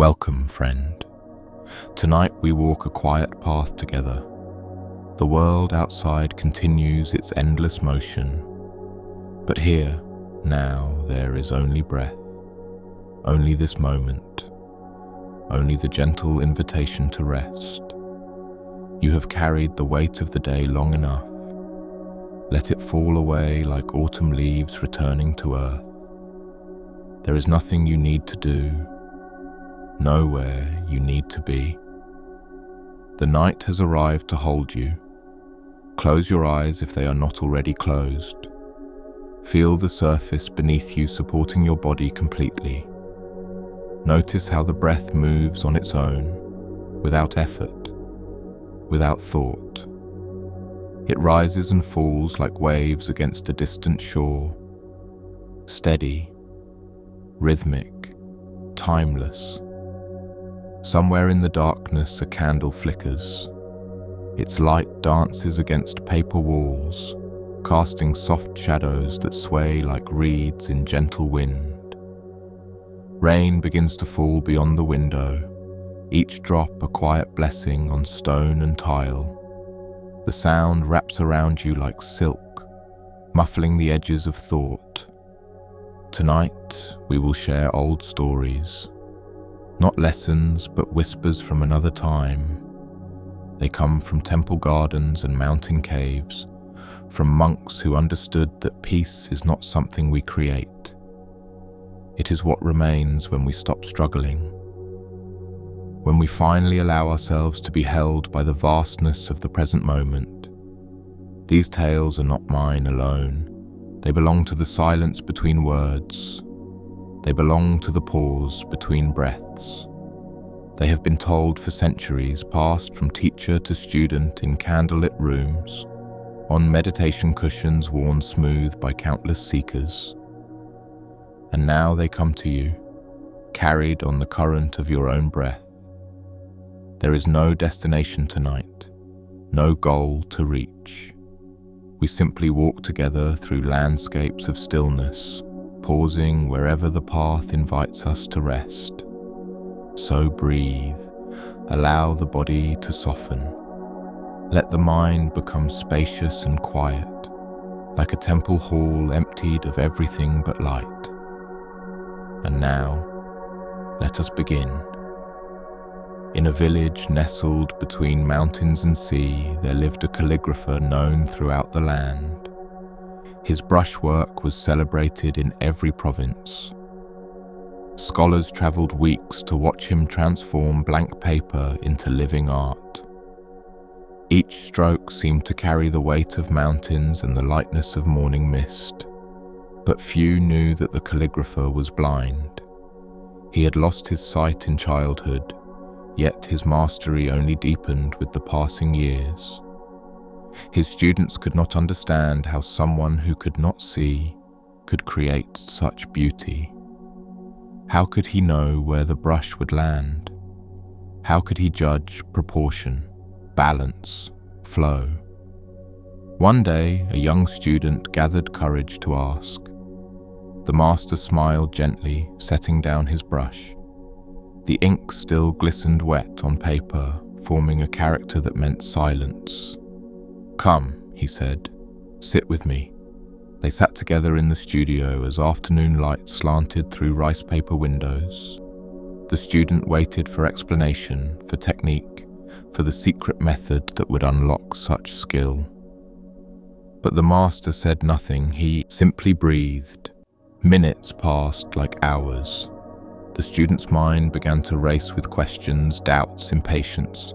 Welcome, friend. Tonight we walk a quiet path together. The world outside continues its endless motion, but here, now, there is only breath, only this moment, only the gentle invitation to rest. You have carried the weight of the day long enough. Let it fall away like autumn leaves returning to earth. There is nothing you need to do, nowhere you need to be. The night has arrived to hold you. Close your eyes if they are not already closed. Feel the surface beneath you supporting your body completely. Notice how the breath moves on its own, without effort, without thought. It rises and falls like waves against a distant shore. Steady, rhythmic, timeless. Somewhere in the darkness a candle flickers. Its light dances against paper walls, casting soft shadows that sway like reeds in gentle wind. Rain begins to fall beyond the window, each drop a quiet blessing on stone and tile. The sound wraps around you like silk, muffling the edges of thought. Tonight, we will share old stories. Not lessons, but whispers from another time. They come from temple gardens and mountain caves, from monks who understood that peace is not something we create. It is what remains when we stop struggling. When we finally allow ourselves to be held by the vastness of the present moment. These tales are not mine alone. They belong to the silence between words. They belong to the pause between breaths. They have been told for centuries, passed from teacher to student in candlelit rooms, on meditation cushions worn smooth by countless seekers. And now they come to you, carried on the current of your own breath. There is no destination tonight, no goal to reach. We simply walk together through landscapes of stillness, pausing wherever the path invites us to rest. So breathe, allow the body to soften. Let the mind become spacious and quiet, like a temple hall emptied of everything but light. And now, let us begin. In a village nestled between mountains and sea, there lived a calligrapher known throughout the land. His brushwork was celebrated in every province. Scholars traveled weeks to watch him transform blank paper into living art. Each stroke seemed to carry the weight of mountains and the lightness of morning mist. But few knew that the calligrapher was blind. He had lost his sight in childhood, yet his mastery only deepened with the passing years. His students could not understand how someone who could not see could create such beauty. How could he know where the brush would land? How could he judge proportion, balance, flow? One day, a young student gathered courage to ask. The master smiled gently, setting down his brush. The ink still glistened wet on paper, forming a character that meant silence. "Come," he said, "sit with me." They sat together in the studio as afternoon light slanted through rice paper windows. The student waited for explanation, for technique, for the secret method that would unlock such skill. But the master said nothing, he simply breathed. Minutes passed like hours. The student's mind began to race with questions, doubts, impatience.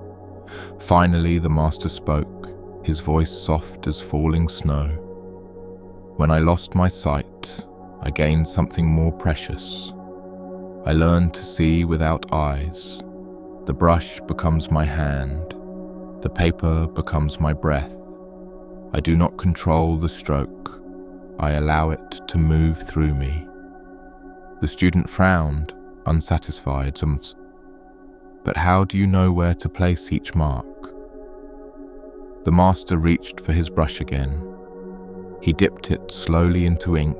Finally, the master spoke, his voice soft as falling snow. "When I lost my sight, I gained something more precious. I learned to see without eyes. The brush becomes my hand. The paper becomes my breath. I do not control the stroke. I allow it to move through me." The student frowned, unsatisfied. "But how do you know where to place each mark?" The master reached for his brush again. He dipped it slowly into ink,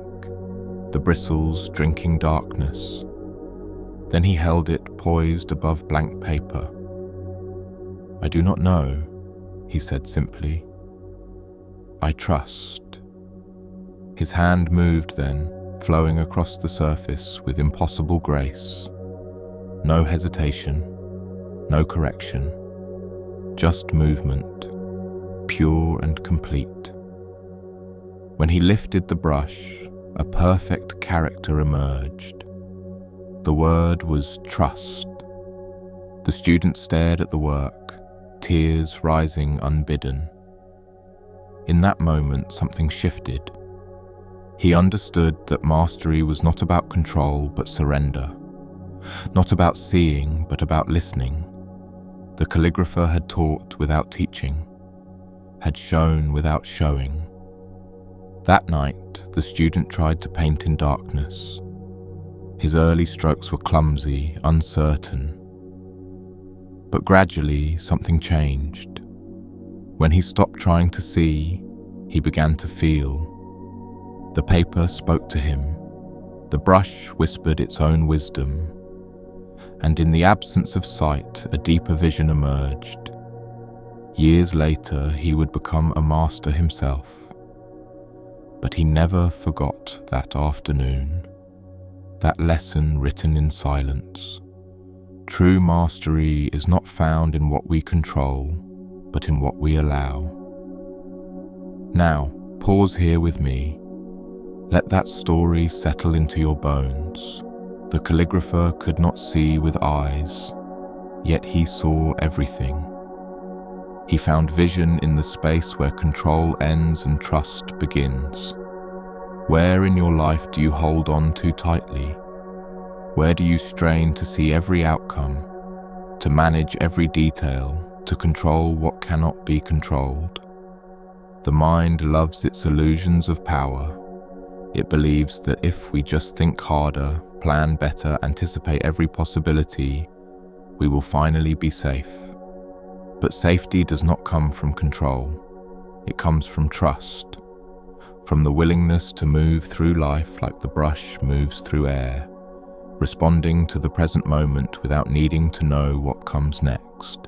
the bristles drinking darkness. Then he held it poised above blank paper. "I do not know," he said simply. "I trust." His hand moved then, flowing across the surface with impossible grace. No hesitation, no correction, just movement, pure and complete. When he lifted the brush, a perfect character emerged. The word was trust. The student stared at the work, tears rising unbidden. In that moment, something shifted. He understood that mastery was not about control but surrender, not about seeing but about listening. The calligrapher had taught without teaching, had shown without showing. That night, the student tried to paint in darkness. His early strokes were clumsy, uncertain. But gradually, something changed. When he stopped trying to see, he began to feel. The paper spoke to him. The brush whispered its own wisdom. And in the absence of sight, a deeper vision emerged. Years later, he would become a master himself. But he never forgot that afternoon, that lesson written in silence. True mastery is not found in what we control, but in what we allow. Now, pause here with me. Let that story settle into your bones. The calligrapher could not see with eyes, yet he saw everything. He found vision in the space where control ends and trust begins. Where in your life do you hold on too tightly? Where do you strain to see every outcome, to manage every detail, to control what cannot be controlled? The mind loves its illusions of power. It believes that if we just think harder, plan better, anticipate every possibility, we will finally be safe. But safety does not come from control. It comes from trust, from the willingness to move through life like the brush moves through air, responding to the present moment without needing to know what comes next.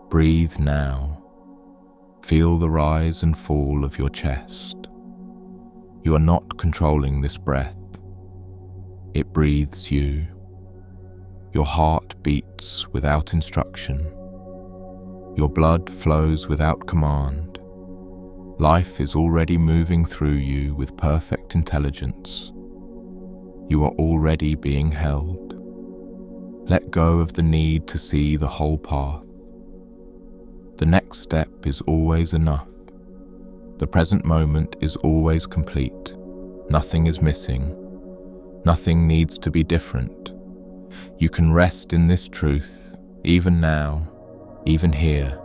Breathe now. Feel the rise and fall of your chest. You are not controlling this breath. It breathes you. Your heart beats without instruction. Your blood flows without command. Life is already moving through you with perfect intelligence. You are already being held. Let go of the need to see the whole path. The next step is always enough. The present moment is always complete. Nothing is missing. Nothing needs to be different. You can rest in this truth, even now, even here.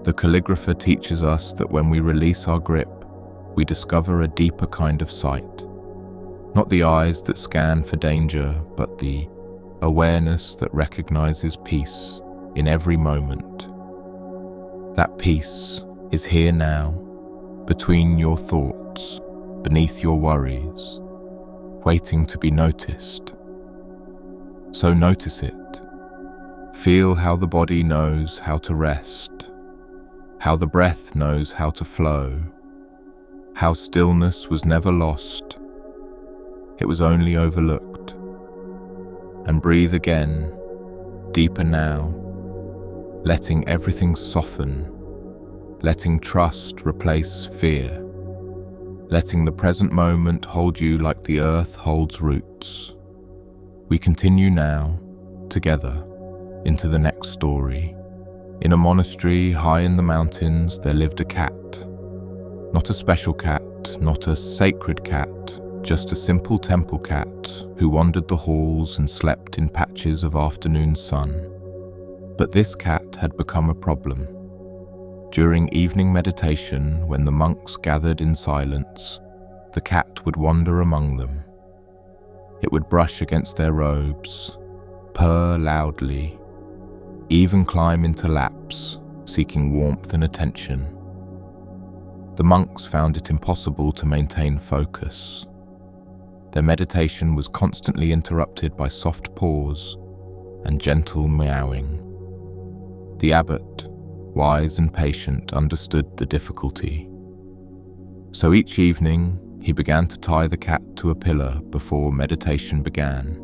The calligrapher teaches us that when we release our grip, we discover a deeper kind of sight. Not the eyes that scan for danger, but the awareness that recognizes peace in every moment. That peace is here now, between your thoughts, beneath your worries, waiting to be noticed. So notice it. Feel how the body knows how to rest, how the breath knows how to flow, how stillness was never lost, it was only overlooked. And breathe again, deeper now, letting everything soften, letting trust replace fear, letting the present moment hold you like the earth holds roots. We continue now, together, into the next story. In a monastery high in the mountains, there lived a cat. Not a special cat, not a sacred cat, just a simple temple cat who wandered the halls and slept in patches of afternoon sun. But this cat had become a problem. During evening meditation, when the monks gathered in silence, the cat would wander among them. It would brush against their robes, purr loudly, even climb into laps, seeking warmth and attention. The monks found it impossible to maintain focus. Their meditation was constantly interrupted by soft paws and gentle meowing. The abbot, wise and patient, understood the difficulty. So each evening, he began to tie the cat to a pillar before meditation began.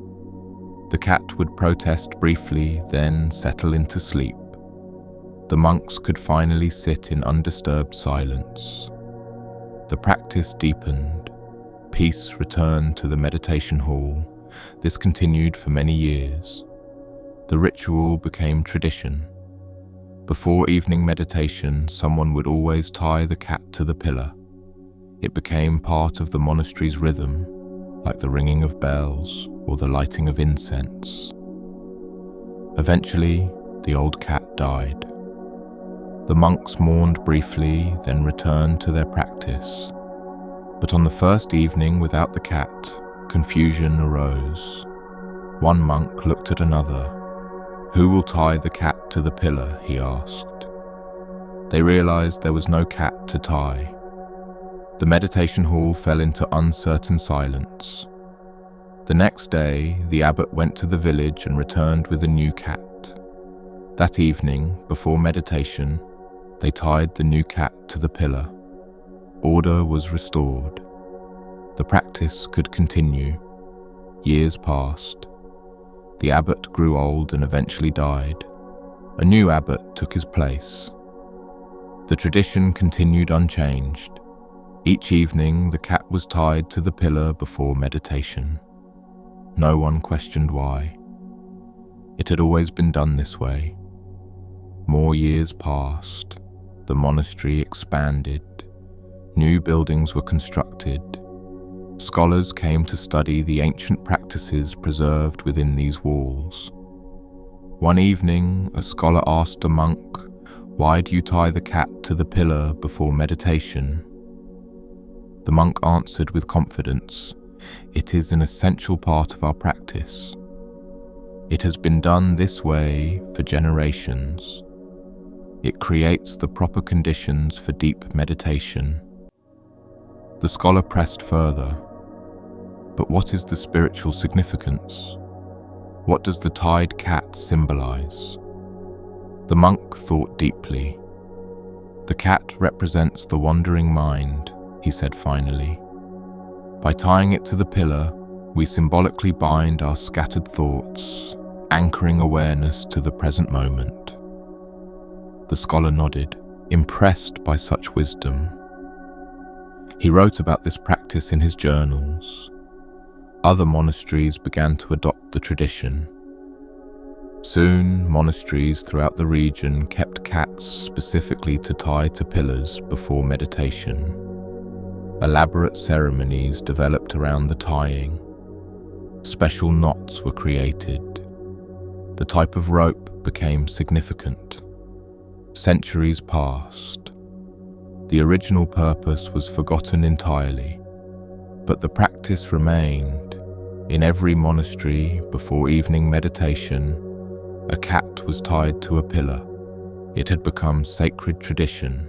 The cat would protest briefly, then settle into sleep. The monks could finally sit in undisturbed silence. The practice deepened. Peace returned to the meditation hall. This continued for many years. The ritual became tradition. Before evening meditation, someone would always tie the cat to the pillar. It became part of the monastery's rhythm, like the ringing of bells or the lighting of incense. Eventually, the old cat died. The monks mourned briefly, then returned to their practice. But on the first evening without the cat, confusion arose. One monk looked at another. "Who will tie the cat to the pillar?" he asked. They realized there was no cat to tie. The meditation hall fell into uncertain silence. The next day, the abbot went to the village and returned with a new cat. That evening, before meditation, they tied the new cat to the pillar. Order was restored. The practice could continue. Years passed. The abbot grew old and eventually died. A new abbot took his place. The tradition continued unchanged. Each evening, the cat was tied to the pillar before meditation. No one questioned why. It had always been done this way. More years passed. The monastery expanded. New buildings were constructed. Scholars came to study the ancient practices preserved within these walls. One evening, a scholar asked a monk, "Why do you tie the cat to the pillar before meditation?" The monk answered with confidence, "It is an essential part of our practice. It has been done this way for generations. It creates the proper conditions for deep meditation." The scholar pressed further. But what is the spiritual significance? What does the tied cat symbolize? The monk thought deeply. "The cat represents the wandering mind," he said finally. "By tying it to the pillar, we symbolically bind our scattered thoughts, anchoring awareness to the present moment." The scholar nodded, impressed by such wisdom. He wrote about this practice in his journals. Other monasteries began to adopt the tradition. Soon, monasteries throughout the region kept cats specifically to tie to pillars before meditation. Elaborate ceremonies developed around the tying. Special knots were created. The type of rope became significant. Centuries passed. The original purpose was forgotten entirely, but the practice remained. In every monastery, before evening meditation, a cat was tied to a pillar. It had become sacred tradition,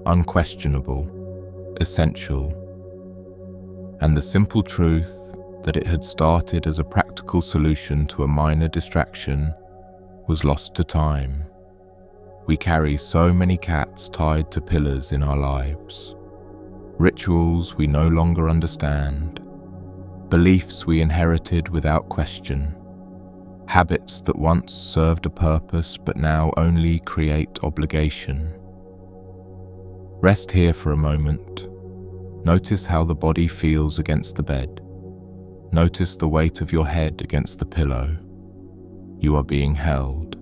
unquestionable, essential. And the simple truth that it had started as a practical solution to a minor distraction was lost to time. We carry so many cats tied to pillars in our lives. Rituals we no longer understand. Beliefs we inherited without question. Habits that once served a purpose but now only create obligation. Rest here for a moment. Notice how the body feels against the bed. Notice the weight of your head against the pillow. You are being held.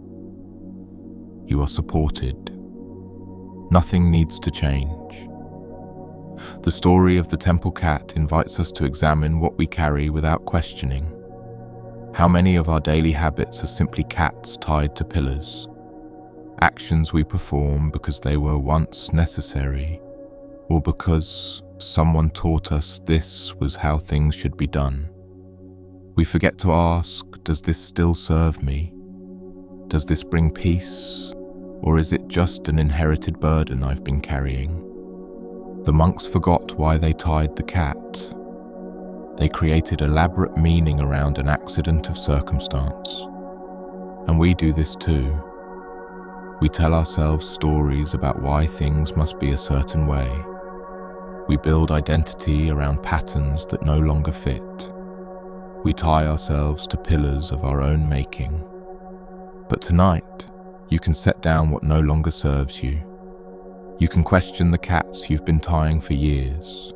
You are supported. Nothing needs to change. The story of the temple cat invites us to examine what we carry without questioning. How many of our daily habits are simply cats tied to pillars? Actions we perform because they were once necessary, or because someone taught us this was how things should be done. We forget to ask, does this still serve me? Does this bring peace? Or is it just an inherited burden I've been carrying? The monks forgot why they tied the cat. They created elaborate meaning around an accident of circumstance. And we do this too. We tell ourselves stories about why things must be a certain way. We build identity around patterns that no longer fit. We tie ourselves to pillars of our own making. But tonight, you can set down what no longer serves you. You can question the cats you've been tying for years,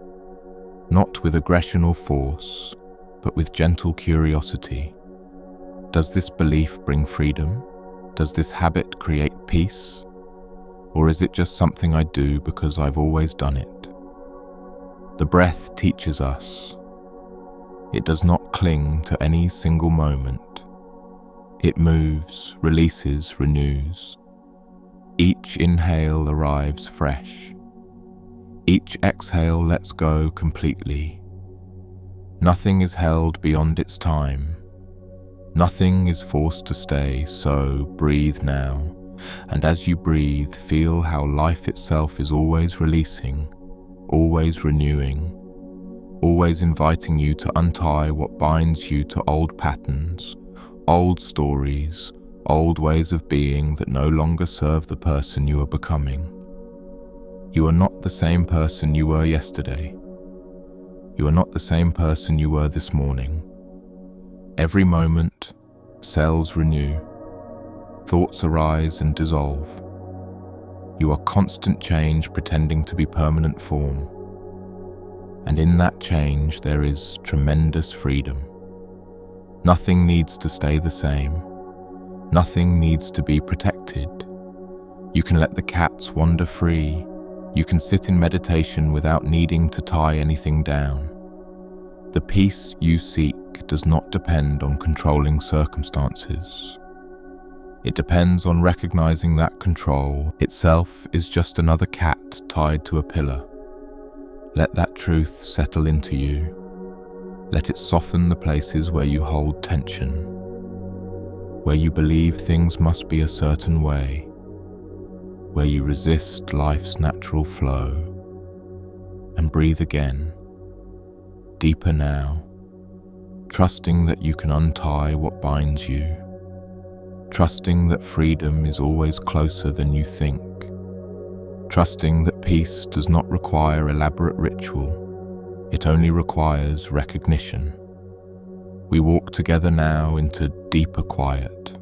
not with aggression or force, but with gentle curiosity. Does this belief bring freedom? Does this habit create peace? Or is it just something I do because I've always done it? The breath teaches us. It does not cling to any single moment. It moves, releases, renews. Each inhale arrives fresh. Each exhale lets go completely. Nothing is held beyond its time. Nothing is forced to stay, so breathe now. And as you breathe, feel how life itself is always releasing, always renewing, always inviting you to untie what binds you to old patterns, old stories, old ways of being that no longer serve the person you are becoming. You are not the same person you were yesterday. You are not the same person you were this morning. Every moment, cells renew, thoughts arise and dissolve. You are constant change pretending to be permanent form. And in that change there is tremendous freedom. Nothing needs to stay the same. Nothing needs to be protected. You can let the cats wander free. You can sit in meditation without needing to tie anything down. The peace you seek does not depend on controlling circumstances. It depends on recognizing that control itself is just another cat tied to a pillar. Let that truth settle into you. Let it soften the places where you hold tension, where you believe things must be a certain way, where you resist life's natural flow. And breathe again, deeper now, trusting that you can untie what binds you, trusting that freedom is always closer than you think, trusting that peace does not require elaborate ritual, it only requires recognition. We walk together now into deeper quiet.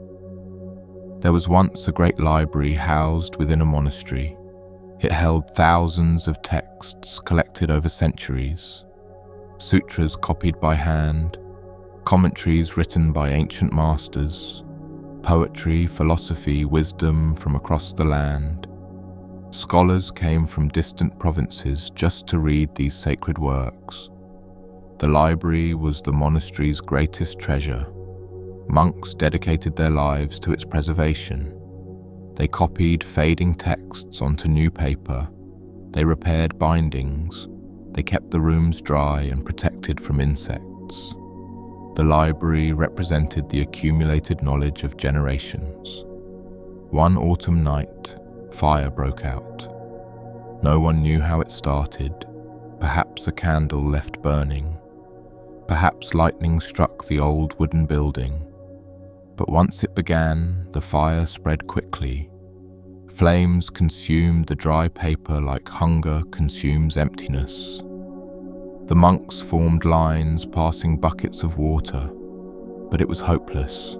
There was once a great library housed within a monastery. It held thousands of texts collected over centuries, sutras copied by hand, commentaries written by ancient masters, poetry, philosophy, wisdom from across the land. Scholars came from distant provinces just to read these sacred works. The library was the monastery's greatest treasure. Monks dedicated their lives to its preservation. They copied fading texts onto new paper. They repaired bindings. They kept the rooms dry and protected from insects. The library represented the accumulated knowledge of generations. One autumn night, fire broke out. No one knew how it started. Perhaps a candle left burning. Perhaps lightning struck the old wooden building. But once it began, the fire spread quickly. Flames consumed the dry paper like hunger consumes emptiness. The monks formed lines passing buckets of water, but it was hopeless.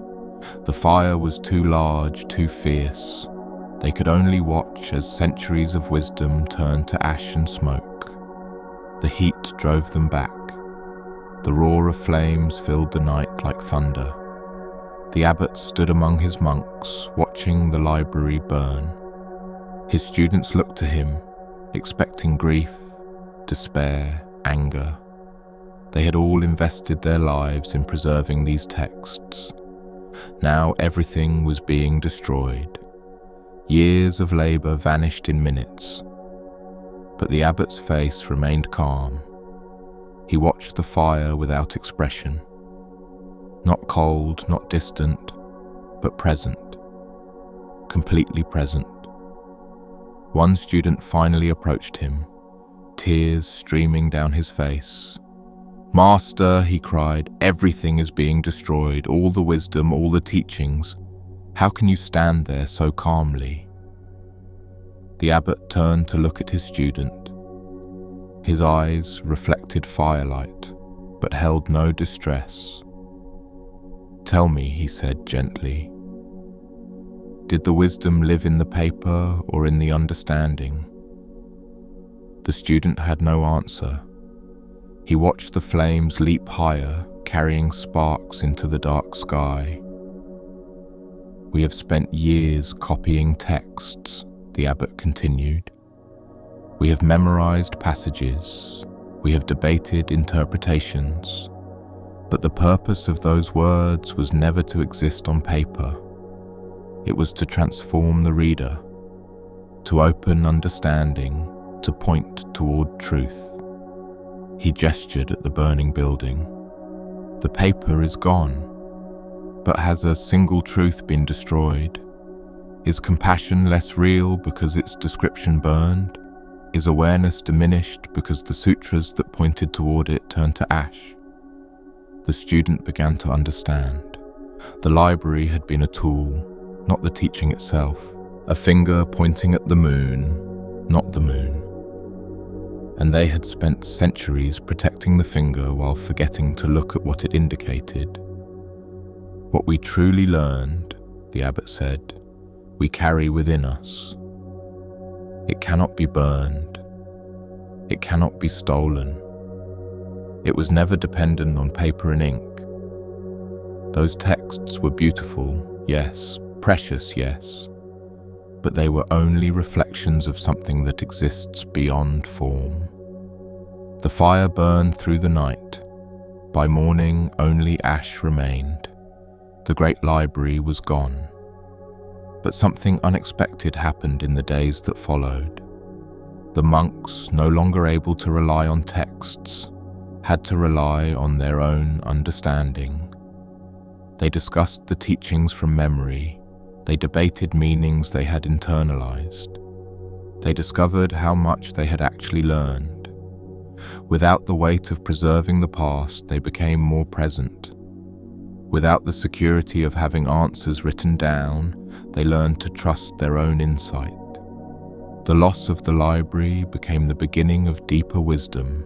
The fire was too large, too fierce. They could only watch as centuries of wisdom turned to ash and smoke. The heat drove them back. The roar of flames filled the night like thunder. The abbot stood among his monks, watching the library burn. His students looked to him, expecting grief, despair, anger. They had all invested their lives in preserving these texts. Now everything was being destroyed. Years of labor vanished in minutes. But the abbot's face remained calm. He watched the fire without expression. Not cold, not distant, but present. Completely present. One student finally approached him, tears streaming down his face. "Master," he cried, "everything is being destroyed, all the wisdom, all the teachings. How can you stand there so calmly?" The abbot turned to look at his student. His eyes reflected firelight, but held no distress. "Tell me," he said gently, "did the wisdom live in the paper or in the understanding?" The student had no answer. He watched the flames leap higher, carrying sparks into the dark sky. "We have spent years copying texts," the abbot continued. "We have memorized passages. We have debated interpretations. But the purpose of those words was never to exist on paper. It was to transform the reader, to open understanding, to point toward truth." He gestured at the burning building. "The paper is gone, but has a single truth been destroyed? Is compassion less real because its description burned? Is awareness diminished because the sutras that pointed toward it turned to ash?" The student began to understand. The library had been a tool, not the teaching itself. A finger pointing at the moon, not the moon. And they had spent centuries protecting the finger while forgetting to look at what it indicated. "What we truly learned," the abbot said, "we carry within us. It cannot be burned. It cannot be stolen. It was never dependent on paper and ink. Those texts were beautiful, yes, precious, yes, but they were only reflections of something that exists beyond form." The fire burned through the night. By morning, only ash remained. The great library was gone. But something unexpected happened in the days that followed. The monks, no longer able to rely on texts, had to rely on their own understanding. They discussed the teachings from memory. They debated meanings they had internalized. They discovered how much they had actually learned. Without the weight of preserving the past, they became more present. Without the security of having answers written down, they learned to trust their own insight. The loss of the library became the beginning of deeper wisdom.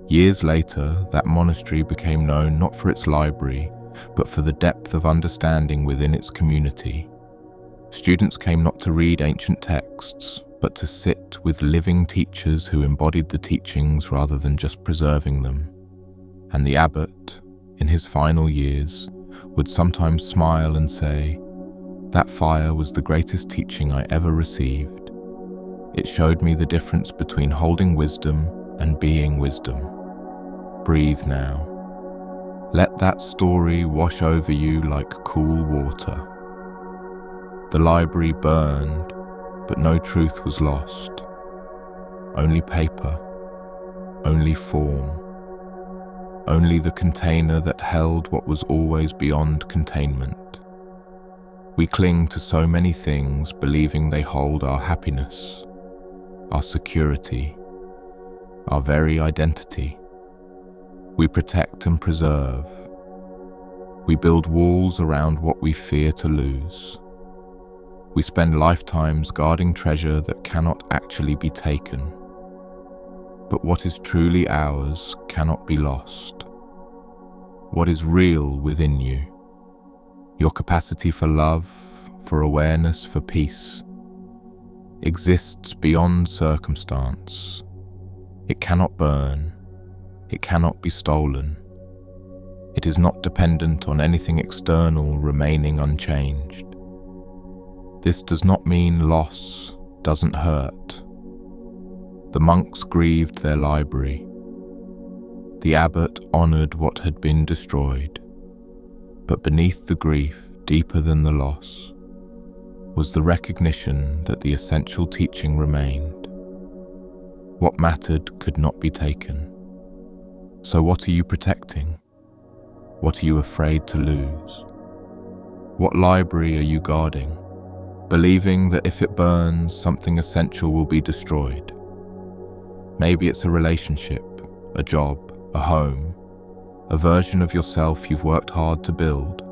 Years later, that monastery became known not for its library, but for the depth of understanding within its community. Students came not to read ancient texts, but to sit with living teachers who embodied the teachings rather than just preserving them. And the abbot, in his final years, would sometimes smile and say, "That fire was the greatest teaching I ever received. It showed me the difference between holding wisdom and being wisdom. Breathe now. Let that story wash over you like cool water." The library burned, but no truth was lost. Only paper, only form, only the container that held what was always beyond containment. We cling to so many things, believing they hold our happiness, our security, our very identity. We protect and preserve. We build walls around what we fear to lose. We spend lifetimes guarding treasure that cannot actually be taken. But what is truly ours cannot be lost. What is real within you, your capacity for love, for awareness, for peace, exists beyond circumstance. It cannot burn. It cannot be stolen. It is not dependent on anything external remaining unchanged. This does not mean loss doesn't hurt. The monks grieved their library. The abbot honored what had been destroyed. But beneath the grief, deeper than the loss, was the recognition that the essential teaching remained. What mattered could not be taken. So what are you protecting? What are you afraid to lose? What library are you guarding, believing that if it burns, something essential will be destroyed? Maybe it's a relationship, a job, a home, a version of yourself you've worked hard to build.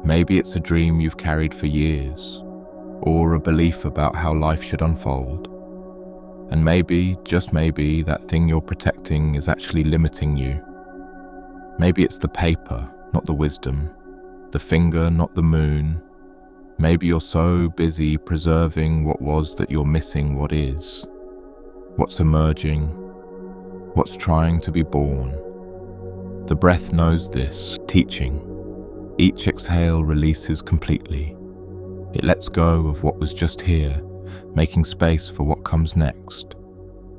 Maybe it's a dream you've carried for years, or a belief about how life should unfold. And maybe, just maybe, that thing you're protecting is actually limiting you. Maybe it's the paper, not the wisdom, the finger, not the moon. Maybe you're so busy preserving what was that you're missing what is, what's emerging, what's trying to be born. The breath knows this, teaching. Each exhale releases completely. It lets go of what was just here, making space for what comes next.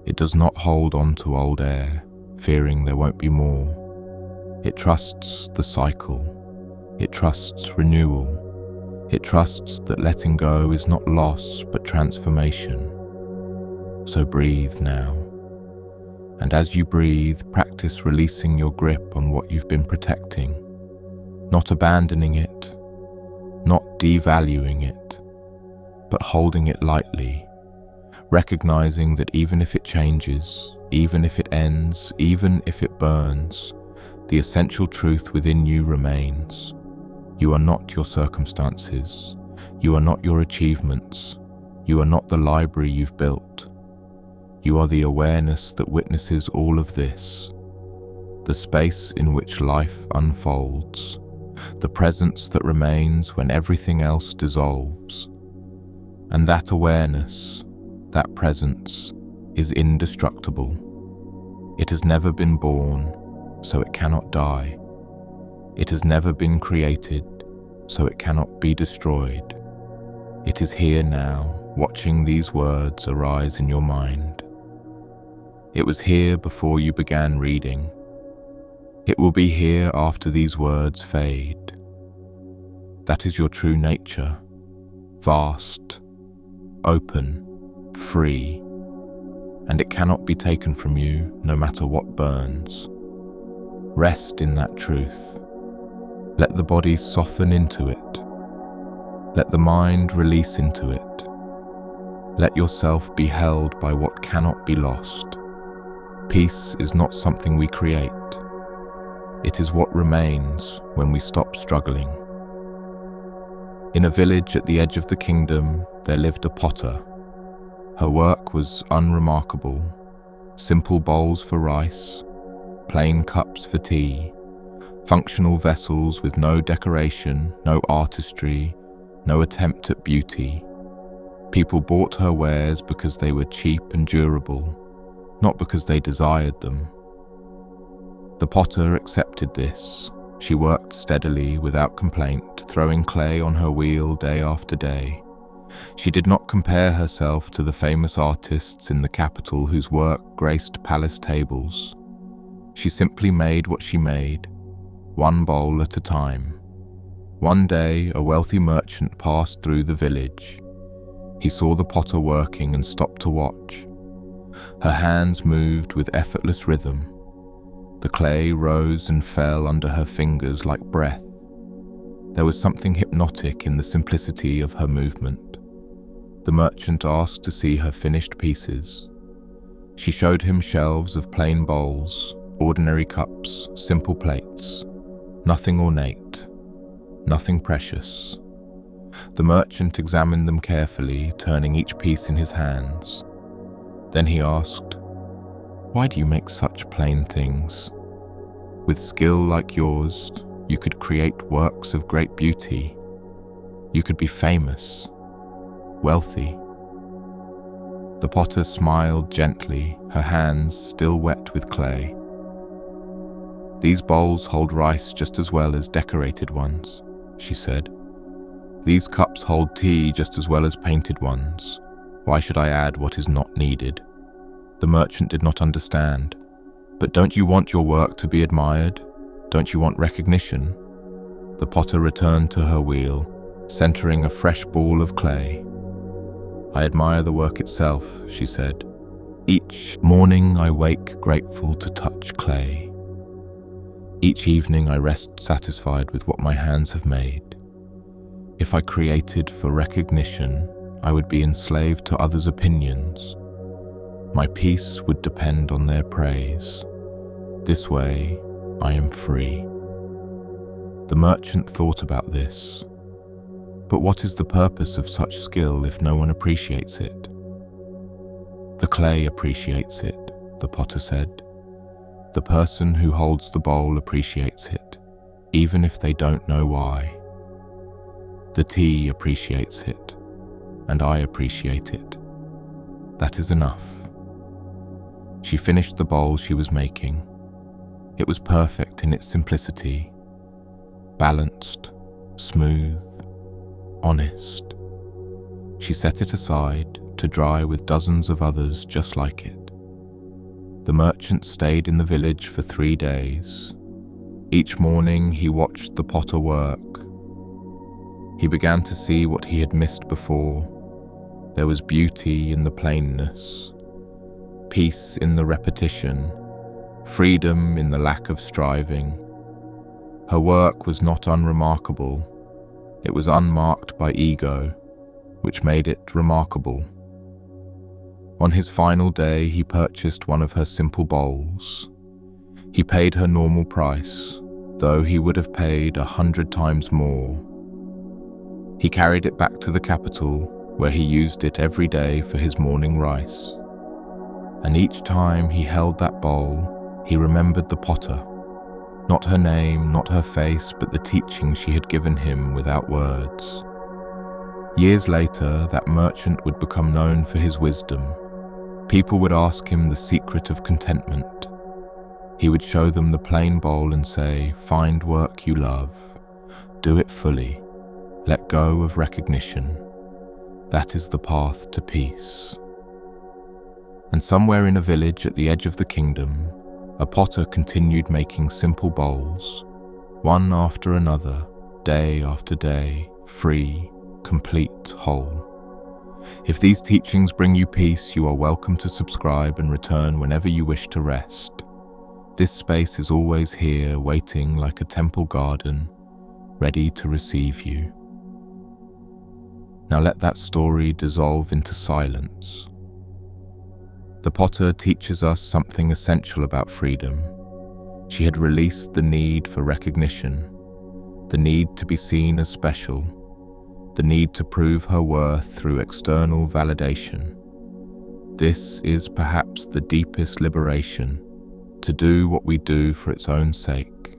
It does not hold on to old air, fearing there won't be more. It trusts the cycle. It trusts renewal. It trusts that letting go is not loss, but transformation. So breathe now. And as you breathe, practice releasing your grip on what you've been protecting, not abandoning it, not devaluing it, but holding it lightly, recognizing that even if it changes, even if it ends, even if it burns, the essential truth within you remains. You are not your circumstances. You are not your achievements. You are not the library you've built. You are the awareness that witnesses all of this, the space in which life unfolds, the presence that remains when everything else dissolves. And that awareness, that presence, is indestructible. It has never been born, so it cannot die. It has never been created, so it cannot be destroyed. It is here now, watching these words arise in your mind. It was here before you began reading. It will be here after these words fade. That is your true nature, vast, open, free, and it cannot be taken from you no matter what burns. Rest in that truth. Let the body soften into it. Let the mind release into it. Let yourself be held by what cannot be lost. Peace is not something we create. It is what remains when we stop struggling. In a village at the edge of the kingdom, there lived a potter. Her work was unremarkable. Simple bowls for rice, plain cups for tea, functional vessels with no decoration, no artistry, no attempt at beauty. People bought her wares because they were cheap and durable, not because they desired them. The potter accepted this. She worked steadily, without complaint, throwing clay on her wheel day after day. She did not compare herself to the famous artists in the capital whose work graced palace tables. She simply made what she made, one bowl at a time. One day, a wealthy merchant passed through the village. He saw the potter working and stopped to watch. Her hands moved with effortless rhythm. The clay rose and fell under her fingers like breath. There was something hypnotic in the simplicity of her movement. The merchant asked to see her finished pieces. She showed him shelves of plain bowls, ordinary cups, simple plates. Nothing ornate, nothing precious. The merchant examined them carefully, turning each piece in his hands. Then he asked, "Why do you make such plain things? With skill like yours, you could create works of great beauty. You could be famous, wealthy." The potter smiled gently, her hands still wet with clay. "These bowls hold rice just as well as decorated ones," she said. "These cups hold tea just as well as painted ones. Why should I add what is not needed?" The merchant did not understand. "But don't you want your work to be admired? Don't you want recognition?" The potter returned to her wheel, centering a fresh ball of clay. "I admire the work itself," she said. "Each morning I wake grateful to touch clay. Each evening I rest satisfied with what my hands have made. If I created for recognition, I would be enslaved to others' opinions. My peace would depend on their praise. This way, I am free. The merchant thought about this. But what is the purpose of such skill if no one appreciates it? The clay appreciates it, the potter said. The person who holds the bowl appreciates it, even if they don't know why. The tea appreciates it, and I appreciate it. That is enough. She finished the bowl she was making. It was perfect in its simplicity, balanced, smooth, honest. She set it aside to dry with dozens of others just like it. The merchant stayed in the village for 3 days. Each morning he watched the potter work. He began to see what he had missed before. There was beauty in the plainness, peace in the repetition, freedom in the lack of striving. Her work was not unremarkable. It was unmarked by ego, which made it remarkable. On his final day, he purchased one of her simple bowls. He paid her normal price, though he would have paid 100 times more. He carried it back to the capital, where he used it every day for his morning rice. And each time he held that bowl, he remembered the potter. Not her name, not her face, but the teaching she had given him without words. Years later, that merchant would become known for his wisdom. People would ask him the secret of contentment. He would show them the plain bowl and say, "Find work you love. Do it fully. Let go of recognition. That is the path to peace." And somewhere in a village at the edge of the kingdom, a potter continued making simple bowls, one after another, day after day, free, complete, whole. If these teachings bring you peace, you are welcome to subscribe and return whenever you wish to rest. This space is always here, waiting like a temple garden, ready to receive you. Now let that story dissolve into silence. The potter teaches us something essential about freedom. She had released the need for recognition, the need to be seen as special, the need to prove her worth through external validation. This is perhaps the deepest liberation, to do what we do for its own sake,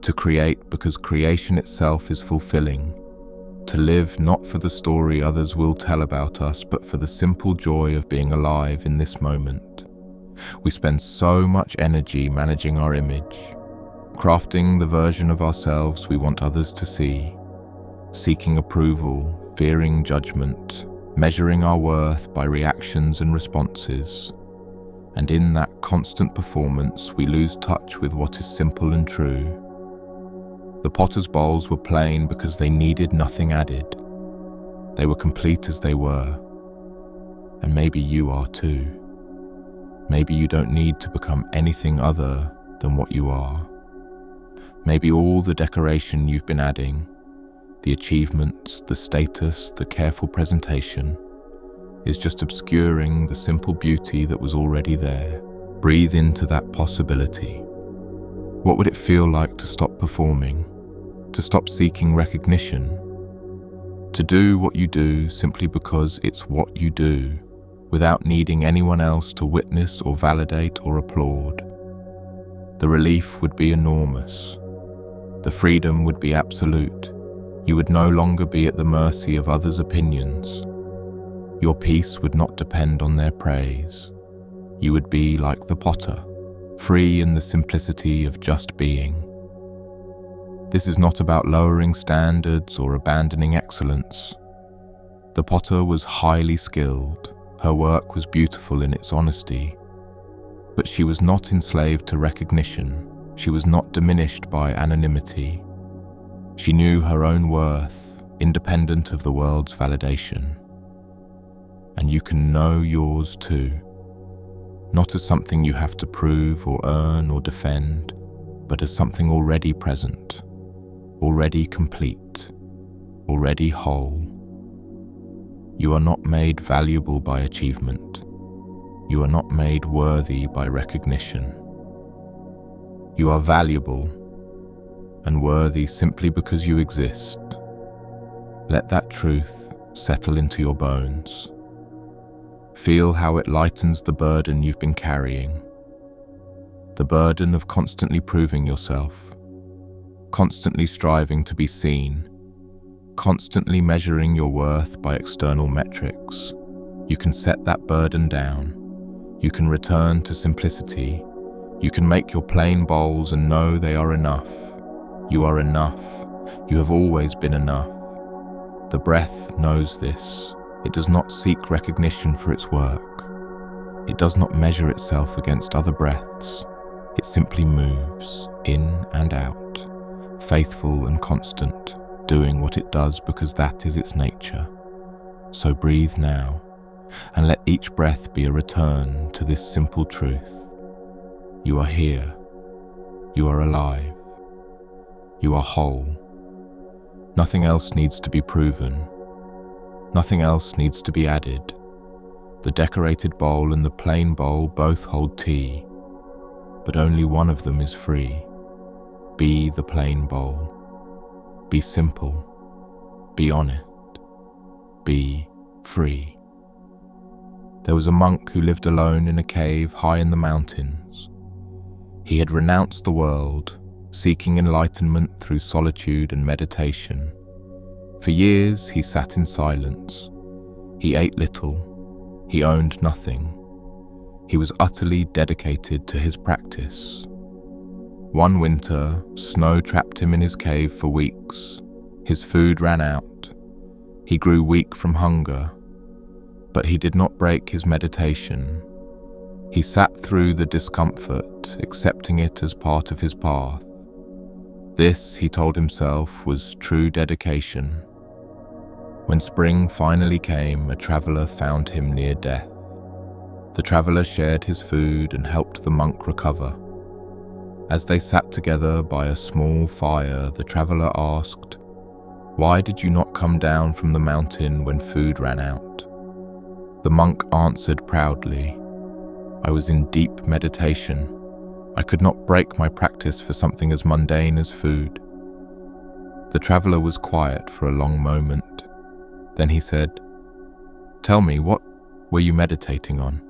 to create because creation itself is fulfilling, to live not for the story others will tell about us, but for the simple joy of being alive in this moment. We spend so much energy managing our image, crafting the version of ourselves we want others to see, seeking approval, fearing judgment, measuring our worth by reactions and responses. And in that constant performance, we lose touch with what is simple and true. The potter's bowls were plain because they needed nothing added. They were complete as they were. And maybe you are too. Maybe you don't need to become anything other than what you are. Maybe all the decoration you've been adding, the achievements, the status, the careful presentation, is just obscuring the simple beauty that was already there. Breathe into that possibility. What would it feel like to stop performing, to stop seeking recognition, to do what you do simply because it's what you do, without needing anyone else to witness or validate or applaud? The relief would be enormous. The freedom would be absolute. You would no longer be at the mercy of others' opinions. Your peace would not depend on their praise. You would be like the potter, free in the simplicity of just being. This is not about lowering standards or abandoning excellence. The potter was highly skilled. Her work was beautiful in its honesty. But she was not enslaved to recognition. She was not diminished by anonymity. She knew her own worth, independent of the world's validation. And you can know yours too. Not as something you have to prove or earn or defend, but as something already present, already complete, already whole. You are not made valuable by achievement. You are not made worthy by recognition. You are valuable and worthy simply because you exist. Let that truth settle into your bones. Feel how it lightens the burden you've been carrying. The burden of constantly proving yourself, constantly striving to be seen, constantly measuring your worth by external metrics. You can set that burden down. You can return to simplicity. You can make your plain bowls and know they are enough. You are enough. You have always been enough. The breath knows this. It does not seek recognition for its work. It does not measure itself against other breaths. It simply moves in and out, faithful and constant, doing what it does because that is its nature. So breathe now, and let each breath be a return to this simple truth. You are here. You are alive. You are whole. Nothing else needs to be proven. Nothing else needs to be added. The decorated bowl and the plain bowl both hold tea, but only one of them is free. Be the plain bowl. Be simple. Be honest. Be free. There was a monk who lived alone in a cave high in the mountains. He had renounced the world, seeking enlightenment through solitude and meditation. For years he sat in silence. He ate little. He owned nothing. He was utterly dedicated to his practice. One winter, snow trapped him in his cave for weeks. His food ran out. He grew weak from hunger, but he did not break his meditation. He sat through the discomfort, accepting it as part of his path. This, he told himself, was true dedication. When spring finally came, a traveler found him near death. The traveler shared his food and helped the monk recover. As they sat together by a small fire, the traveler asked, "Why did you not come down from the mountain when food ran out?" The monk answered proudly, "I was in deep meditation. I could not break my practice for something as mundane as food." The traveler was quiet for a long moment. Then he said, "Tell me, what were you meditating on?"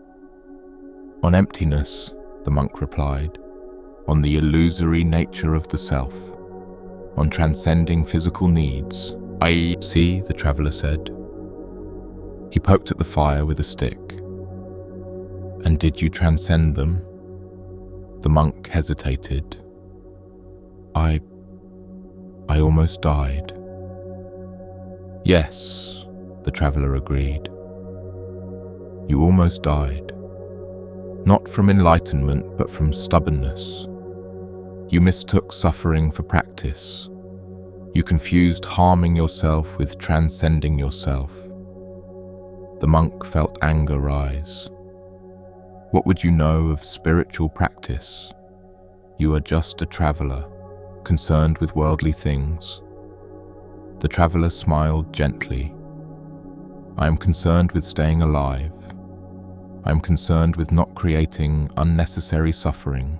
"On emptiness," the monk replied, "on the illusory nature of the self, on transcending physical needs." "I see," the traveler said. He poked at the fire with a stick. "And did you transcend them?" The monk hesitated. I almost died." "Yes," the traveler agreed. "You almost died. Not from enlightenment, but from stubbornness. You mistook suffering for practice. You confused harming yourself with transcending yourself." The monk felt anger rise. "What would you know of spiritual practice? You are just a traveler, concerned with worldly things." The traveler smiled gently. "I am concerned with staying alive. I am concerned with not creating unnecessary suffering.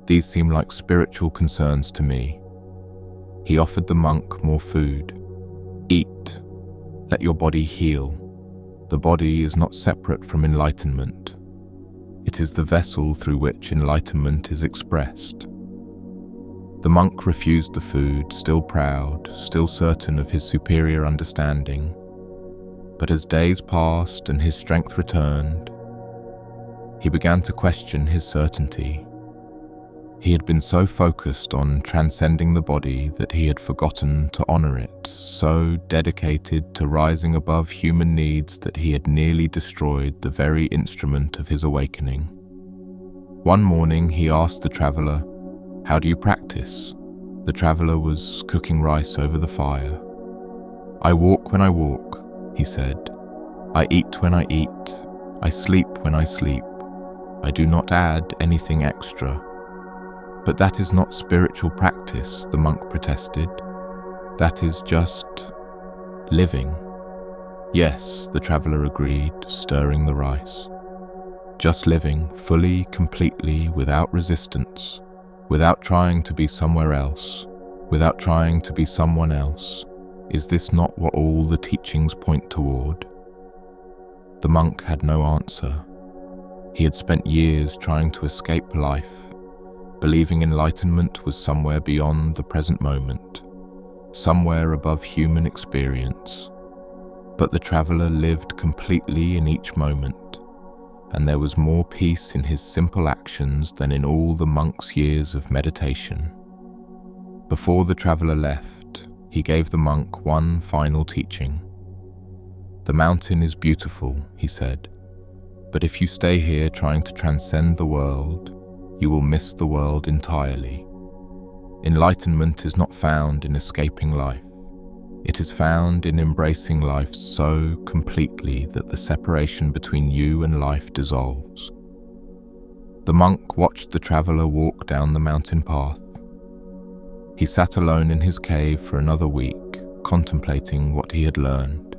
These seem like spiritual concerns to me." He offered the monk more food. "Eat. Let your body heal. The body is not separate from enlightenment. It is the vessel through which enlightenment is expressed." The monk refused the food, still proud, still certain of his superior understanding. But as days passed and his strength returned, he began to question his certainty. He had been so focused on transcending the body that he had forgotten to honor it, so dedicated to rising above human needs that he had nearly destroyed the very instrument of his awakening. One morning he asked the traveler, "How do you practice?" The traveler was cooking rice over the fire. "I walk when I walk," he said. "I eat when I eat. I sleep when I sleep. I do not add anything extra." "But that is not spiritual practice," the monk protested. "That is just living." "Yes," the traveler agreed, stirring the rice. "Just living, fully, completely, without resistance. without trying to be somewhere else, without trying to be someone else. Is this not what all the teachings point toward? The monk had no answer. He had spent years trying to escape life, believing enlightenment was somewhere beyond the present moment, somewhere above human experience. But the traveler lived completely in each moment, and there was more peace in his simple actions than in all the monk's years of meditation. Before the traveler left, he gave the monk one final teaching. "The mountain is beautiful," he said, "but if you stay here trying to transcend the world, you will miss the world entirely. Enlightenment is not found in escaping life. It is found in embracing life so completely that the separation between you and life dissolves." The monk watched the traveler walk down the mountain path. He sat alone in his cave for another week, contemplating what he had learned.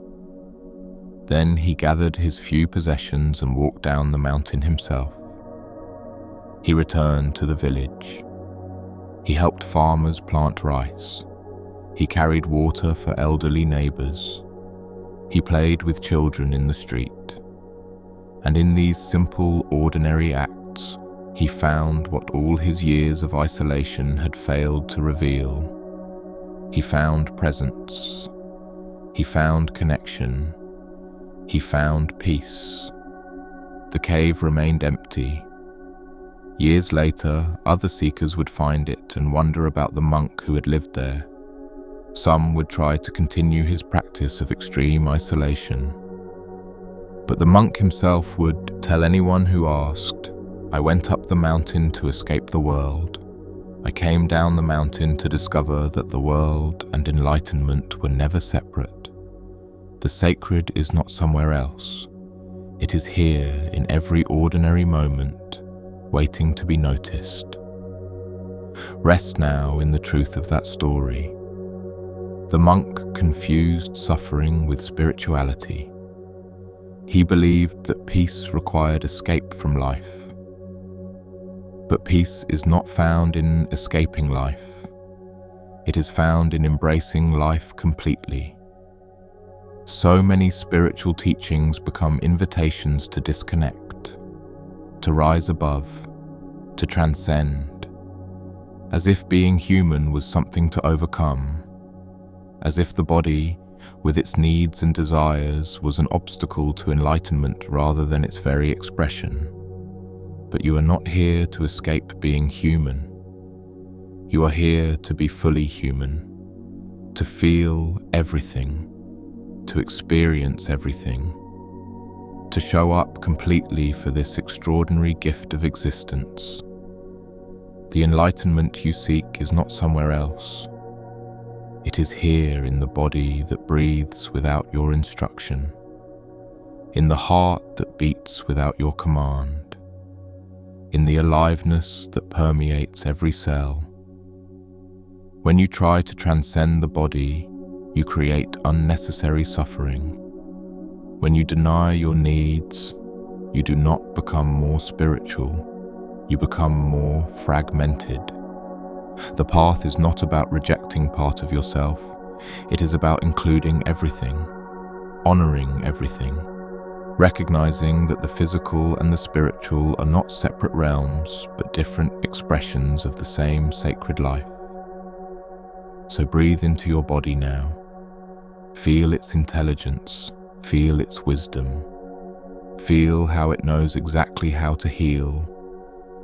Then he gathered his few possessions and walked down the mountain himself. He returned to the village. He helped farmers plant rice. He carried water for elderly neighbors. He played with children in the street. And in these simple, ordinary acts, he found what all his years of isolation had failed to reveal. He found presence. He found connection. He found peace. The cave remained empty. Years later, other seekers would find it and wonder about the monk who had lived there. Some would try to continue his practice of extreme isolation. But the monk himself would tell anyone who asked, "I went up the mountain to escape the world. I came down the mountain to discover that the world and enlightenment were never separate. The sacred is not somewhere else. It is here in every ordinary moment, waiting to be noticed." Rest now in the truth of that story. The monk confused suffering with spirituality. He believed that peace required escape from life. But peace is not found in escaping life. It is found in embracing life completely. So many spiritual teachings become invitations to disconnect, to rise above, to transcend, as if being human was something to overcome, as if the body, with its needs and desires, was an obstacle to enlightenment rather than its very expression. But you are not here to escape being human. You are here to be fully human, to feel everything, to experience everything, to show up completely for this extraordinary gift of existence. The enlightenment you seek is not somewhere else. It is here in the body that breathes without your instruction, in the heart that beats without your command, in the aliveness that permeates every cell. When you try to transcend the body, you create unnecessary suffering. When you deny your needs, you do not become more spiritual, you become more fragmented. The path is not about rejecting part of yourself. It is about including everything, honoring everything, recognizing that the physical and the spiritual are not separate realms, but different expressions of the same sacred life. So breathe into your body now. Feel its intelligence, feel its wisdom. Feel how it knows exactly how to heal,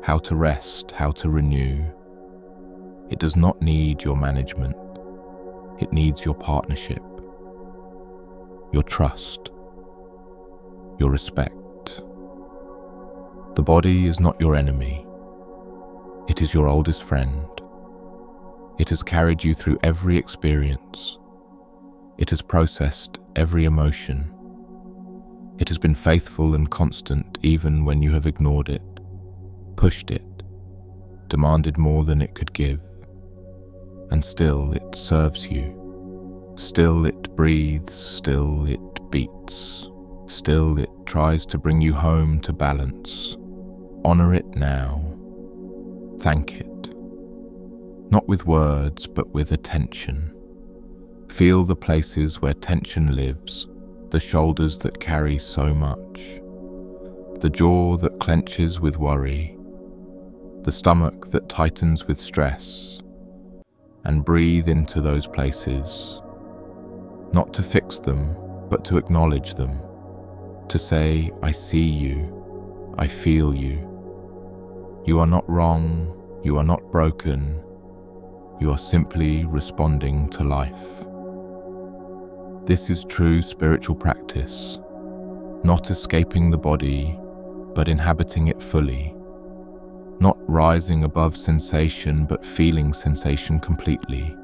how to rest, how to renew. It does not need your management. It needs your partnership, your trust, your respect. The body is not your enemy. It is your oldest friend. It has carried you through every experience. It has processed every emotion. It has been faithful and constant even when you have ignored it, pushed it, demanded more than it could give. And still it serves you. Still it breathes, still it beats. Still it tries to bring you home to balance. Honor it now. Thank it. not with words, but with attention. Feel the places where tension lives, the shoulders that carry so much, the jaw that clenches with worry, the stomach that tightens with stress, and breathe into those places, not to fix them, but to acknowledge them, to say, I see you, I feel you. You are not wrong, you are not broken, you are simply responding to life. This is true spiritual practice, not escaping the body, but inhabiting it fully, not rising above sensation, but feeling sensation completely,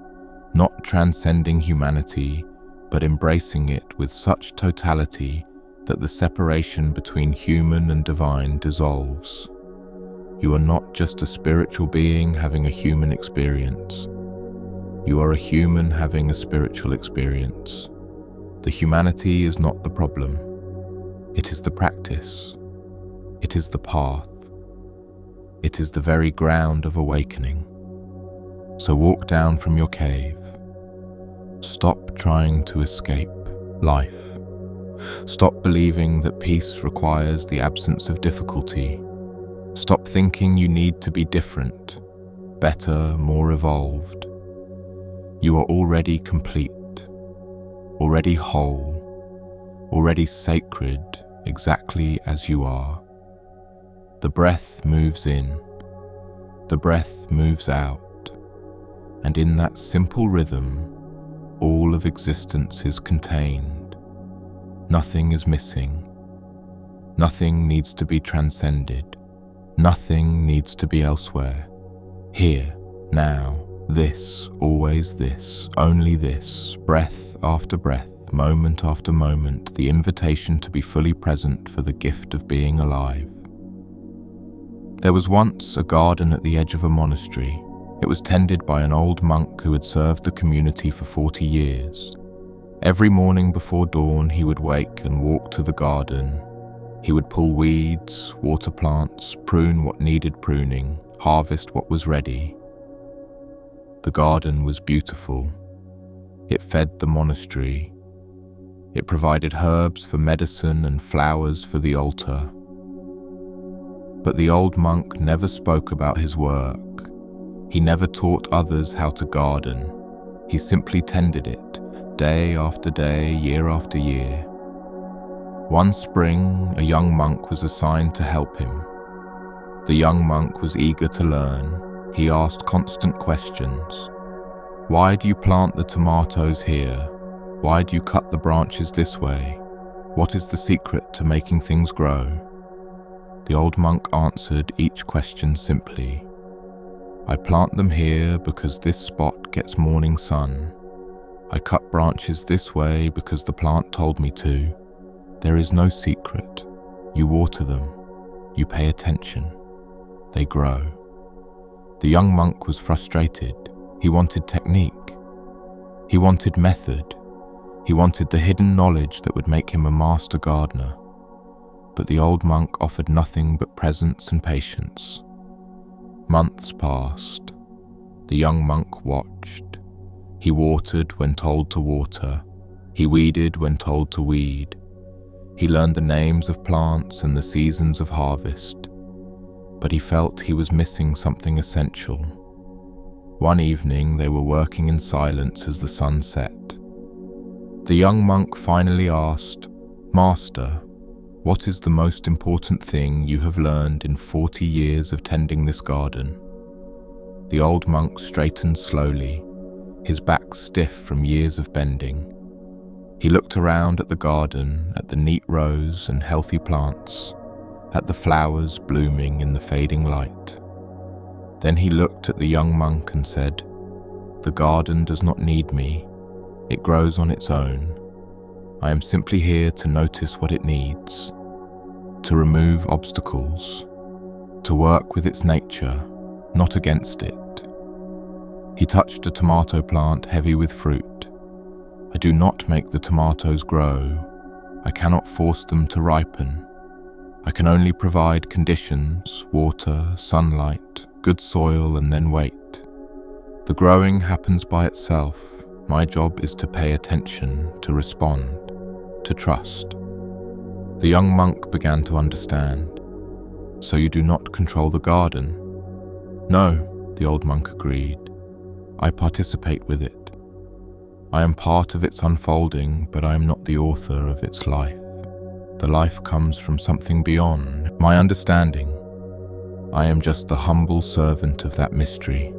not transcending humanity, but embracing it with such totality that the separation between human and divine dissolves. You are not just a spiritual being having a human experience. You are a human having a spiritual experience. The humanity is not the problem. It is the practice. It is the path. It is the very ground of awakening. So walk down from your cave. Stop trying to escape life. Stop believing that peace requires the absence of difficulty. Stop thinking you need to be different, better, more evolved. You are already complete, already whole, already sacred, exactly as you are. The breath moves in, the breath moves out, and in that simple rhythm, all of existence is contained. Nothing is missing. Nothing needs to be transcended. Nothing needs to be elsewhere. Here, now, this, always this, only this, breath after breath, moment after moment, the invitation to be fully present for the gift of being alive. There was once a garden at the edge of a monastery. It was tended by an old monk who had served the community for 40 years. Every morning before dawn, he would wake and walk to the garden. He would pull weeds, water plants, prune what needed pruning, harvest what was ready. The garden was beautiful. It fed the monastery. It provided herbs for medicine and flowers for the altar. But the old monk never spoke about his work. He never taught others how to garden. He simply tended it, day after day, year after year. One spring, a young monk was assigned to help him. The young monk was eager to learn. He asked constant questions. Why do you plant the tomatoes here? Why do you cut the branches this way? What is the secret to making things grow? The old monk answered each question simply. I plant them here because this spot gets morning sun. I cut branches this way because the plant told me to. There is no secret. You water them. You pay attention. They grow. The young monk was frustrated. He wanted technique. He wanted method. He wanted the hidden knowledge that would make him a master gardener. But the old monk offered nothing but presence and patience. Months passed. The young monk watched. He watered when told to water. He weeded when told to weed. He learned the names of plants and the seasons of harvest. But he felt he was missing something essential. One evening they were working in silence as the sun set. The young monk finally asked, Master, what is the most important thing you have learned in 40 years of tending this garden? The old monk straightened slowly, his back stiff from years of bending. He looked around at the garden, at the neat rows and healthy plants, at the flowers blooming in the fading light. Then he looked at the young monk and said, The garden does not need me. It grows on its own. I am simply here to notice what it needs, to remove obstacles, to work with its nature, not against it. He touched a tomato plant heavy with fruit. I do not make the tomatoes grow. I cannot force them to ripen. I can only provide conditions, water, sunlight, good soil, and then wait. The growing happens by itself. My job is to pay attention, to respond, to trust. The young monk began to understand. So you do not control the garden? No, the old monk agreed. I participate with it. I am part of its unfolding, but I am not the author of its life. The life comes from something beyond my understanding. I am just the humble servant of that mystery.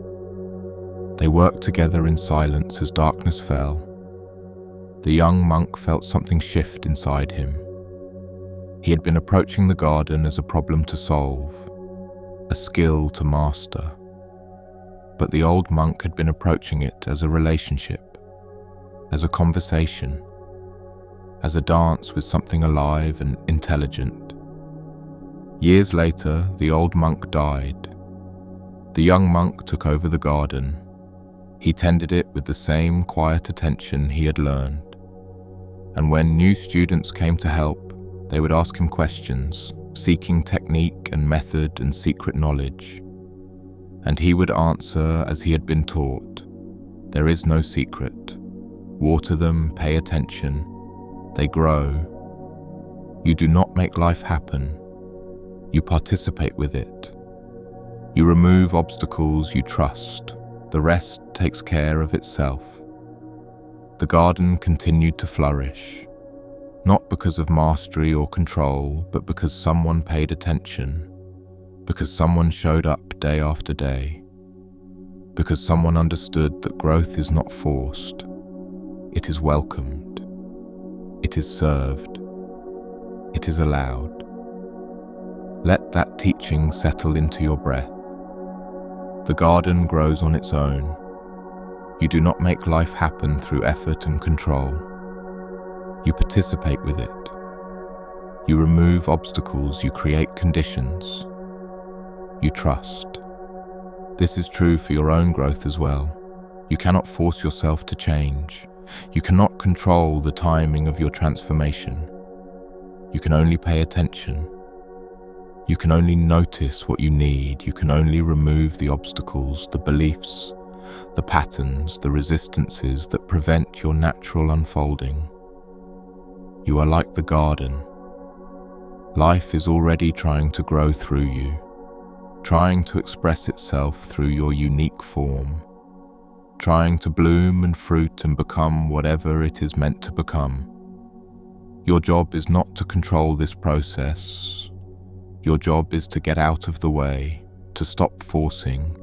They worked together in silence as darkness fell. The young monk felt something shift inside him. He had been approaching the garden as a problem to solve, a skill to master. But the old monk had been approaching it as a relationship, as a conversation, as a dance with something alive and intelligent. Years later, the old monk died. The young monk took over the garden. He tended it with the same quiet attention he had learned. And when new students came to help, they would ask him questions, seeking technique and method and secret knowledge. And he would answer as he had been taught. There is no secret. Water them, pay attention. They grow. You do not make life happen. You participate with it. You remove obstacles, you trust. The rest takes care of itself. The garden continued to flourish, not because of mastery or control, but because someone paid attention, because someone showed up day after day, because someone understood that growth is not forced, it is welcomed, it is served, it is allowed. Let that teaching settle into your breath. The garden grows on its own. You do not make life happen through effort and control. You participate with it. You remove obstacles, you create conditions. You trust. This is true for your own growth as well. You cannot force yourself to change. You cannot control the timing of your transformation. You can only pay attention. You can only notice what you need. You can only remove the obstacles, the beliefs, the patterns, the resistances that prevent your natural unfolding. You are like the garden. Life is already trying to grow through you, trying to express itself through your unique form, trying to bloom and fruit and become whatever it is meant to become. Your job is not to control this process. Your job is to get out of the way, to stop forcing,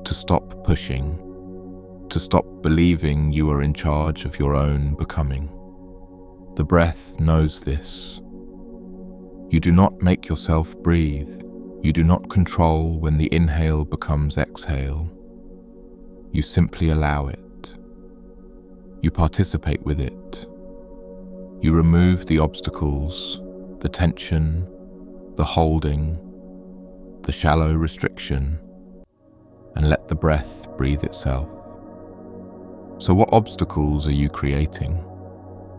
to stop pushing, to stop believing you are in charge of your own becoming. The breath knows this. You do not make yourself breathe. You do not control when the inhale becomes exhale. You simply allow it. You participate with it. You remove the obstacles, the tension, the holding, the shallow restriction, and let the breath breathe itself. So what obstacles are you creating?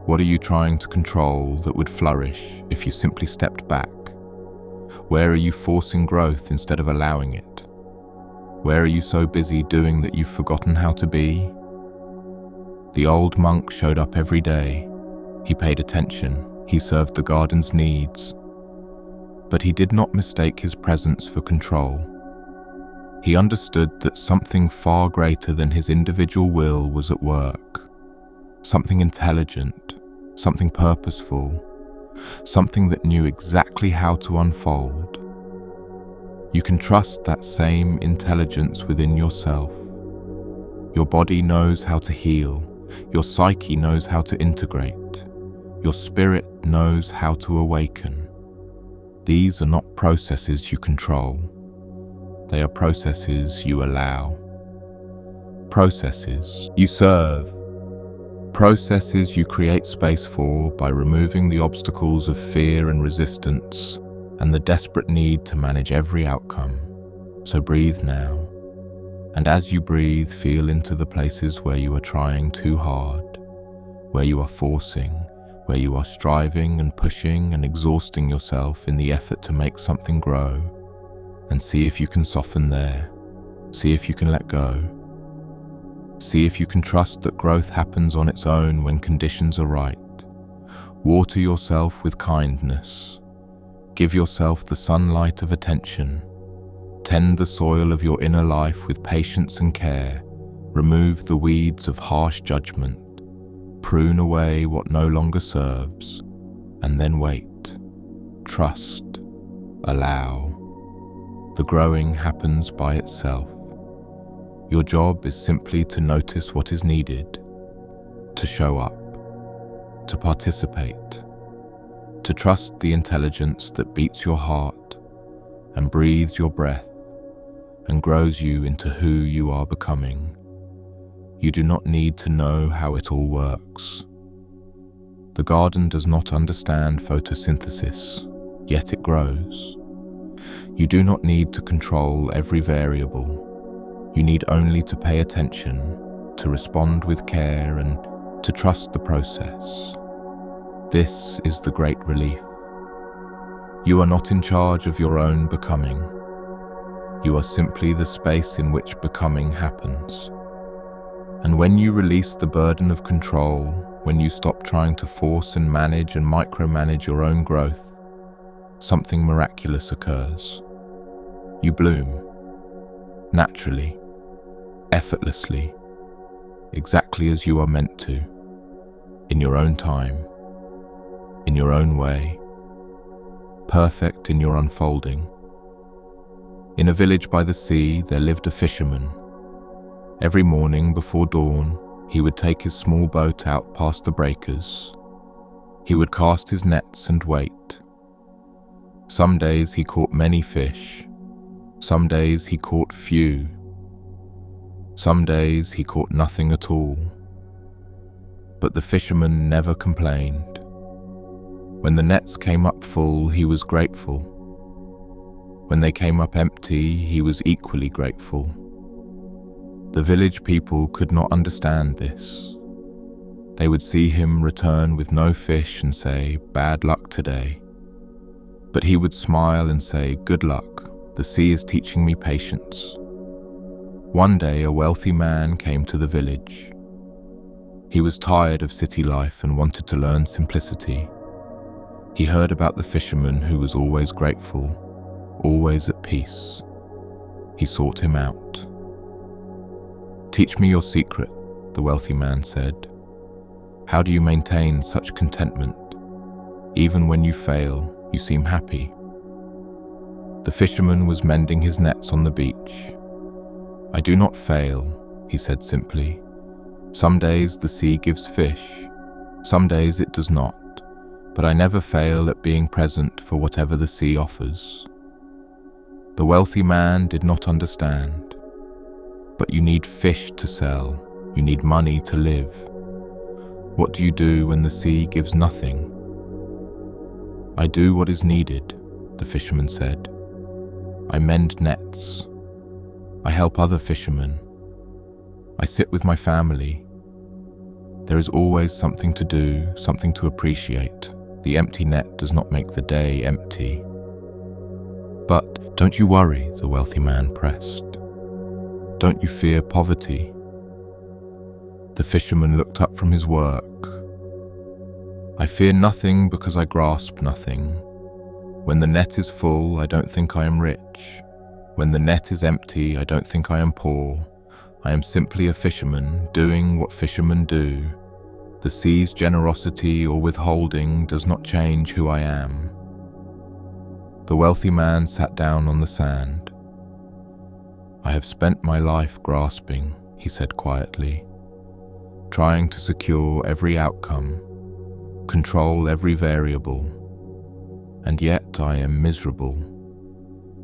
What are you trying to control that would flourish if you simply stepped back? Where are you forcing growth instead of allowing it? Where are you so busy doing that you've forgotten how to be? The old monk showed up every day. He paid attention. He served the garden's needs. But he did not mistake his presence for control. He understood that something far greater than his individual will was at work. Something intelligent, something purposeful, something that knew exactly how to unfold. You can trust that same intelligence within yourself. Your body knows how to heal. Your psyche knows how to integrate. Your spirit knows how to awaken. These are not processes you control. They are processes you allow. Processes you serve. Processes you create space for by removing the obstacles of fear and resistance and the desperate need to manage every outcome. So breathe now. And as you breathe, feel into the places where you are trying too hard, where you are forcing, where you are striving and pushing and exhausting yourself in the effort to make something grow, and see if you can soften there. See if you can let go. See if you can trust that growth happens on its own when conditions are right. Water yourself with kindness. Give yourself the sunlight of attention. Tend the soil of your inner life with patience and care. Remove the weeds of harsh judgment. Prune away what no longer serves. And then wait. Trust. Allow. The growing happens by itself. Your job is simply to notice what is needed, to show up, to participate, to trust the intelligence that beats your heart and breathes your breath and grows you into who you are becoming. You do not need to know how it all works. The garden does not understand photosynthesis, yet it grows. You do not need to control every variable. You need only to pay attention, to respond with care, and to trust the process. This is the great relief. You are not in charge of your own becoming. You are simply the space in which becoming happens. And when you release the burden of control, when you stop trying to force and manage and micromanage your own growth, something miraculous occurs. You bloom, naturally, effortlessly, exactly as you are meant to, in your own time, in your own way, perfect in your unfolding. In a village by the sea, there lived a fisherman. Every morning before dawn, he would take his small boat out past the breakers. He would cast his nets and wait. Some days he caught many fish. Some days he caught few. Some days he caught nothing at all. But the fisherman never complained. When the nets came up full, he was grateful. When they came up empty, he was equally grateful. The village people could not understand this. They would see him return with no fish and say, "Bad luck today." But he would smile and say, "Good luck. The sea is teaching me patience." One day, a wealthy man came to the village. He was tired of city life and wanted to learn simplicity. He heard about the fisherman who was always grateful, always at peace. He sought him out. "Teach me your secret," the wealthy man said. "How do you maintain such contentment? Even when you fail, you seem happy." The fisherman was mending his nets on the beach. "I do not fail," he said simply. "Some days the sea gives fish, some days it does not, but I never fail at being present for whatever the sea offers." The wealthy man did not understand. But you need fish to sell, you need money to live. What do you do when the sea gives nothing? "I do what is needed," the fisherman said. "I mend nets. I help other fishermen. I sit with my family. There is always something to do, something to appreciate. The empty net does not make the day empty." "But don't you worry," the wealthy man pressed. "Don't you fear poverty?" The fisherman looked up from his work. "I fear nothing because I grasp nothing. When the net is full, I don't think I am rich. When the net is empty, I don't think I am poor. I am simply a fisherman, doing what fishermen do. The sea's generosity or withholding does not change who I am." The wealthy man sat down on the sand. "I have spent my life grasping," he said quietly, "trying to secure every outcome, control every variable, and yet I am miserable,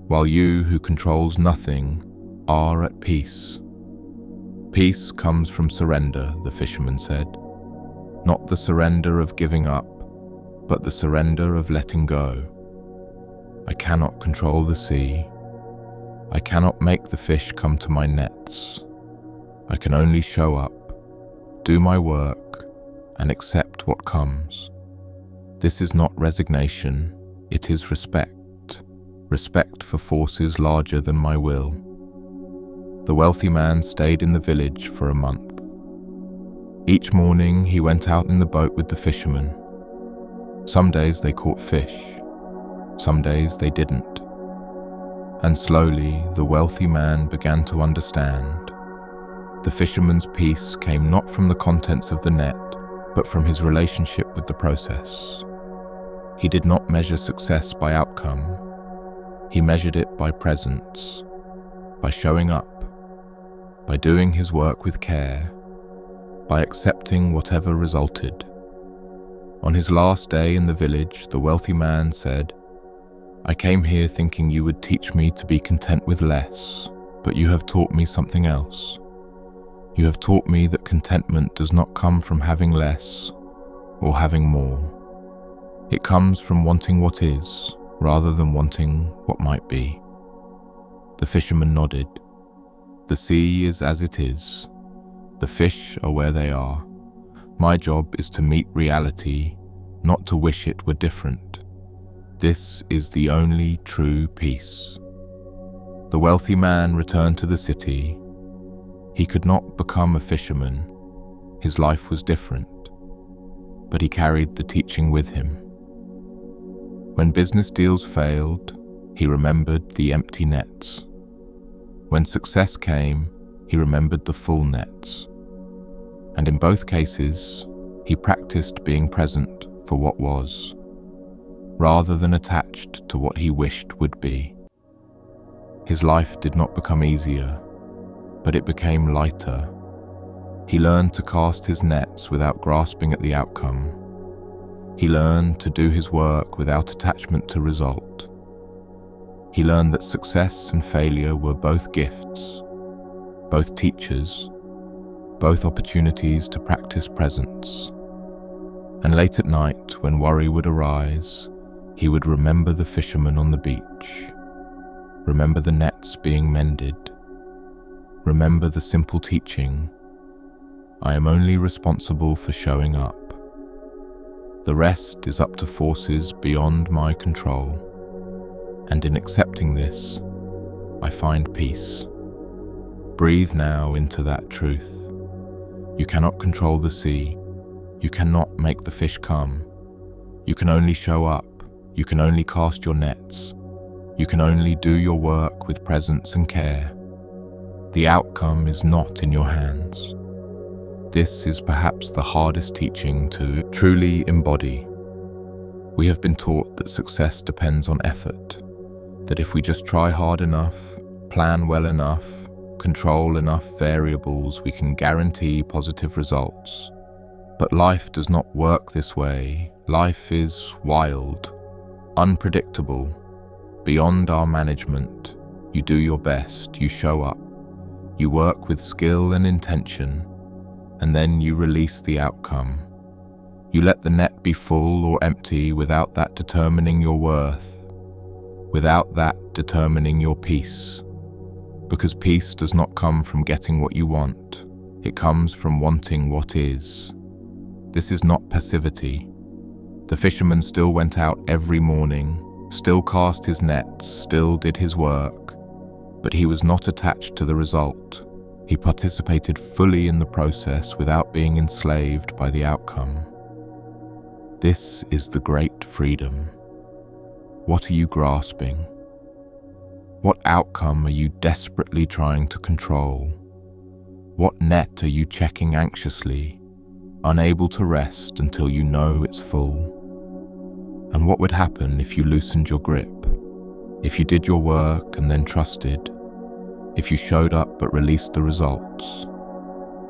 while you who controls nothing are at peace." "Peace comes from surrender," the fisherman said. "Not the surrender of giving up, but the surrender of letting go. I cannot control the sea. I cannot make the fish come to my nets. I can only show up, do my work, and accept what comes. This is not resignation, it is respect. Respect for forces larger than my will." The wealthy man stayed in the village for a month. Each morning he went out in the boat with the fishermen. Some days they caught fish, some days they didn't. And slowly the wealthy man began to understand. The fisherman's peace came not from the contents of the net, but from his relationship with the process. He did not measure success by outcome. He measured it by presence, by showing up, by doing his work with care, by accepting whatever resulted. On his last day in the village, the wealthy man said, "I came here thinking you would teach me to be content with less, but you have taught me something else. You have taught me that contentment does not come from having less or having more. It comes from wanting what is, rather than wanting what might be." The fisherman nodded. "The sea is as it is. The fish are where they are. My job is to meet reality, not to wish it were different. This is the only true peace." The wealthy man returned to the city. He could not become a fisherman. His life was different, but he carried the teaching with him. When business deals failed, he remembered the empty nets. When success came, he remembered the full nets. And in both cases, he practiced being present for what was, rather than attached to what he wished would be. His life did not become easier, but it became lighter. He learned to cast his nets without grasping at the outcome. He learned to do his work without attachment to result. He learned that success and failure were both gifts, both teachers, both opportunities to practice presence. And late at night, when worry would arise, he would remember the fisherman on the beach, remember the nets being mended, remember the simple teaching, "I am only responsible for showing up. The rest is up to forces beyond my control, and in accepting this, I find peace." Breathe now into that truth. You cannot control the sea. You cannot make the fish come. You can only show up. You can only cast your nets. You can only do your work with presence and care. The outcome is not in your hands. This is perhaps the hardest teaching to truly embody. We have been taught that success depends on effort, that if we just try hard enough, plan well enough, control enough variables, we can guarantee positive results. But life does not work this way. Life is wild, unpredictable, beyond our management. You do your best, you show up, you work with skill and intention, and then you release the outcome. You let the net be full or empty without that determining your worth, without that determining your peace. Because peace does not come from getting what you want, it comes from wanting what is. This is not passivity. The fisherman still went out every morning, still cast his nets, still did his work, but he was not attached to the result. He participated fully in the process without being enslaved by the outcome. This is the great freedom. What are you grasping? What outcome are you desperately trying to control? What net are you checking anxiously, unable to rest until you know it's full? And what would happen if you loosened your grip? If you did your work and then trusted? If you showed up but released the results?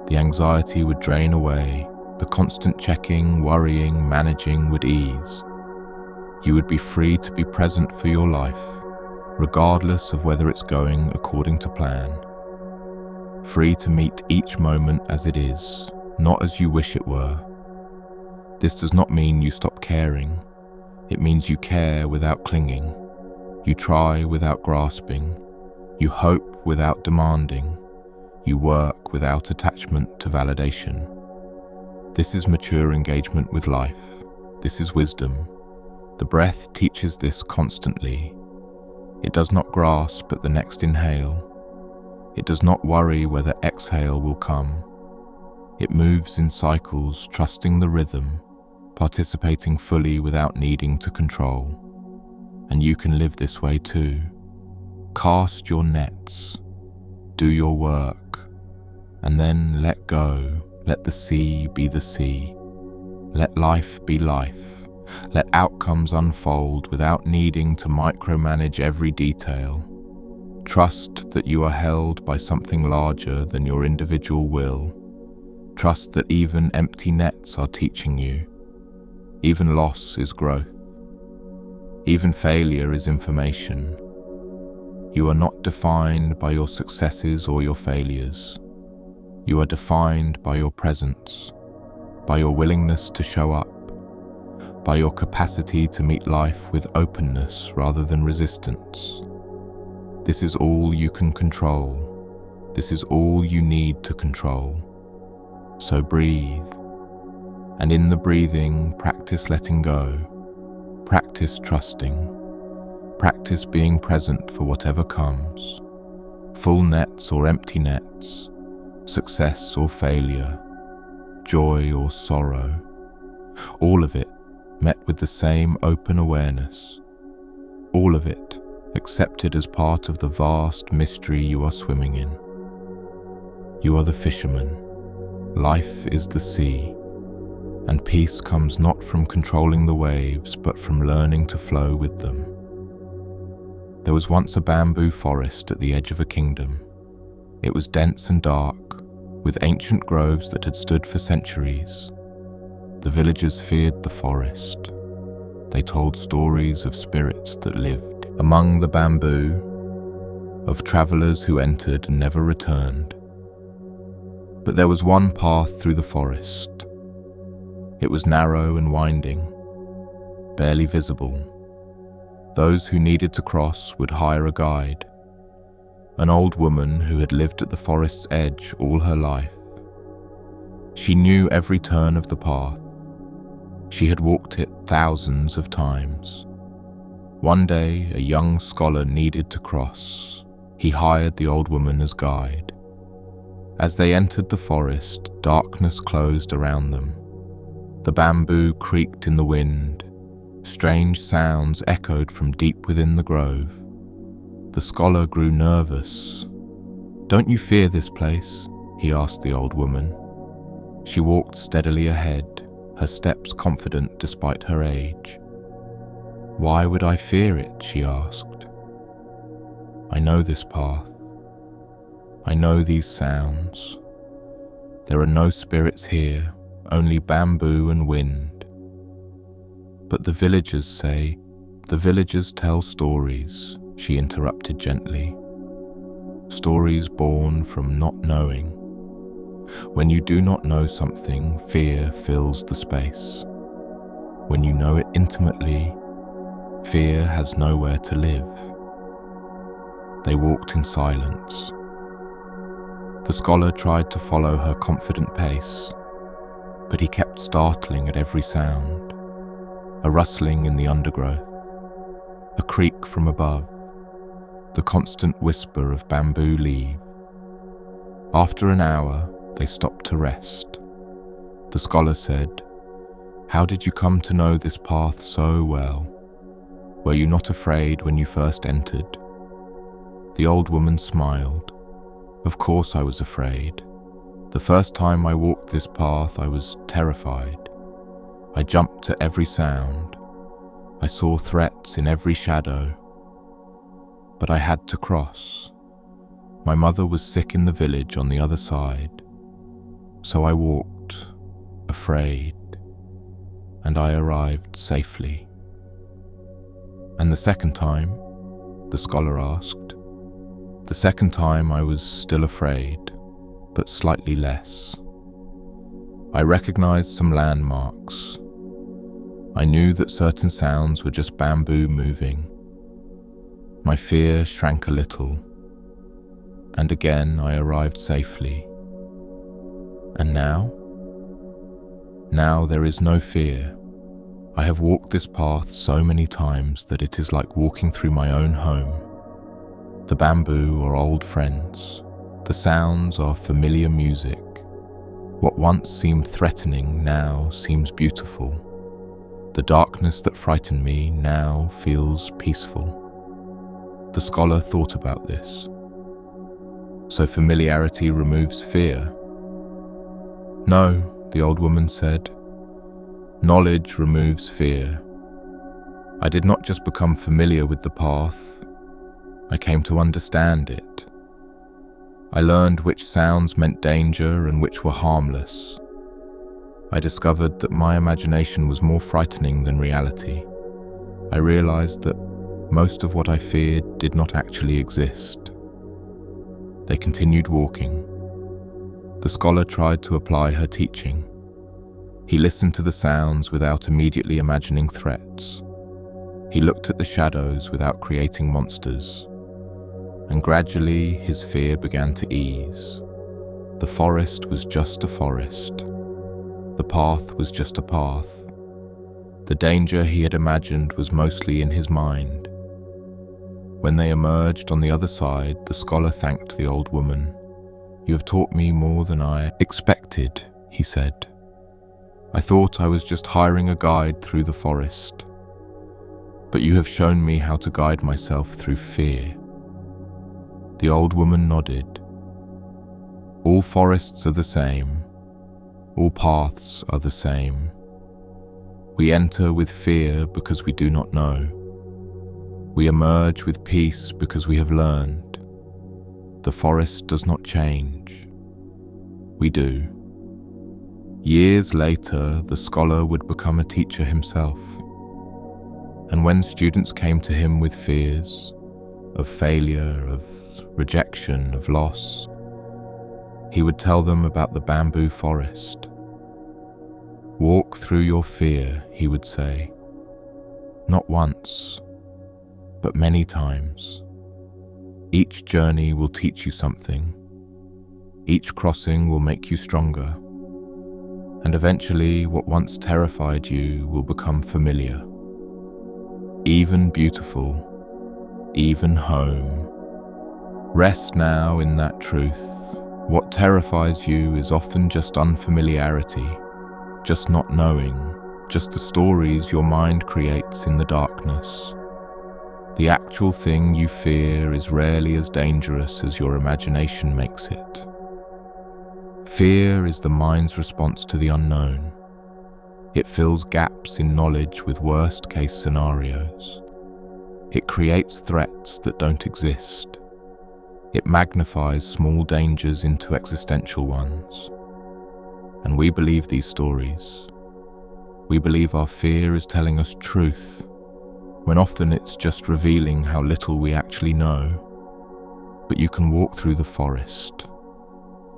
The anxiety would drain away, the constant checking, worrying, managing would ease. You would be free to be present for your life, regardless of whether it's going according to plan. Free to meet each moment as it is, not as you wish it were. This does not mean you stop caring. It means you care without clinging. You try without grasping. You hope without demanding. You work without attachment to validation. This is mature engagement with life. This is wisdom. The breath teaches this constantly. It does not grasp at the next inhale. It does not worry whether exhale will come. It moves in cycles, trusting the rhythm, participating fully without needing to control. And you can live this way too. Cast your nets, do your work, and then let go. Let the sea be the sea. Let life be life. Let outcomes unfold without needing to micromanage every detail. Trust that you are held by something larger than your individual will. Trust that even empty nets are teaching you. Even loss is growth. Even failure is information. You are not defined by your successes or your failures. You are defined by your presence, by your willingness to show up, by your capacity to meet life with openness rather than resistance. This is all you can control. This is all you need to control. So breathe. And in the breathing, practice letting go. Practice trusting. Practice being present for whatever comes. Full nets or empty nets. Success or failure. Joy or sorrow. All of it met with the same open awareness. All of it accepted as part of the vast mystery you are swimming in. You are the fisherman. Life is the sea. And peace comes not from controlling the waves, but from learning to flow with them. There was once a bamboo forest at the edge of a kingdom. It was dense and dark, with ancient groves that had stood for centuries. The villagers feared the forest. They told stories of spirits that lived among the bamboo, of travelers who entered and never returned. But there was one path through the forest. It was narrow and winding, barely visible. Those who needed to cross would hire a guide, an old woman who had lived at the forest's edge all her life. She knew every turn of the path. She had walked it thousands of times. One day, a young scholar needed to cross. He hired the old woman as guide. As they entered the forest, darkness closed around them. The bamboo creaked in the wind. Strange sounds echoed from deep within the grove. The scholar grew nervous. "Don't you fear this place?" he asked the old woman. She walked steadily ahead, her steps confident despite her age. "Why would I fear it?" she asked. "I know this path. I know these sounds. There are no spirits here, only bamboo and wind." "But the villagers say," "The villagers tell stories," she interrupted gently. "Stories born from not knowing. When you do not know something, fear fills the space. When you know it intimately, fear has nowhere to live." They walked in silence. The scholar tried to follow her confident pace, but he kept startling at every sound. A rustling in the undergrowth, a creak from above, the constant whisper of bamboo leaves. After an hour, they stopped to rest. The scholar said, "How did you come to know this path so well? Were you not afraid when you first entered?" The old woman smiled. "Of course I was afraid. The first time I walked this path, I was terrified. I jumped at every sound. I saw threats in every shadow. But I had to cross. My mother was sick in the village on the other side. So I walked, afraid, and I arrived safely." "And the second time?" the scholar asked. "The second time I was still afraid, but slightly less. I recognized some landmarks. I knew that certain sounds were just bamboo moving. My fear shrank a little, and again I arrived safely. And now? Now there is no fear. I have walked this path so many times that it is like walking through my own home. The bamboo are old friends. The sounds are familiar music. What once seemed threatening now seems beautiful. The darkness that frightened me now feels peaceful. The scholar thought about this. So familiarity removes fear? No, the old woman said. Knowledge removes fear. I did not just become familiar with the path, I came to understand it. I learned which sounds meant danger and which were harmless. I discovered that my imagination was more frightening than reality. I realized that most of what I feared did not actually exist. They continued walking. The scholar tried to apply her teaching. He listened to the sounds without immediately imagining threats. He looked at the shadows without creating monsters. And gradually his fear began to ease. The forest was just a forest. The path was just a path. The danger he had imagined was mostly in his mind. When they emerged on the other side, the scholar thanked the old woman. "You have taught me more than I expected," he said. "I thought I was just hiring a guide through the forest. But you have shown me how to guide myself through fear." The old woman nodded. All forests are the same. All paths are the same. We enter with fear because we do not know. We emerge with peace because we have learned. The forest does not change. We do. Years later, the scholar would become a teacher himself. And when students came to him with fears of failure, of rejection, of loss, he would tell them about the bamboo forest. "Walk through your fear," he would say. "Not once, but many times. Each journey will teach you something. Each crossing will make you stronger. And eventually, what once terrified you will become familiar. Even beautiful, even home. Rest now in that truth. What terrifies you is often just unfamiliarity, just not knowing, just the stories your mind creates in the darkness. The actual thing you fear is rarely as dangerous as your imagination makes it. Fear is the mind's response to the unknown. It fills gaps in knowledge with worst-case scenarios. It creates threats that don't exist. It magnifies small dangers into existential ones. And we believe these stories. We believe our fear is telling us truth, when often it's just revealing how little we actually know. But you can walk through the forest,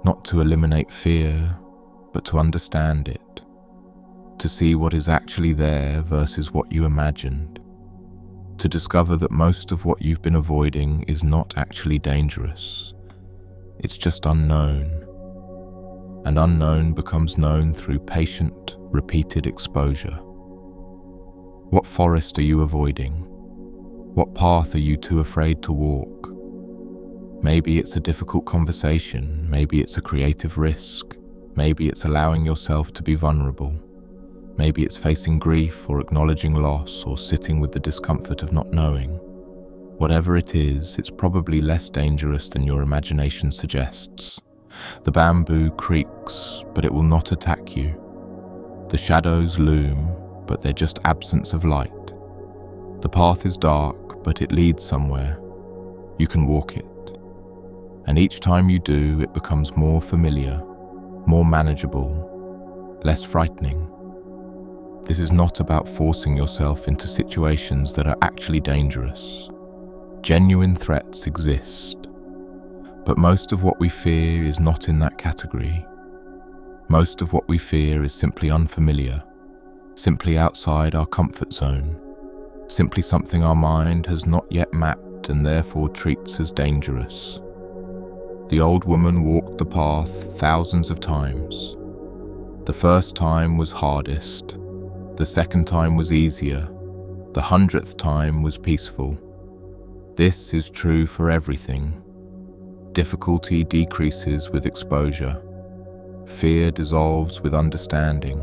not to eliminate fear, but to understand it, to see what is actually there versus what you imagined, to discover that most of what you've been avoiding is not actually dangerous. It's just unknown. And unknown becomes known through patient, repeated exposure. What forest are you avoiding? What path are you too afraid to walk? Maybe it's a difficult conversation, maybe it's a creative risk, maybe it's allowing yourself to be vulnerable. Maybe it's facing grief or acknowledging loss or sitting with the discomfort of not knowing. Whatever it is, it's probably less dangerous than your imagination suggests. The bamboo creaks, but it will not attack you. The shadows loom, but they're just absence of light. The path is dark, but it leads somewhere. You can walk it. And each time you do, it becomes more familiar, more manageable, less frightening. This is not about forcing yourself into situations that are actually dangerous. Genuine threats exist. But most of what we fear is not in that category. Most of what we fear is simply unfamiliar, simply outside our comfort zone, simply something our mind has not yet mapped and therefore treats as dangerous. The old woman walked the path thousands of times. The first time was hardest. The second time was easier. The 100th time was peaceful. This is true for everything. Difficulty decreases with exposure. Fear dissolves with understanding.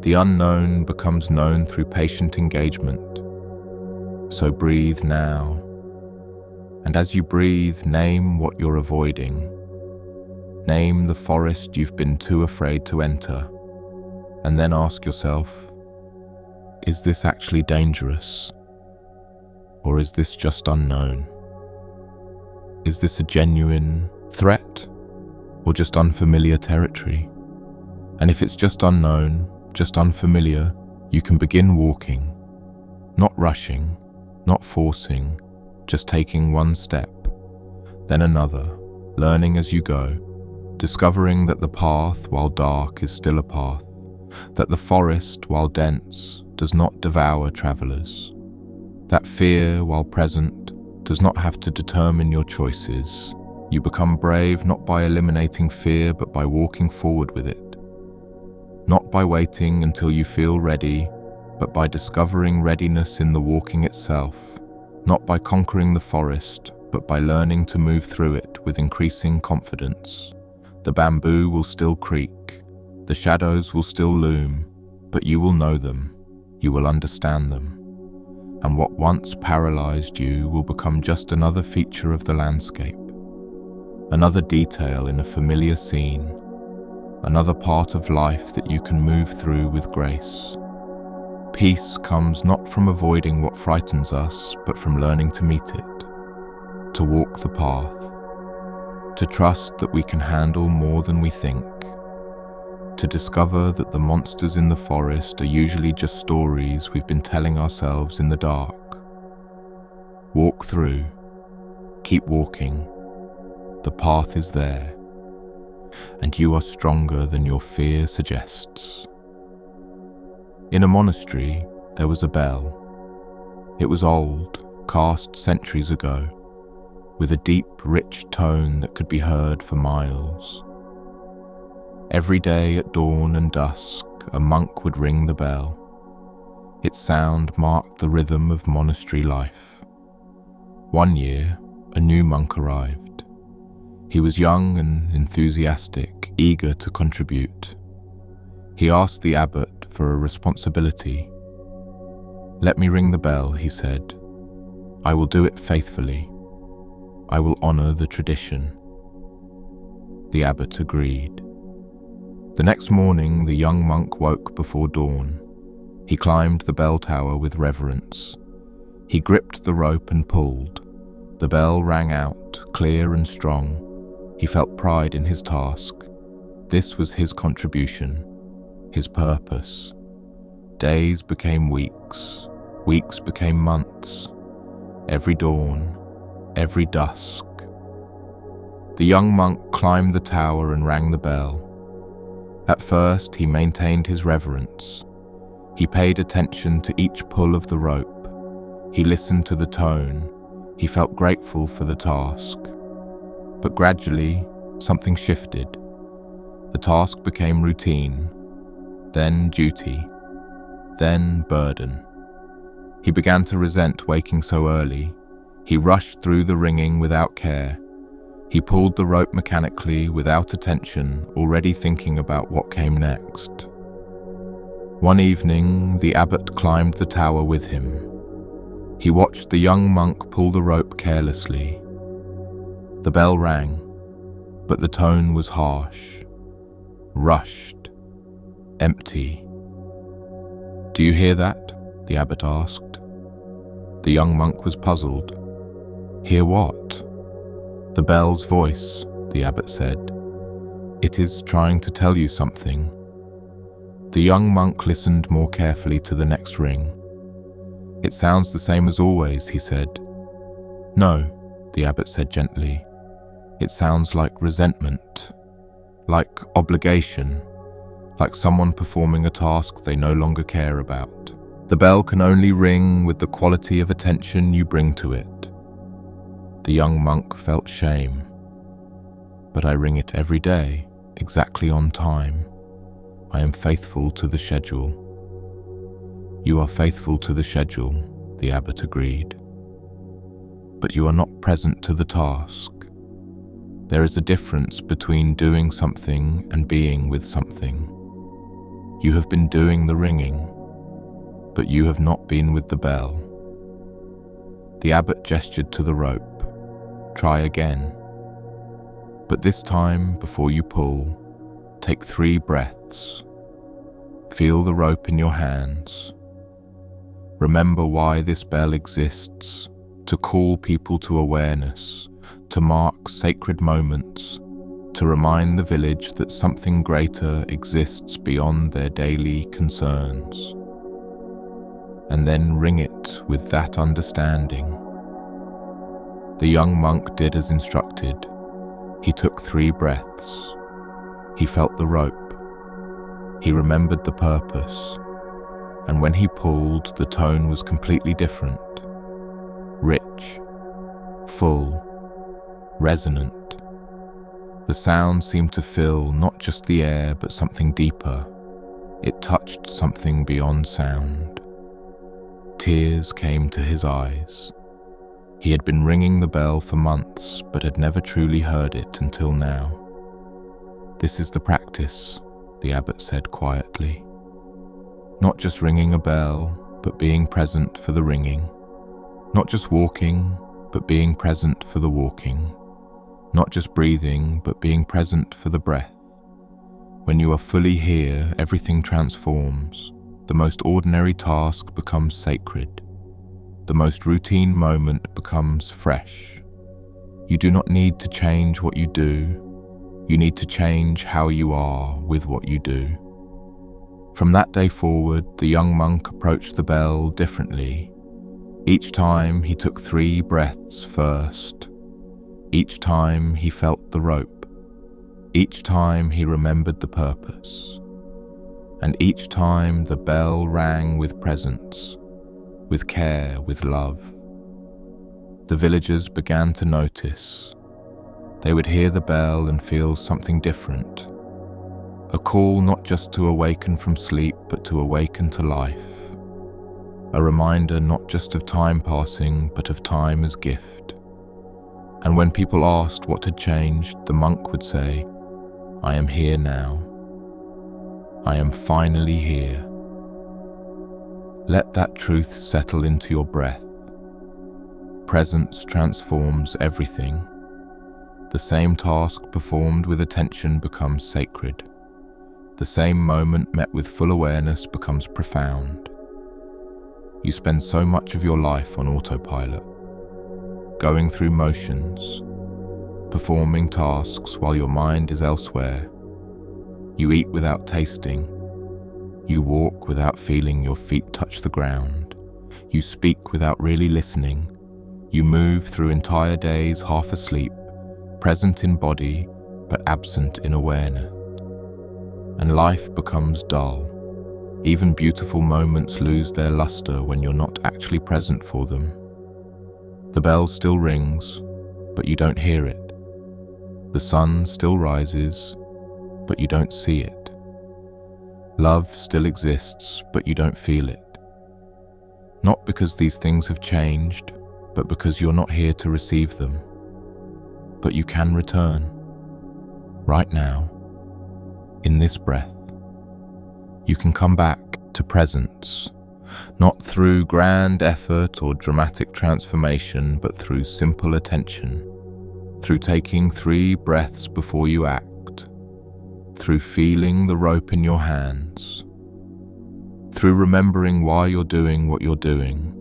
The unknown becomes known through patient engagement. So breathe now. And as you breathe, name what you're avoiding. Name the forest you've been too afraid to enter. And then ask yourself, is this actually dangerous? Or is this just unknown? Is this a genuine threat? Or just unfamiliar territory? And if it's just unknown, just unfamiliar, you can begin walking, not rushing, not forcing, just taking one step, then another, learning as you go, discovering that the path, while dark, is still a path, that the forest, while dense, does not devour travelers, that fear, while present, does not have to determine your choices. You become brave not by eliminating fear, but by walking forward with it. Not by waiting until you feel ready, but by discovering readiness in the walking itself. Not by conquering the forest, but by learning to move through it with increasing confidence. The bamboo will still creak, the shadows will still loom, but you will know them, you will understand them. And what once paralyzed you will become just another feature of the landscape. Another detail in a familiar scene, another part of life that you can move through with grace. Peace comes not from avoiding what frightens us, but from learning to meet it, to walk the path, to trust that we can handle more than we think, to discover that the monsters in the forest are usually just stories we've been telling ourselves in the dark. Walk through, keep walking. The path is there, and you are stronger than your fear suggests. In a monastery, there was a bell. It was old, cast centuries ago, with a deep, rich tone that could be heard for miles. Every day at dawn and dusk, a monk would ring the bell. Its sound marked the rhythm of monastery life. One year, a new monk arrived. He was young and enthusiastic, eager to contribute. He asked the abbot for a responsibility. "Let me ring the bell," he said. "I will do it faithfully. I will honor the tradition." The abbot agreed. The next morning, the young monk woke before dawn. He climbed the bell tower with reverence. He gripped the rope and pulled. The bell rang out, clear and strong. He felt pride in his task. This was his contribution, his purpose. Days became weeks, weeks became months. Every dawn, every dusk. The young monk climbed the tower and rang the bell. At first, he maintained his reverence. He paid attention to each pull of the rope. He listened to the tone. He felt grateful for the task. But gradually, something shifted. The task became routine, then duty, then burden. He began to resent waking so early. He rushed through the ringing without care. He pulled the rope mechanically, without attention, already thinking about what came next. One evening, the abbot climbed the tower with him. He watched the young monk pull the rope carelessly. The bell rang, but the tone was harsh, rushed, empty. "Do you hear that?" the abbot asked. The young monk was puzzled. "Hear what?" "The bell's voice," the abbot said. "It is trying to tell you something." The young monk listened more carefully to the next ring. "It sounds the same as always," he said. "No," the abbot said gently. "It sounds like resentment, like obligation, like someone performing a task they no longer care about. The bell can only ring with the quality of attention you bring to it." The young monk felt shame. "But I ring it every day, exactly on time. I am faithful to the schedule." "You are faithful to the schedule," the abbot agreed. "But you are not present to the task. There is a difference between doing something and being with something. You have been doing the ringing, but you have not been with the bell. The abbot gestured to the rope. Try again. But this time, before you pull, take 3 breaths. Feel the rope in your hands. Remember why this bell exists, to call people to awareness, to mark sacred moments, to remind the village that something greater exists beyond their daily concerns. And then ring it with that understanding. The young monk did as instructed. He took 3 breaths. He felt the rope. He remembered the purpose. And when he pulled, the tone was completely different. Rich, full, resonant. The sound seemed to fill not just the air, but something deeper. It touched something beyond sound. Tears came to his eyes. He had been ringing the bell for months, but had never truly heard it until now. This is the practice, the abbot said quietly. Not just ringing a bell, but being present for the ringing. Not just walking, but being present for the walking. Not just breathing, but being present for the breath. When you are fully here, everything transforms. The most ordinary task becomes sacred. The most routine moment becomes fresh. You do not need to change what you do. You need to change how you are with what you do. From that day forward, the young monk approached the bell differently. Each time he took 3 breaths first. Each time he felt the rope. Each time he remembered the purpose. And each time the bell rang with presence, with care, with love. The villagers began to notice. They would hear the bell and feel something different. A call not just to awaken from sleep, but to awaken to life. A reminder not just of time passing, but of time as gift. And when people asked what had changed, the monk would say, "I am here now. I am finally here." Let that truth settle into your breath. Presence transforms everything. The same task performed with attention becomes sacred. The same moment met with full awareness becomes profound. You spend so much of your life on autopilot, going through motions, performing tasks while your mind is elsewhere. You eat without tasting. You walk without feeling your feet touch the ground. You speak without really listening. You move through entire days half asleep, present in body, but absent in awareness. And life becomes dull. Even beautiful moments lose their luster when you're not actually present for them. The bell still rings, but you don't hear it. The sun still rises, but you don't see it. Love still exists, but you don't feel it. Not because these things have changed, but because you're not here to receive them. But you can return, right now, in this breath. You can come back to presence, not through grand effort or dramatic transformation, but through simple attention, through taking 3 breaths before you act, through feeling the rope in your hands, through remembering why you're doing what you're doing.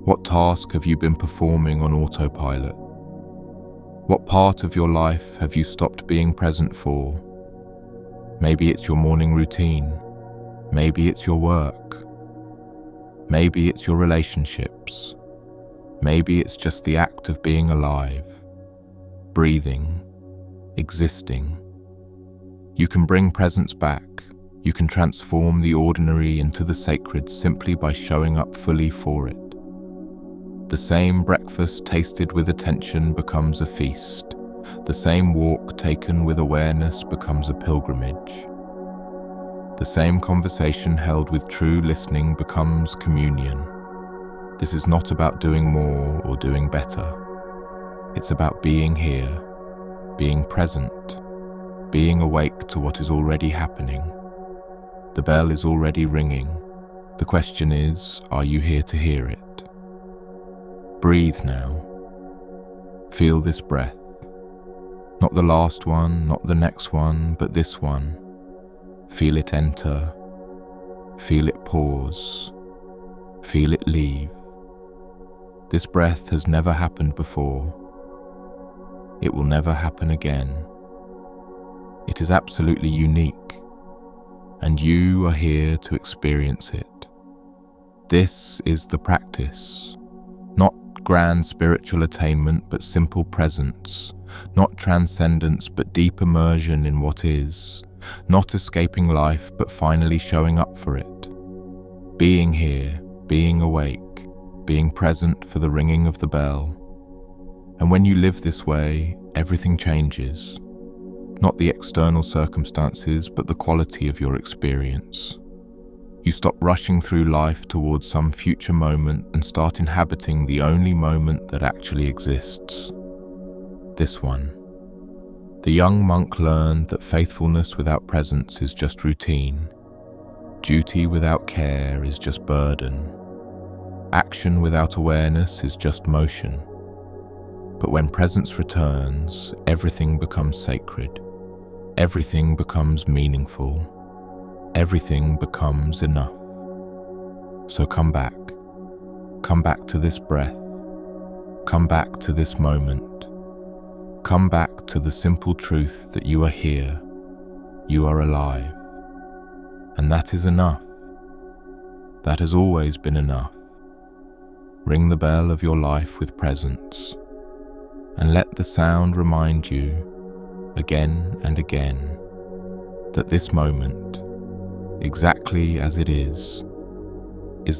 What task have you been performing on autopilot? What part of your life have you stopped being present for? Maybe it's your morning routine. Maybe it's your work. Maybe it's your relationships. Maybe it's just the act of being alive, breathing, existing. You can bring presence back. You can transform the ordinary into the sacred simply by showing up fully for it. The same breakfast tasted with attention becomes a feast. The same walk taken with awareness becomes a pilgrimage. The same conversation held with true listening becomes communion. This is not about doing more or doing better. It's about being here, being present, being awake to what is already happening. The bell is already ringing. The question is, are you here to hear it? Breathe now. Feel this breath. Not the last one, not the next one, but this one. Feel it enter. Feel it pause. Feel it leave. This breath has never happened before. It will never happen again. It is absolutely unique, and you are here to experience it. This is the practice, not grand spiritual attainment but simple presence, not transcendence but deep immersion in what is, not escaping life but finally showing up for it. Being here, being awake, being present for the ringing of the bell. And when you live this way, everything changes. Not the external circumstances, but the quality of your experience. You stop rushing through life towards some future moment and start inhabiting the only moment that actually exists. This one. The young monk learned that faithfulness without presence is just routine. Duty without care is just burden. Action without awareness is just motion. But when presence returns, everything becomes sacred. Everything becomes meaningful. Everything becomes enough. So come back. Come back to this breath. Come back to this moment. Come back to the simple truth that you are here. You are alive. And that is enough. That has always been enough. Ring the bell of your life with presence, and let the sound remind you, again and again, that this moment, exactly as it is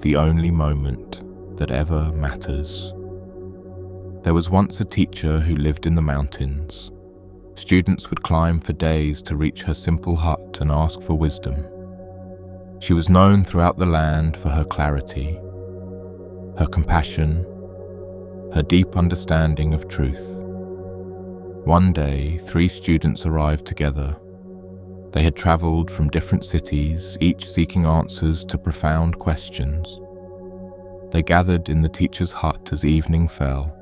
the only moment that ever matters. There was once a teacher who lived in the mountains. Students would climb for days to reach her simple hut and ask for wisdom. She was known throughout the land for her clarity, her compassion, her deep understanding of truth. One day, 3 students arrived together. They had traveled from different cities, each seeking answers to profound questions. They gathered in the teacher's hut as evening fell.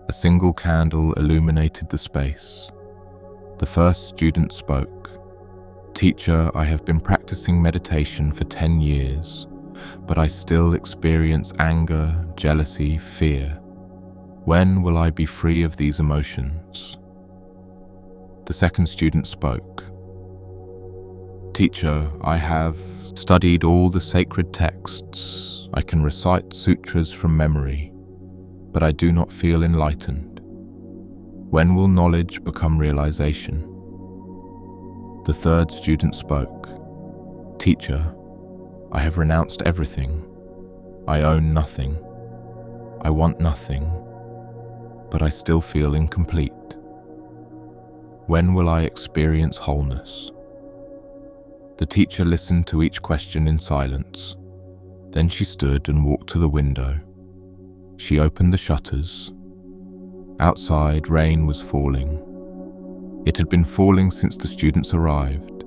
A single candle illuminated the space. The first student spoke. "Teacher, I have been practicing meditation for 10 years. But I still experience anger, jealousy, fear. When will I be free of these emotions?" The second student spoke. "Teacher, I have studied all the sacred texts. I can recite sutras from memory, but I do not feel enlightened. When will knowledge become realization?" The third student spoke. "Teacher, I have renounced everything. I own nothing. I want nothing, but I still feel incomplete. When will I experience wholeness?" The teacher listened to each question in silence. Then she stood and walked to the window. She opened the shutters. Outside, rain was falling. It had been falling since the students arrived,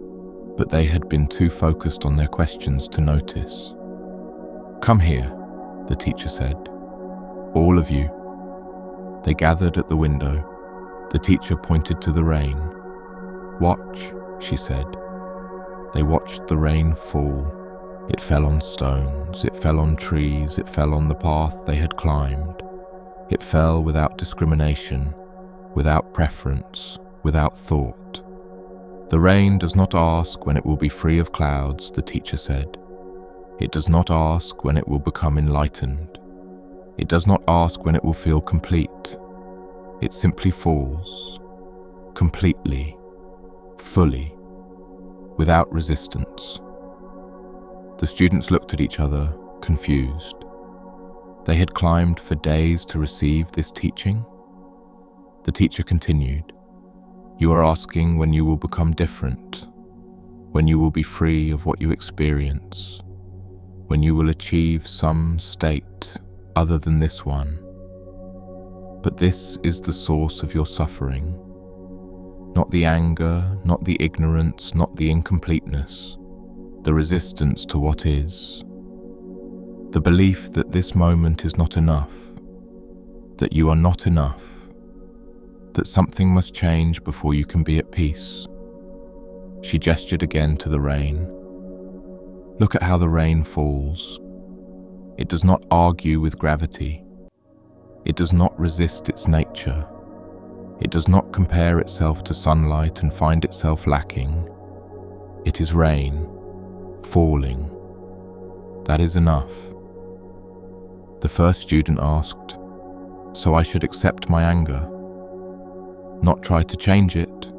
but they had been too focused on their questions to notice. "Come here," the teacher said. "All of you." They gathered at the window. The teacher pointed to the rain. "Watch," she said. They watched the rain fall. It fell on stones, it fell on trees, it fell on the path they had climbed. It fell without discrimination, without preference, without thought. "The rain does not ask when it will be free of clouds," the teacher said. "It does not ask when it will become enlightened. It does not ask when it will feel complete. It simply falls, completely, fully, without resistance." The students looked at each other, confused. They had climbed for days to receive this teaching. The teacher continued. "You are asking when you will become different, when you will be free of what you experience, when you will achieve some state other than this one. But this is the source of your suffering. Not the anger, not the ignorance, not the incompleteness, the resistance to what is. The belief that this moment is not enough, that you are not enough, that something must change before you can be at peace. She gestured again to the rain. Look at how the rain falls. It does not argue with gravity. It does not resist its nature. It does not compare itself to sunlight and find itself lacking. It is rain, falling. That is enough. The first student asked, "So I should accept my anger? Not try to change it?"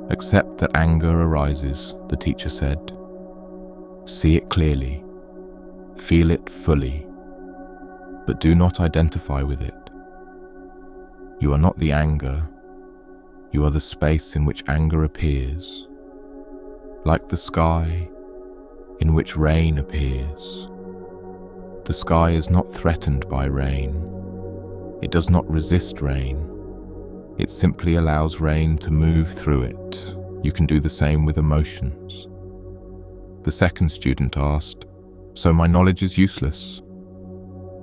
"Accept that anger arises," the teacher said. "See it clearly. Feel it fully. But do not identify with it. You are not the anger. You are the space in which anger appears, like the sky in which rain appears. The sky is not threatened by rain. It does not resist rain. It simply allows rain to move through it. You can do the same with emotions." The second student asked, "So my knowledge is useless?"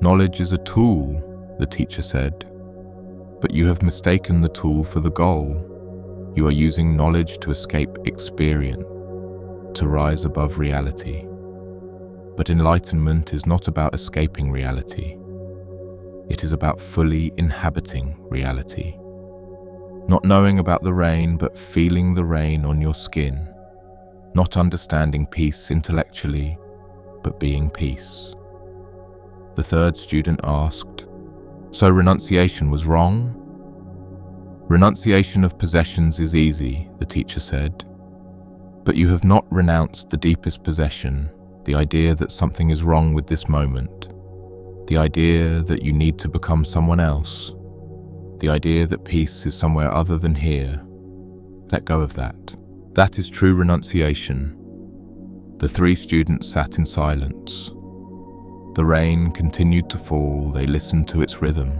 "Knowledge is a tool," the teacher said. "But you have mistaken the tool for the goal. You are using knowledge to escape experience, to rise above reality. But enlightenment is not about escaping reality. It is about fully inhabiting reality. Not knowing about the rain, but feeling the rain on your skin. Not understanding peace intellectually, but being peace." The third student asked, "So renunciation was wrong?" "Renunciation of possessions is easy," the teacher said. "But you have not renounced the deepest possession, the idea that something is wrong with this moment, the idea that you need to become someone else, the idea that peace is somewhere other than here. Let go of that. That is true renunciation." The three students sat in silence. The rain continued to fall. They listened to its rhythm.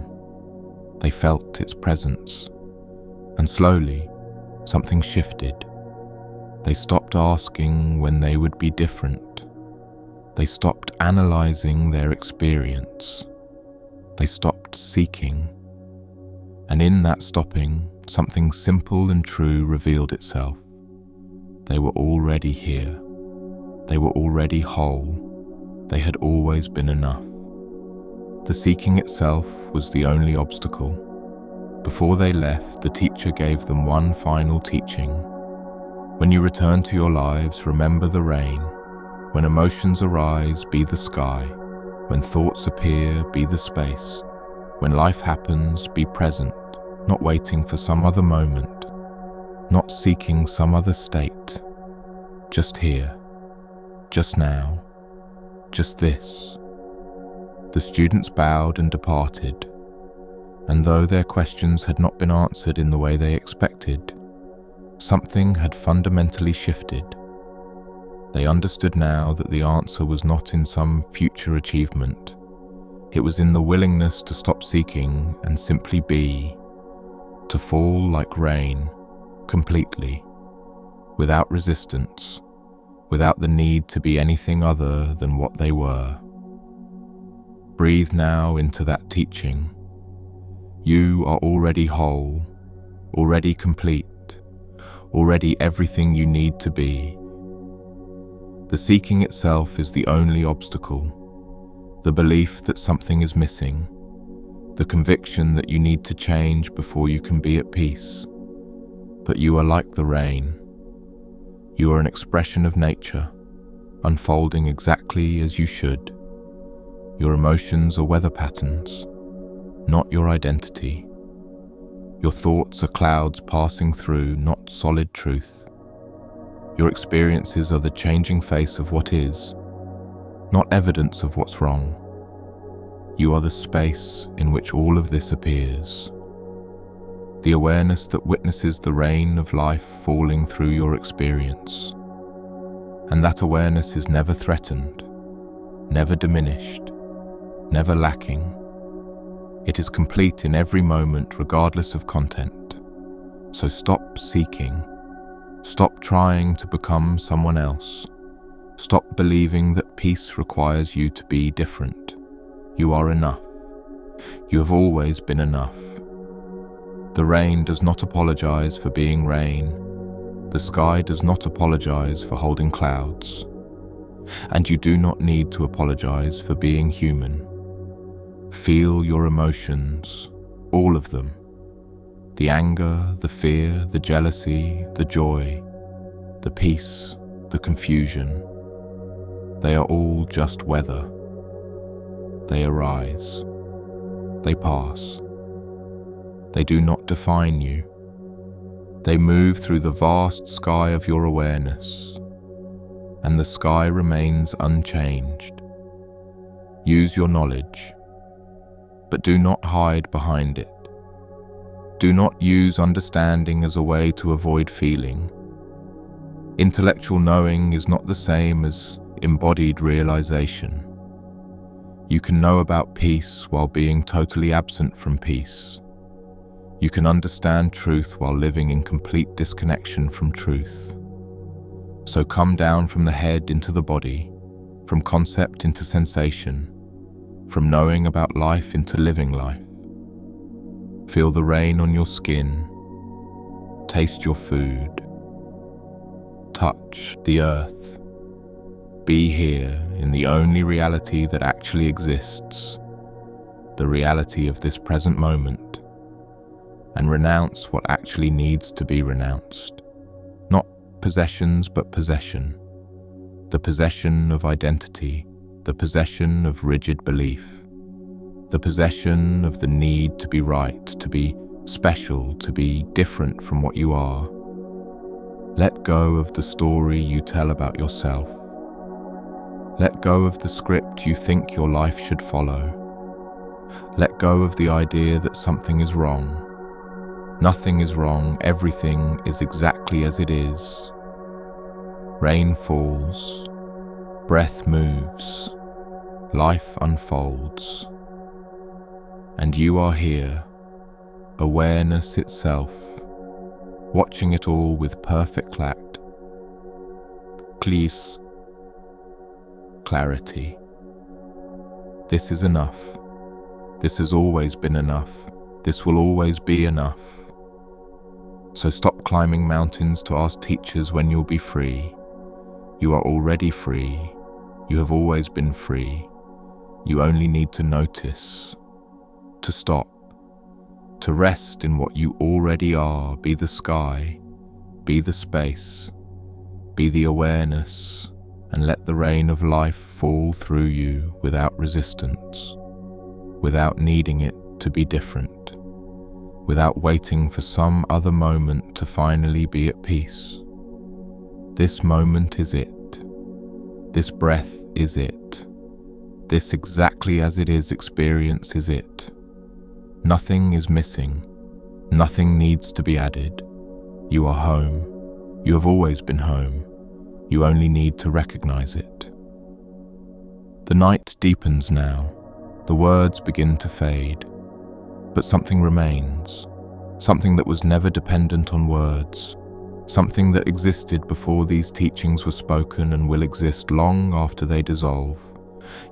They felt its presence. And slowly, something shifted. They stopped asking when they would be different. They stopped analyzing their experience. They stopped seeking. And in that stopping, something simple and true revealed itself. They were already here. They were already whole. They had always been enough. The seeking itself was the only obstacle. Before they left, the teacher gave them one final teaching. When you return to your lives, remember the rain. When emotions arise, be the sky. When thoughts appear, be the space. When life happens, be present, not waiting for some other moment, not seeking some other state. Just here, just now, just this. The students bowed and departed, and though their questions had not been answered in the way they expected, something had fundamentally shifted. They understood now that the answer was not in some future achievement. It was in the willingness to stop seeking and simply be, to fall like rain, completely, without resistance, without the need to be anything other than what they were. Breathe now into that teaching. You are already whole, already complete, already everything you need to be. The seeking itself is the only obstacle, the belief that something is missing, the conviction that you need to change before you can be at peace. But you are like the rain. You are an expression of nature, unfolding exactly as you should. Your emotions are weather patterns, not your identity. Your thoughts are clouds passing through, not solid truth. Your experiences are the changing face of what is, not evidence of what's wrong. You are the space in which all of this appears. The awareness that witnesses the rain of life falling through your experience. And that awareness is never threatened, never diminished, never lacking. It is complete in every moment regardless of content. So stop seeking. Stop trying to become someone else. Stop believing that peace requires you to be different. You are enough. You have always been enough. The rain does not apologize for being rain. The sky does not apologize for holding clouds. And you do not need to apologize for being human. Feel your emotions, all of them. The anger, the fear, the jealousy, the joy, the peace, the confusion. They are all just weather. They arise. They pass. They do not define you. They move through the vast sky of your awareness, and the sky remains unchanged. Use your knowledge, but do not hide behind it. Do not use understanding as a way to avoid feeling. Intellectual knowing is not the same as embodied realization. You can know about peace while being totally absent from peace. You can understand truth while living in complete disconnection from truth. So come down from the head into the body, from concept into sensation, from knowing about life into living life. Feel the rain on your skin, taste your food, touch the earth. Be here in the only reality that actually exists, the reality of this present moment, and renounce what actually needs to be renounced. Not possessions, but possession. The possession of identity, the possession of rigid belief, the possession of the need to be right, to be special, to be different from what you are. Let go of the story you tell about yourself. Let go of the script you think your life should follow. Let go of the idea that something is wrong. Nothing is wrong, everything is exactly as it is. Rain falls, breath moves, life unfolds. And you are here, awareness itself, watching it all with perfect clarity. This is enough. This has always been enough. This will always be enough. So stop climbing mountains to ask teachers when you'll be free. You are already free. You have always been free. You only need to notice, to stop, to rest in what you already are. Be the sky, be the space, be the awareness, and let the rain of life fall through you without resistance, without needing it to be different, without waiting for some other moment to finally be at peace. This moment is it. This breath is it. This exactly as it is experience is it. Nothing is missing. Nothing needs to be added. You are home. You have always been home. You only need to recognize it. The night deepens now. The words begin to fade. But something remains. Something that was never dependent on words. Something that existed before these teachings were spoken and will exist long after they dissolve.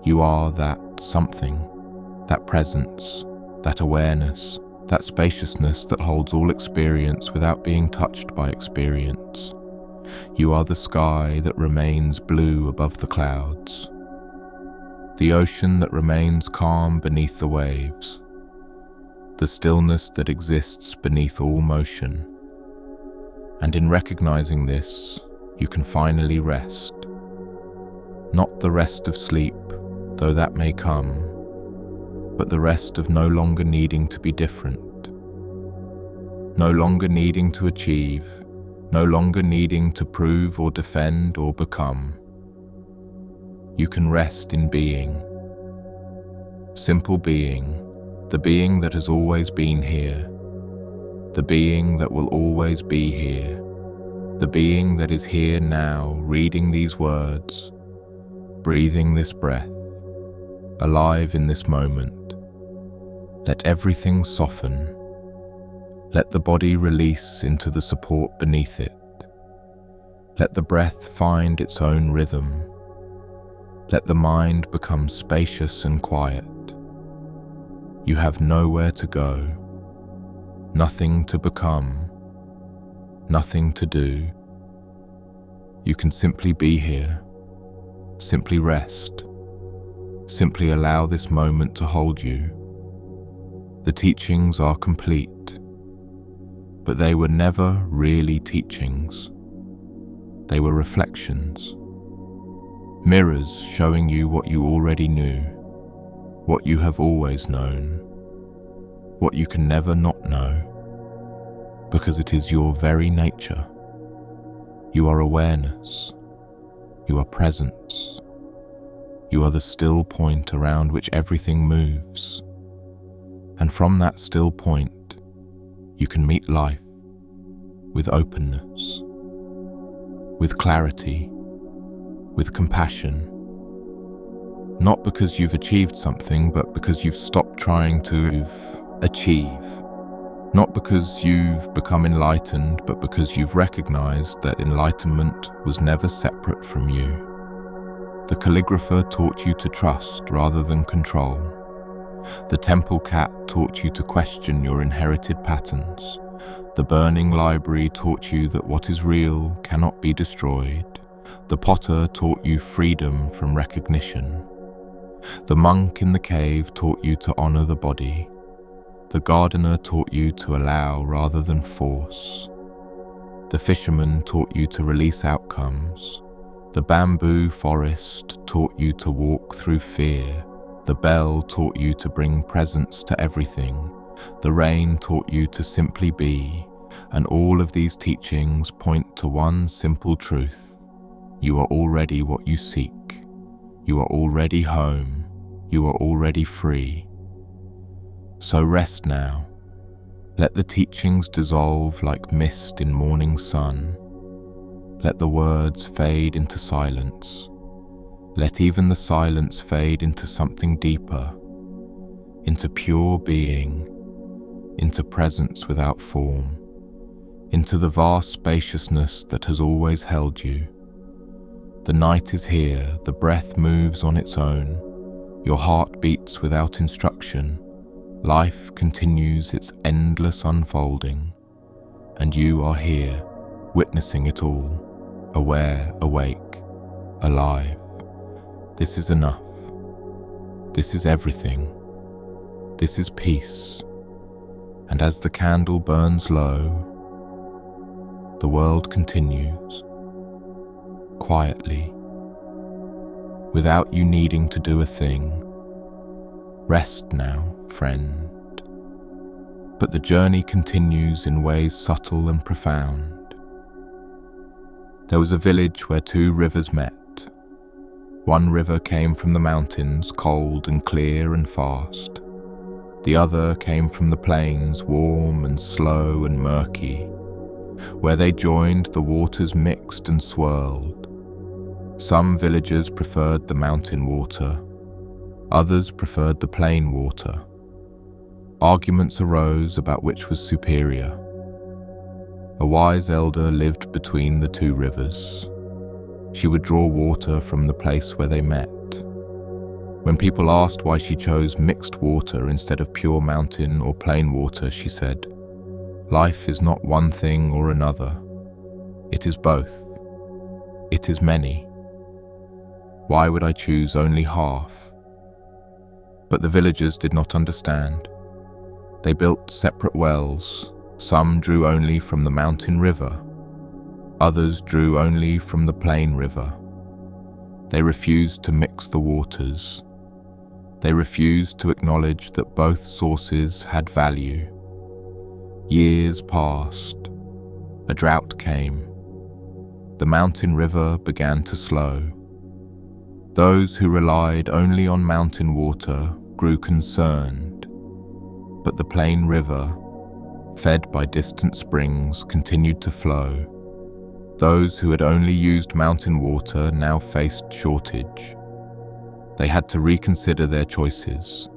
You are that something, that presence, that awareness, that spaciousness that holds all experience without being touched by experience. You are the sky that remains blue above the clouds, the ocean that remains calm beneath the waves, the stillness that exists beneath all motion. And in recognizing this, you can finally rest. Not the rest of sleep, though that may come, but the rest of no longer needing to be different, no longer needing to achieve, no longer needing to prove or defend or become. You can rest in being. Simple being, the being that has always been here, the being that will always be here, the being that is here now, reading these words, breathing this breath, alive in this moment. Let everything soften. Let the body release into the support beneath it. Let the breath find its own rhythm. Let the mind become spacious and quiet. You have nowhere to go, nothing to become, nothing to do. You can simply be here, simply rest, simply allow this moment to hold you. The teachings are complete, but they were never really teachings. They were reflections, mirrors showing you what you already knew, what you have always known, what you can never not know, because it is your very nature. You are awareness, you are presence, you are the still point around which everything moves. And from that still point, you can meet life with openness, with clarity, with compassion. Not because you've achieved something, but because you've stopped trying to achieve. Not because you've become enlightened, but because you've recognized that enlightenment was never separate from you. The calligrapher taught you to trust rather than control. The temple cat taught you to question your inherited patterns. The burning library taught you that what is real cannot be destroyed. The potter taught you freedom from recognition. The monk in the cave taught you to honor the body. The gardener taught you to allow rather than force. The fisherman taught you to release outcomes. The bamboo forest taught you to walk through fear. The bell taught you to bring presence to everything. The rain taught you to simply be. And all of these teachings point to one simple truth. You are already what you seek. You are already home. You are already free. So rest now. Let the teachings dissolve like mist in morning sun. Let the words fade into silence. Let even the silence fade into something deeper, into pure being, into presence without form, into the vast spaciousness that has always held you. The night is here, the breath moves on its own, your heart beats without instruction. Life continues its endless unfolding, and you are here, witnessing it all, aware, awake, alive. This is enough. This is everything. This is peace. And as the candle burns low, the world continues, quietly, without you needing to do a thing. Rest now, friend. But the journey continues in ways subtle and profound. There was a village where two rivers met. One river came from the mountains, cold and clear and fast. The other came from the plains, warm and slow and murky. Where they joined, the waters mixed and swirled. Some villagers preferred the mountain water. Others preferred the plain water. Arguments arose about which was superior. A wise elder lived between the two rivers. She would draw water from the place where they met. When people asked why she chose mixed water instead of pure mountain or plain water, she said, "Life is not one thing or another. It is both. It is many. Why would I choose only half?" But the villagers did not understand. They built separate wells. Some drew only from the mountain river. Others drew only from the plain river. They refused to mix the waters. They refused to acknowledge that both sources had value. Years passed. A drought came. The mountain river began to slow. Those who relied only on mountain water grew concerned, but the plain river, fed by distant springs, continued to flow. Those who had only used mountain water now faced shortage. They had to reconsider their choices.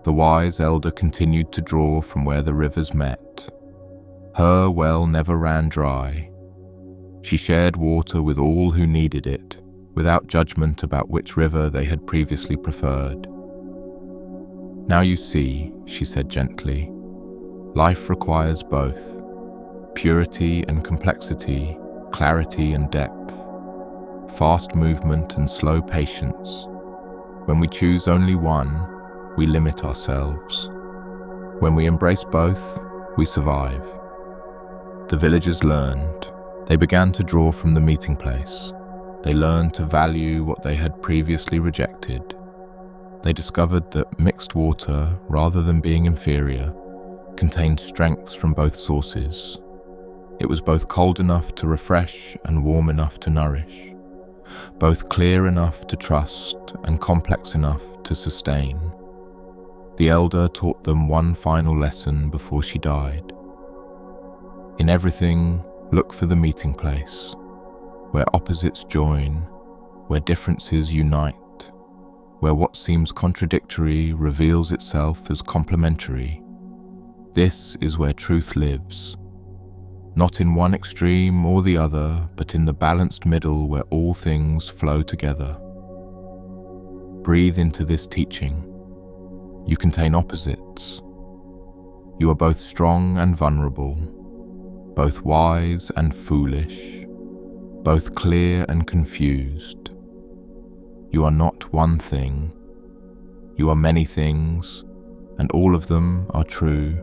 The wise elder continued to draw from where the rivers met. Her well never ran dry. She shared water with all who needed it, without judgment about which river they had previously preferred. "Now you see," she said gently, "life requires both, purity and complexity, clarity and depth, fast movement and slow patience. When we choose only one, we limit ourselves. When we embrace both, we survive." The villagers learned. They began to draw from the meeting place. They learned to value what they had previously rejected. They discovered that mixed water, rather than being inferior, contained strengths from both sources. It was both cold enough to refresh and warm enough to nourish, both clear enough to trust and complex enough to sustain. The elder taught them one final lesson before she died. In everything, look for the meeting place, where opposites join, where differences unite, where what seems contradictory reveals itself as complementary. This is where truth lives, not in one extreme or the other, but in the balanced middle where all things flow together. Breathe into this teaching. You contain opposites. You are both strong and vulnerable, both wise and foolish, both clear and confused. You are not one thing. You are many things, and all of them are true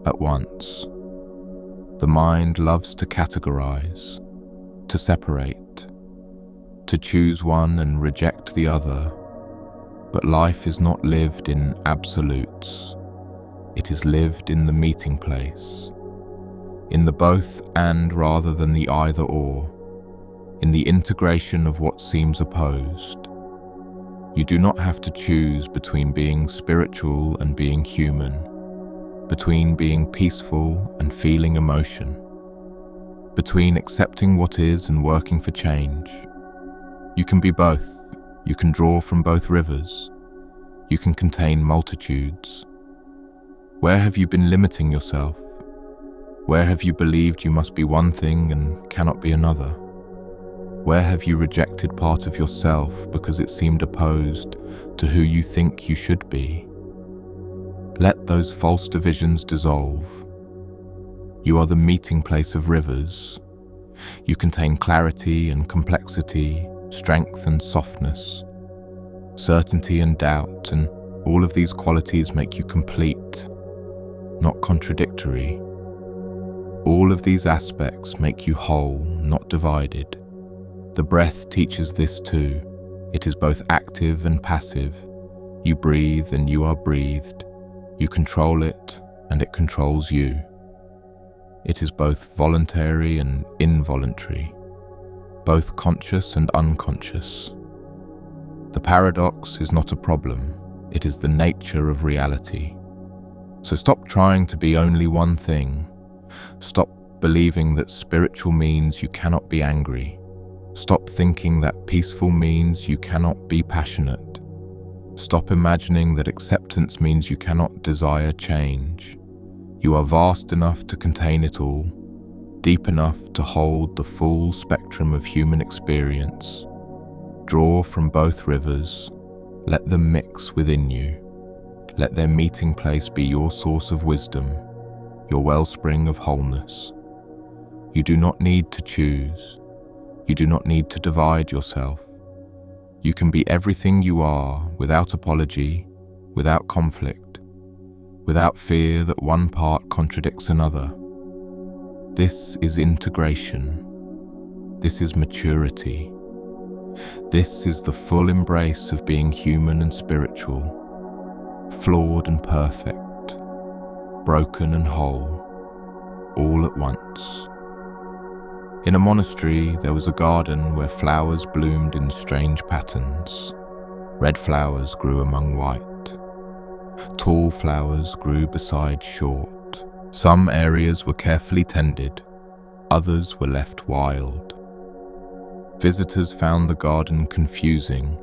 at once. The mind loves to categorize, to separate, to choose one and reject the other. But life is not lived in absolutes. It is lived in the meeting place, in the both and rather than the either or, in the integration of what seems opposed. You do not have to choose between being spiritual and being human, between being peaceful and feeling emotion, between accepting what is and working for change. You can be both. You can draw from both rivers. You can contain multitudes. Where have you been limiting yourself? Where have you believed you must be one thing and cannot be another? Where have you rejected part of yourself because it seemed opposed to who you think you should be? Let those false divisions dissolve. You are the meeting place of rivers. You contain clarity and complexity, strength and softness, certainty and doubt, and all of these qualities make you complete, not contradictory. All of these aspects make you whole, not divided. The breath teaches this too. It is both active and passive. You breathe and you are breathed. You control it and it controls you. It is both voluntary and involuntary, both conscious and unconscious. The paradox is not a problem. It is the nature of reality. So stop trying to be only one thing. Stop believing that spiritual means you cannot be angry. Stop thinking that peaceful means you cannot be passionate. Stop imagining that acceptance means you cannot desire change. You are vast enough to contain it all, deep enough to hold the full spectrum of human experience. Draw from both rivers. Let them mix within you. Let their meeting place be your source of wisdom, your wellspring of wholeness. You do not need to choose. You do not need to divide yourself. You can be everything you are without apology, without conflict, without fear that one part contradicts another. This is integration. This is maturity. This is the full embrace of being human and spiritual, flawed and perfect, broken and whole, all at once. In a monastery, there was a garden where flowers bloomed in strange patterns. Red flowers grew among white. Tall flowers grew beside short. Some areas were carefully tended, others were left wild. Visitors found the garden confusing.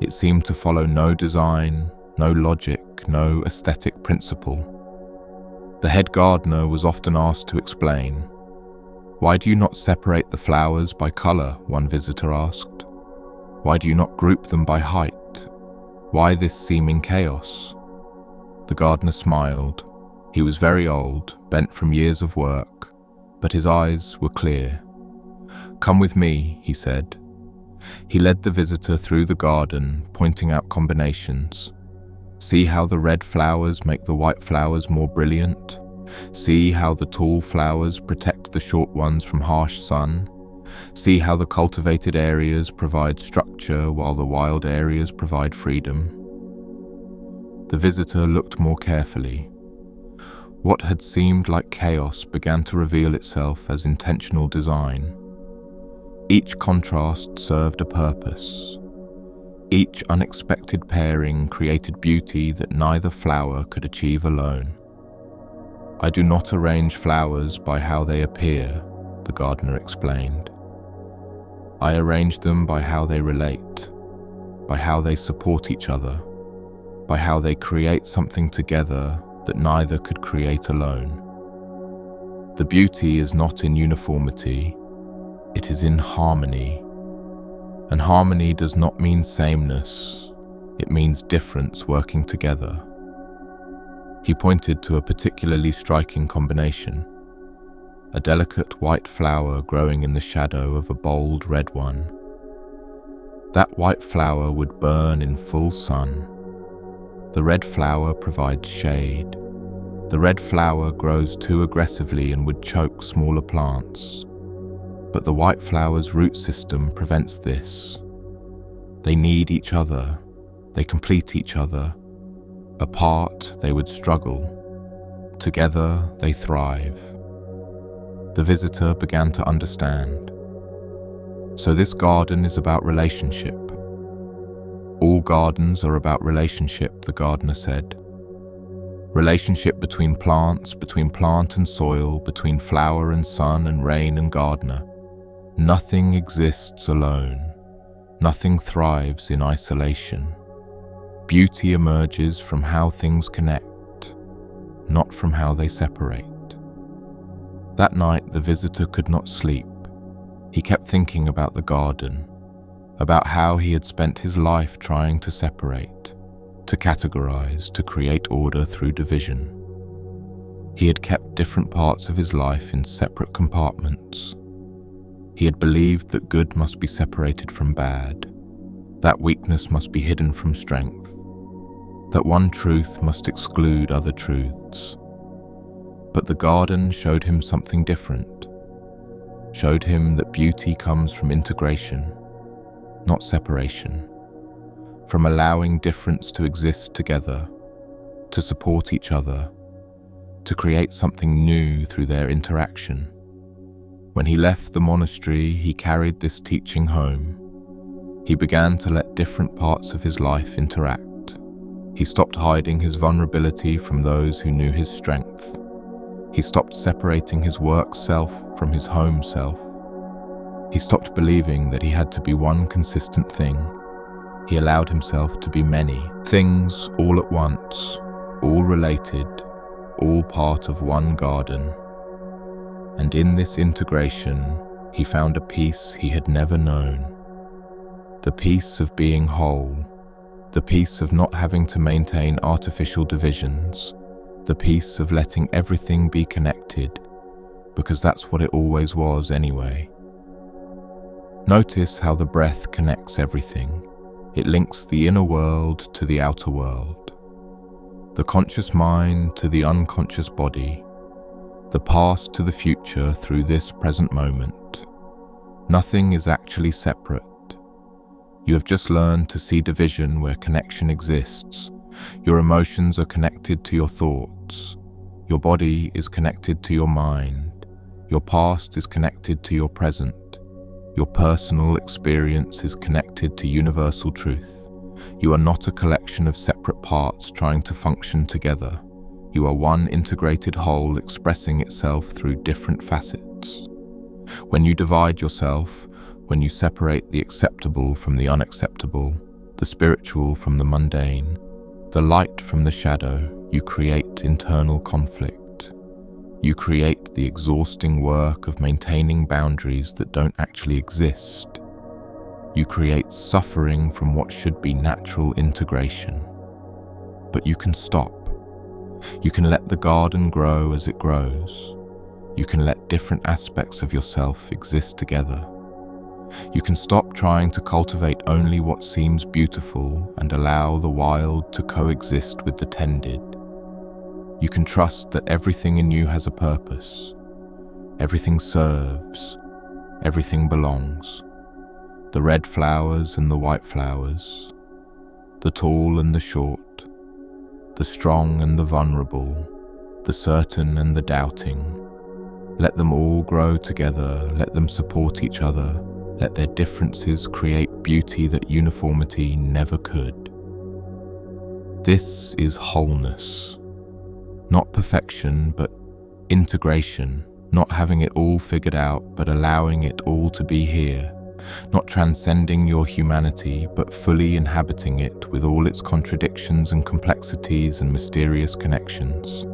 It seemed to follow no design, no logic, no aesthetic principle. The head gardener was often asked to explain. "Why do you not separate the flowers by color?" one visitor asked. "Why do you not group them by height? Why this seeming chaos?" The gardener smiled. He was very old, bent from years of work, but his eyes were clear. "Come with me," he said. He led the visitor through the garden, pointing out combinations. "See how the red flowers make the white flowers more brilliant? See how the tall flowers protect the short ones from harsh sun? See how the cultivated areas provide structure while the wild areas provide freedom?" The visitor looked more carefully. What had seemed like chaos began to reveal itself as intentional design. Each contrast served a purpose. Each unexpected pairing created beauty that neither flower could achieve alone. "I do not arrange flowers by how they appear," the gardener explained. "I arrange them by how they relate, by how they support each other, by how they create something together that neither could create alone. The beauty is not in uniformity, it is in harmony. And harmony does not mean sameness, it means difference working together." He pointed to a particularly striking combination, a delicate white flower growing in the shadow of a bold red one. That white flower would burn in full sun. The red flower provides shade. The red flower grows too aggressively and would choke smaller plants. But the white flower's root system prevents this. They need each other. They complete each other. Apart, they would struggle. Together, they thrive. The visitor began to understand. So this garden is about relationship. "All gardens are about relationship," the gardener said. "Relationship between plants, between plant and soil, between flower and sun and rain and gardener. Nothing exists alone. Nothing thrives in isolation. Beauty emerges from how things connect, not from how they separate." That night, the visitor could not sleep. He kept thinking about the garden, about how he had spent his life trying to separate, to categorize, to create order through division. He had kept different parts of his life in separate compartments. He had believed that good must be separated from bad, that weakness must be hidden from strength, that one truth must exclude other truths. But the garden showed him something different, showed him that beauty comes from integration, not separation, from allowing difference to exist together, to support each other, to create something new through their interaction. When he left the monastery, he carried this teaching home. He began to let different parts of his life interact. He stopped hiding his vulnerability from those who knew his strength. He stopped separating his work self from his home self. He stopped believing that he had to be one consistent thing. He allowed himself to be many things all at once, all related, all part of one garden. And in this integration, he found a peace he had never known. The peace of being whole, the peace of not having to maintain artificial divisions, the peace of letting everything be connected, because that's what it always was anyway. Notice how the breath connects everything. It links the inner world to the outer world, the conscious mind to the unconscious body, the past to the future through this present moment. Nothing is actually separate. You have just learned to see division where connection exists. Your emotions are connected to your thoughts. Your body is connected to your mind. Your past is connected to your present. Your personal experience is connected to universal truth. You are not a collection of separate parts trying to function together. You are one integrated whole expressing itself through different facets. When you divide yourself, when you separate the acceptable from the unacceptable, the spiritual from the mundane, the light from the shadow, you create internal conflict. You create the exhausting work of maintaining boundaries that don't actually exist. You create suffering from what should be natural integration. But you can stop. You can let the garden grow as it grows. You can let different aspects of yourself exist together. You can stop trying to cultivate only what seems beautiful and allow the wild to coexist with the tended. You can trust that everything in you has a purpose. Everything serves. Everything belongs. The red flowers and the white flowers. The tall and the short. The strong and the vulnerable. The certain and the doubting. Let them all grow together. Let them support each other. Let their differences create beauty that uniformity never could. This is wholeness. Not perfection, but integration. Not having it all figured out, but allowing it all to be here. Not transcending your humanity, but fully inhabiting it with all its contradictions and complexities and mysterious connections.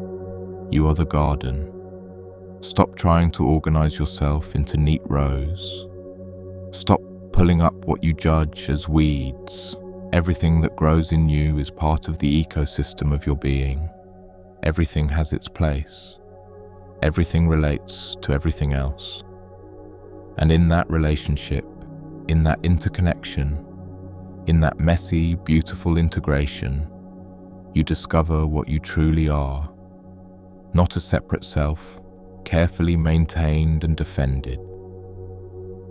You are the garden. Stop trying to organize yourself into neat rows. Stop pulling up what you judge as weeds. Everything that grows in you is part of the ecosystem of your being. Everything has its place. Everything relates to everything else. And in that relationship, in that interconnection, in that messy, beautiful integration, you discover what you truly are. Not a separate self, carefully maintained and defended,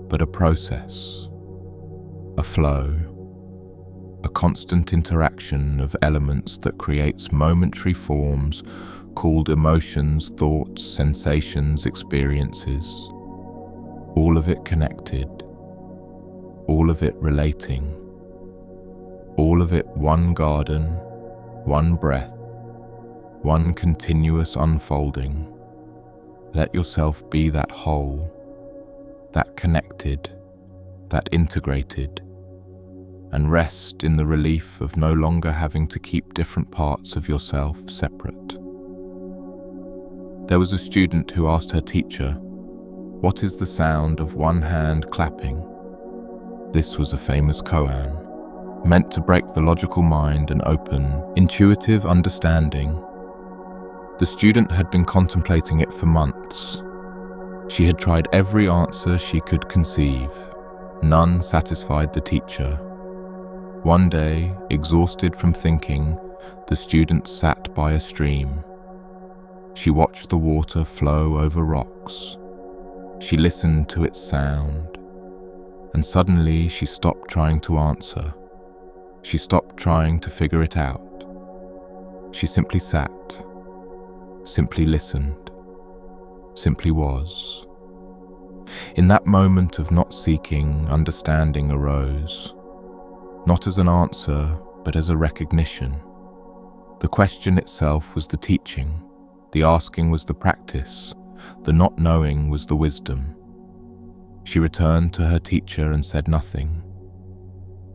but a process, a flow, a constant interaction of elements that creates momentary forms called emotions, thoughts, sensations, experiences, all of it connected, all of it relating, all of it one garden, one breath, one continuous unfolding. Let yourself be that whole, that connected, that integrated, and rest in the relief of no longer having to keep different parts of yourself separate. There was a student who asked her teacher, "What is the sound of one hand clapping?" This was a famous koan, meant to break the logical mind and open intuitive understanding. The student had been contemplating it for months. She had tried every answer she could conceive. None satisfied the teacher. One day, exhausted from thinking, the student sat by a stream. She watched the water flow over rocks. She listened to its sound. And suddenly she stopped trying to answer. She stopped trying to figure it out. She simply sat, simply listened, simply was. In that moment of not seeking, understanding arose, not as an answer, but as a recognition. The question itself was the teaching, the asking was the practice, the not knowing was the wisdom. She returned to her teacher and said nothing.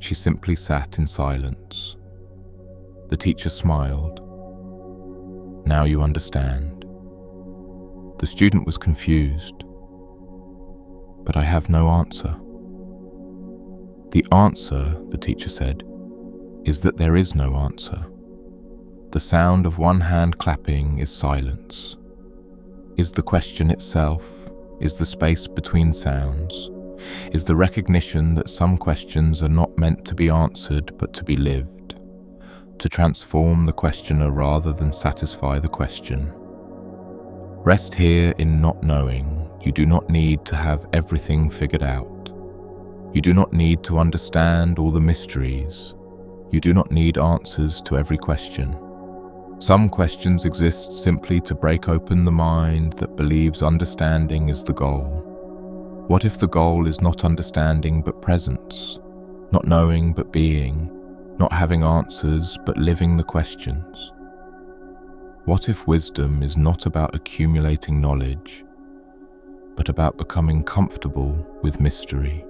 She simply sat in silence. The teacher smiled. "Now you understand." The student was confused. "But I have no answer." "The answer," the teacher said, "is that there is no answer. The sound of one hand clapping is silence. Is the question itself, is the space between sounds, is the recognition that some questions are not meant to be answered but to be lived, to transform the questioner rather than satisfy the question. Rest here in not knowing. You do not need to have everything figured out. You do not need to understand all the mysteries. You do not need answers to every question. Some questions exist simply to break open the mind that believes understanding is the goal. What if the goal is not understanding but presence, not knowing but being, not having answers but living the questions? What if wisdom is not about accumulating knowledge, but about becoming comfortable with mystery?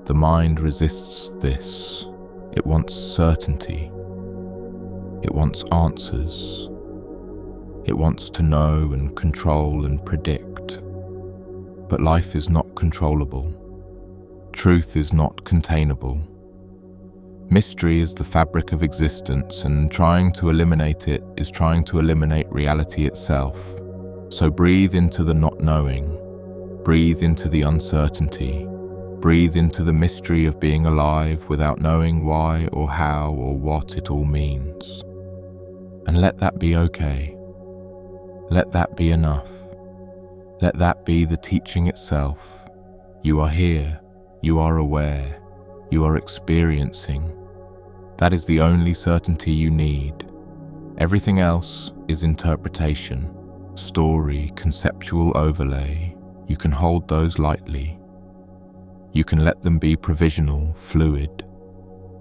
The mind resists this. It wants certainty. It wants answers. It wants to know and control and predict. But life is not controllable. Truth is not containable. Mystery is the fabric of existence, and trying to eliminate it is trying to eliminate reality itself. So breathe into the not knowing. Breathe into the uncertainty. Breathe into the mystery of being alive without knowing why or how or what it all means. And let that be okay. Let that be enough. Let that be the teaching itself. You are here. You are aware. You are experiencing. That is the only certainty you need. Everything else is interpretation, story, conceptual overlay. You can hold those lightly. You can let them be provisional, fluid,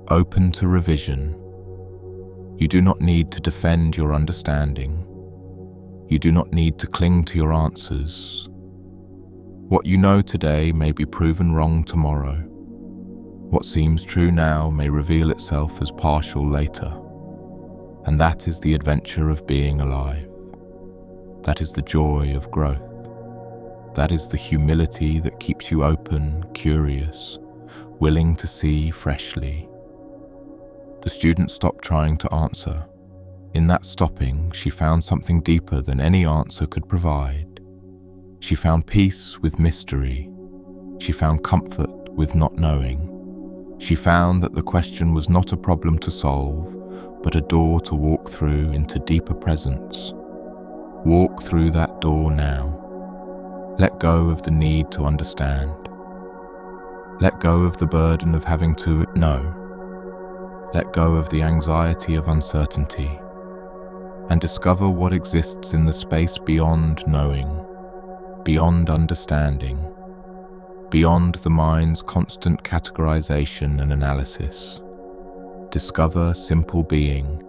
open to revision. You do not need to defend your understanding. You do not need to cling to your answers. What you know today may be proven wrong tomorrow. What seems true now may reveal itself as partial later. And that is the adventure of being alive. That is the joy of growth. That is the humility that keeps you open, curious, willing to see freshly. The student stopped trying to answer. In that stopping, she found something deeper than any answer could provide. She found peace with mystery. She found comfort with not knowing. She found that the question was not a problem to solve, but a door to walk through into deeper presence. Walk through that door now. Let go of the need to understand. Let go of the burden of having to know. Let go of the anxiety of uncertainty, and discover what exists in the space beyond knowing, beyond understanding, beyond the mind's constant categorization and analysis. Discover simple being,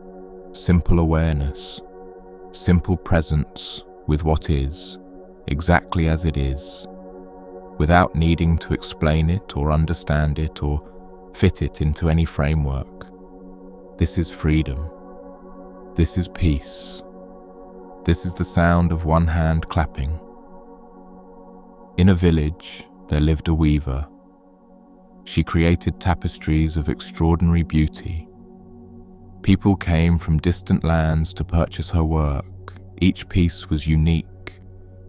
simple awareness, simple presence with what is, exactly as it is, without needing to explain it or understand it or fit it into any framework. This is freedom. This is peace. This is the sound of one hand clapping. In a village, there lived a weaver. She created tapestries of extraordinary beauty. People came from distant lands to purchase her work. Each piece was unique,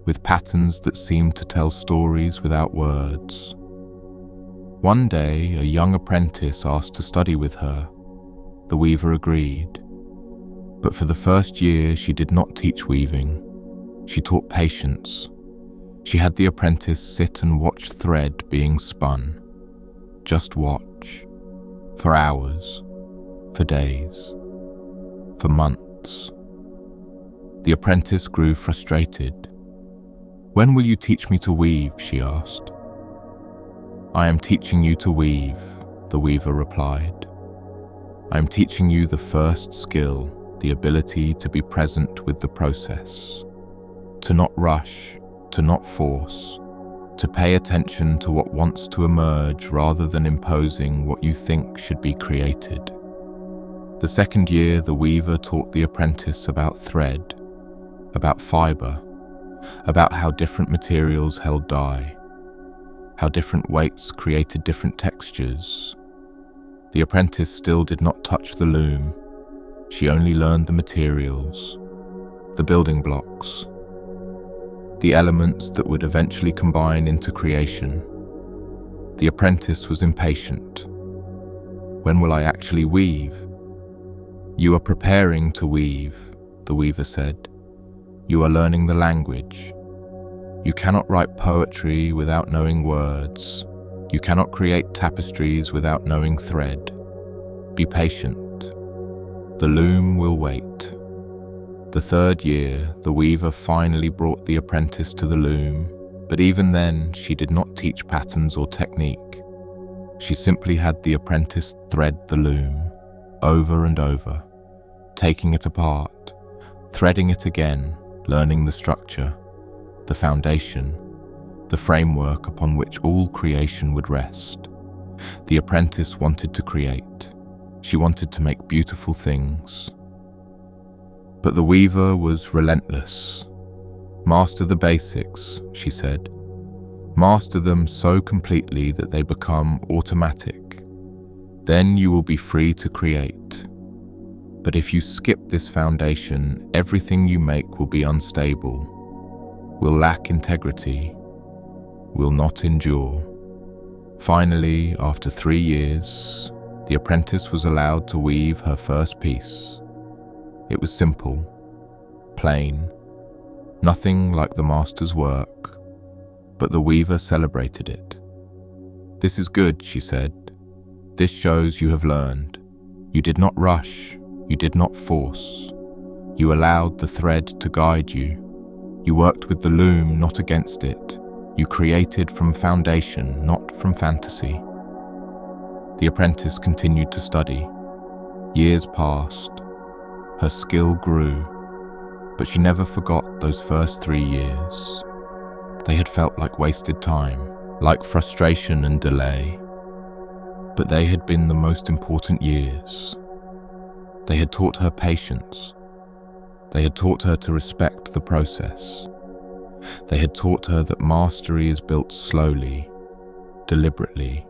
with patterns that seemed to tell stories without words. One day, a young apprentice asked to study with her. The weaver agreed. But for the first year, she did not teach weaving. She taught patience. She had the apprentice sit and watch thread being spun. Just watch. For hours. For days. For months. The apprentice grew frustrated. "When will you teach me to weave?" she asked. "I am teaching you to weave," the weaver replied. "I am teaching you the first skill, the ability to be present with the process, to not rush, to not force, to pay attention to what wants to emerge rather than imposing what you think should be created." The second year, the weaver taught the apprentice about thread, about fiber, about how different materials held dye, how different weights created different textures. The apprentice still did not touch the loom. She only learned the materials, the building blocks, the elements that would eventually combine into creation. The apprentice was impatient. "When will I actually weave?" "You are preparing to weave," the weaver said. "You are learning the language. You cannot write poetry without knowing words. You cannot create tapestries without knowing thread. Be patient. The loom will wait." The third year, the weaver finally brought the apprentice to the loom, but even then, she did not teach patterns or technique. She simply had the apprentice thread the loom, over and over, taking it apart, threading it again, learning the structure, the foundation, the framework upon which all creation would rest. The apprentice wanted to create. She wanted to make beautiful things. But the weaver was relentless. "Master the basics," she said. "Master them so completely that they become automatic. Then you will be free to create. But if you skip this foundation, everything you make will be unstable, will lack integrity, will not endure." Finally, after 3 years, the apprentice was allowed to weave her first piece. It was simple, plain, nothing like the master's work, but the weaver celebrated it. "This is good," she said. "This shows you have learned. You did not rush, you did not force. You allowed the thread to guide you. You worked with the loom, not against it. You created from foundation, not from fantasy." The apprentice continued to study. Years passed. Her skill grew, but she never forgot those first 3 years. They had felt like wasted time, like frustration and delay. But they had been the most important years. They had taught her patience. They had taught her to respect the process. They had taught her that mastery is built slowly, deliberately,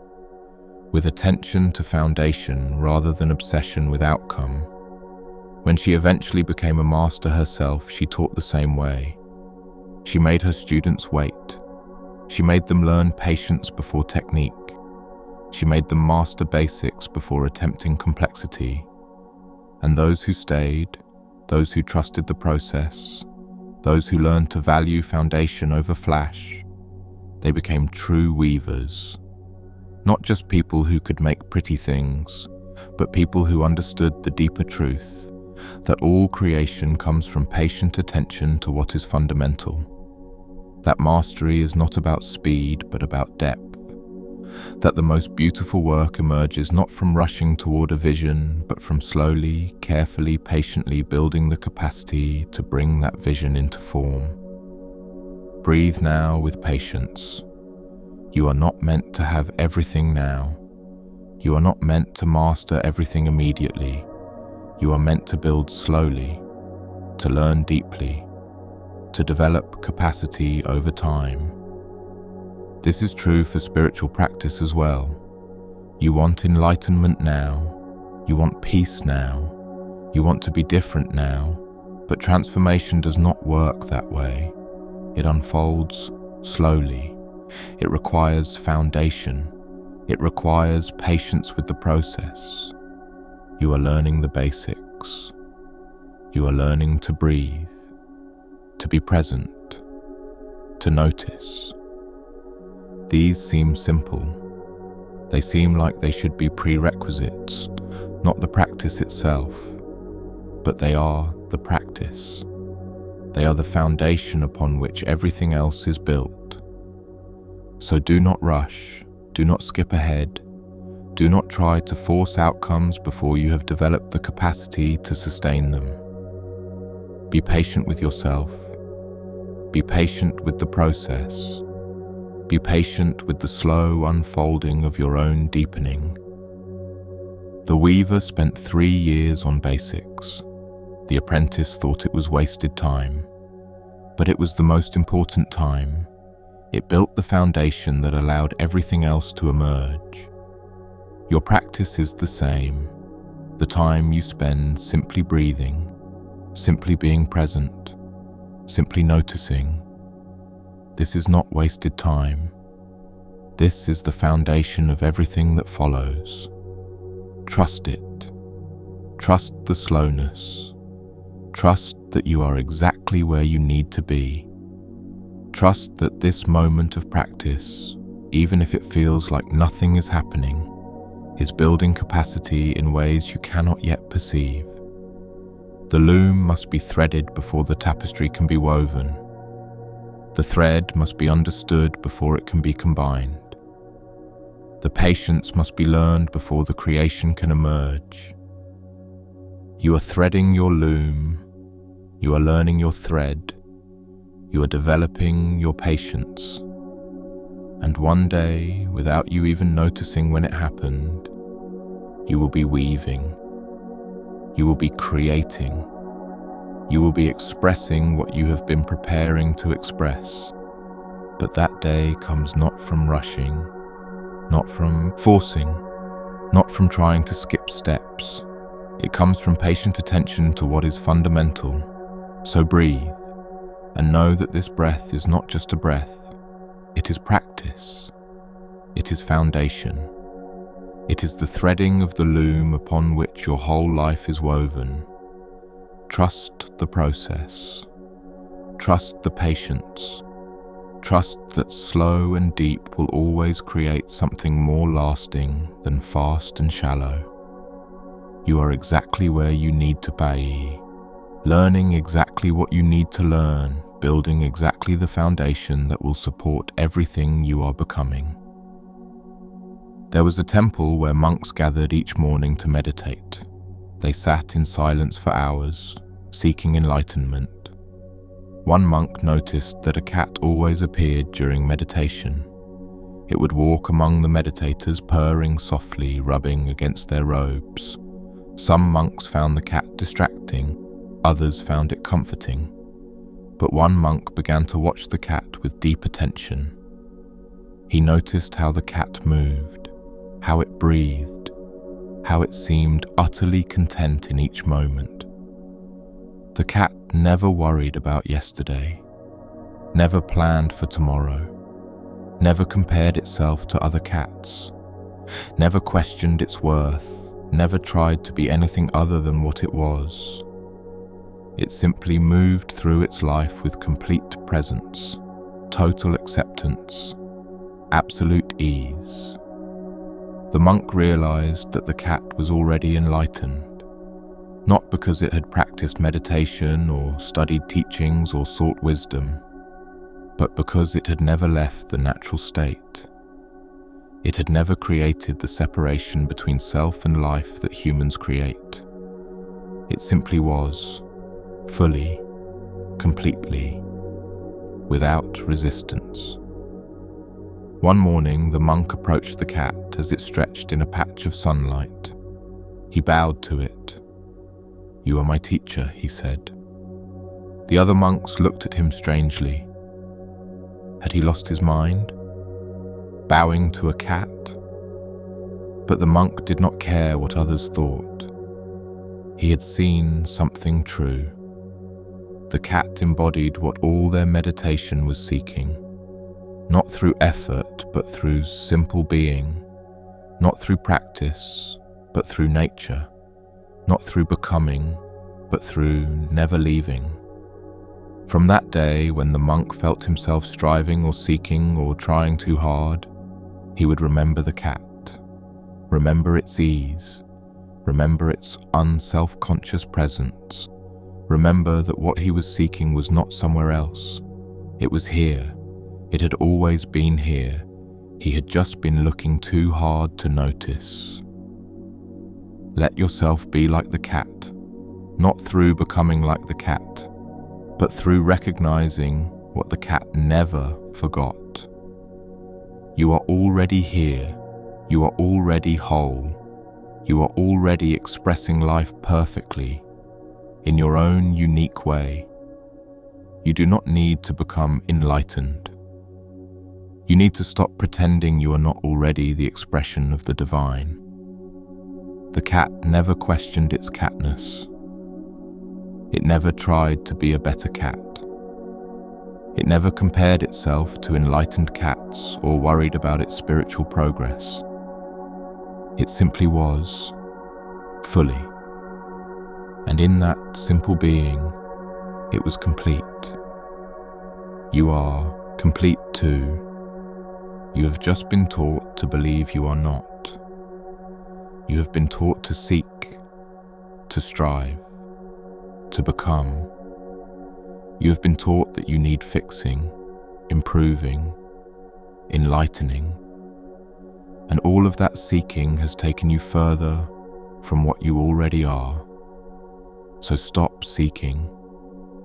with attention to foundation rather than obsession with outcome. When she eventually became a master herself, she taught the same way. She made her students wait. She made them learn patience before technique. She made them master basics before attempting complexity. And those who stayed, those who trusted the process, those who learned to value foundation over flash, they became true weavers. Not just people who could make pretty things, but people who understood the deeper truth, that all creation comes from patient attention to what is fundamental. That mastery is not about speed, but about depth. That the most beautiful work emerges not from rushing toward a vision, but from slowly, carefully, patiently building the capacity to bring that vision into form. Breathe now with patience. You are not meant to have everything now. You are not meant to master everything immediately. You are meant to build slowly, to learn deeply, to develop capacity over time. This is true for spiritual practice as well. You want enlightenment now. You want peace now. You want to be different now. But transformation does not work that way. It unfolds slowly. It requires foundation. It requires patience with the process. You are learning the basics. You are learning to breathe, to be present, to notice. These seem simple. They seem like they should be prerequisites, not the practice itself, but they are the practice. They are the foundation upon which everything else is built. So do not rush, do not skip ahead, do not try to force outcomes before you have developed the capacity to sustain them. Be patient with yourself. Be patient with the process. Be patient with the slow unfolding of your own deepening. The weaver spent 3 years on basics. The apprentice thought it was wasted time, but it was the most important time. It built the foundation that allowed everything else to emerge. Your practice is the same. The time you spend simply breathing, simply being present, simply noticing. This is not wasted time. This is the foundation of everything that follows. Trust it. Trust the slowness. Trust that you are exactly where you need to be. Trust that this moment of practice, even if it feels like nothing is happening, is building capacity in ways you cannot yet perceive. The loom must be threaded before the tapestry can be woven. The thread must be understood before it can be combined. The patience must be learned before the creation can emerge. You are threading your loom. You are learning your thread. You are developing your patience. And one day, without you even noticing when it happened, you will be weaving. You will be creating. You will be expressing what you have been preparing to express. But that day comes not from rushing, not from forcing, not from trying to skip steps. It comes from patient attention to what is fundamental. So breathe, and know that this breath is not just a breath. It is practice. It is foundation. It is the threading of the loom upon which your whole life is woven. Trust the process. Trust the patience. Trust that slow and deep will always create something more lasting than fast and shallow. You are exactly where you need to be, learning exactly what you need to learn, building exactly the foundation that will support everything you are becoming. There was a temple where monks gathered each morning to meditate. They sat in silence for hours, seeking enlightenment. One monk noticed that a cat always appeared during meditation. It would walk among the meditators, purring softly, rubbing against their robes. Some monks found the cat distracting, others found it comforting. But one monk began to watch the cat with deep attention. He noticed how the cat moved, how it breathed, how it seemed utterly content in each moment. The cat never worried about yesterday, never planned for tomorrow, never compared itself to other cats, never questioned its worth, never tried to be anything other than what it was. It simply moved through its life with complete presence, total acceptance, absolute ease. The monk realized that the cat was already enlightened, not because it had practiced meditation or studied teachings or sought wisdom, but because it had never left the natural state. It had never created the separation between self and life that humans create. It simply was, fully, completely, without resistance. One morning, the monk approached the cat as it stretched in a patch of sunlight. He bowed to it. "You are my teacher," he said. The other monks looked at him strangely. Had he lost his mind? Bowing to a cat? But the monk did not care what others thought. He had seen something true. The cat embodied what all their meditation was seeking, not through effort, but through simple being, not through practice, but through nature, not through becoming, but through never leaving. From that day, when the monk felt himself striving or seeking or trying too hard, he would remember the cat, remember its ease, remember its unself-conscious presence, remember that what he was seeking was not somewhere else. It was here. It had always been here. He had just been looking too hard to notice. Let yourself be like the cat, not through becoming like the cat, but through recognizing what the cat never forgot. You are already here. You are already whole. You are already expressing life perfectly, in your own unique way. You do not need to become enlightened. You need to stop pretending you are not already the expression of the divine. The cat never questioned its catness. It never tried to be a better cat. It never compared itself to enlightened cats or worried about its spiritual progress. It simply was, fully. And in that simple being, it was complete. You are complete too. You have just been taught to believe you are not. You have been taught to seek, to strive, to become. You have been taught that you need fixing, improving, enlightening. And all of that seeking has taken you further from what you already are. So stop seeking,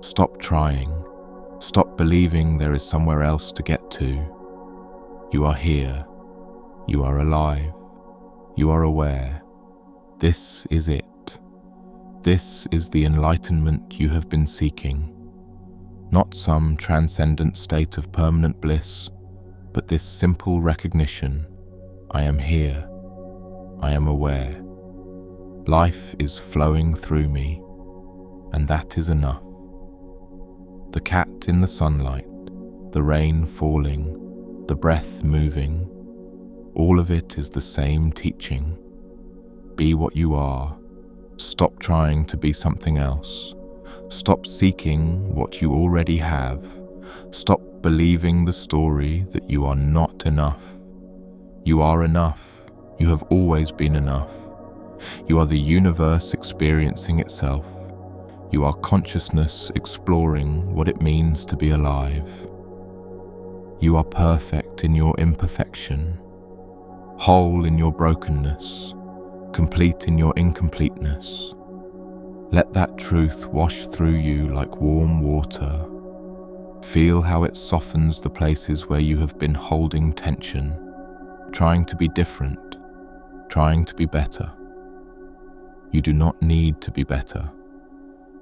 stop trying, stop believing there is somewhere else to get to. You are here, you are alive, you are aware. This is it. This is the enlightenment you have been seeking, not some transcendent state of permanent bliss, but this simple recognition: I am here, I am aware. Life is flowing through me, and that is enough. The cat in the sunlight, the rain falling, the breath moving, all of it is the same teaching. Be what you are. Stop trying to be something else. Stop seeking what you already have. Stop believing the story that you are not enough. You are enough. You have always been enough. You are the universe experiencing itself. You are consciousness exploring what it means to be alive. You are perfect in your imperfection, whole in your brokenness, complete in your incompleteness. Let that truth wash through you like warm water. Feel how it softens the places where you have been holding tension, trying to be different, trying to be better. You do not need to be better.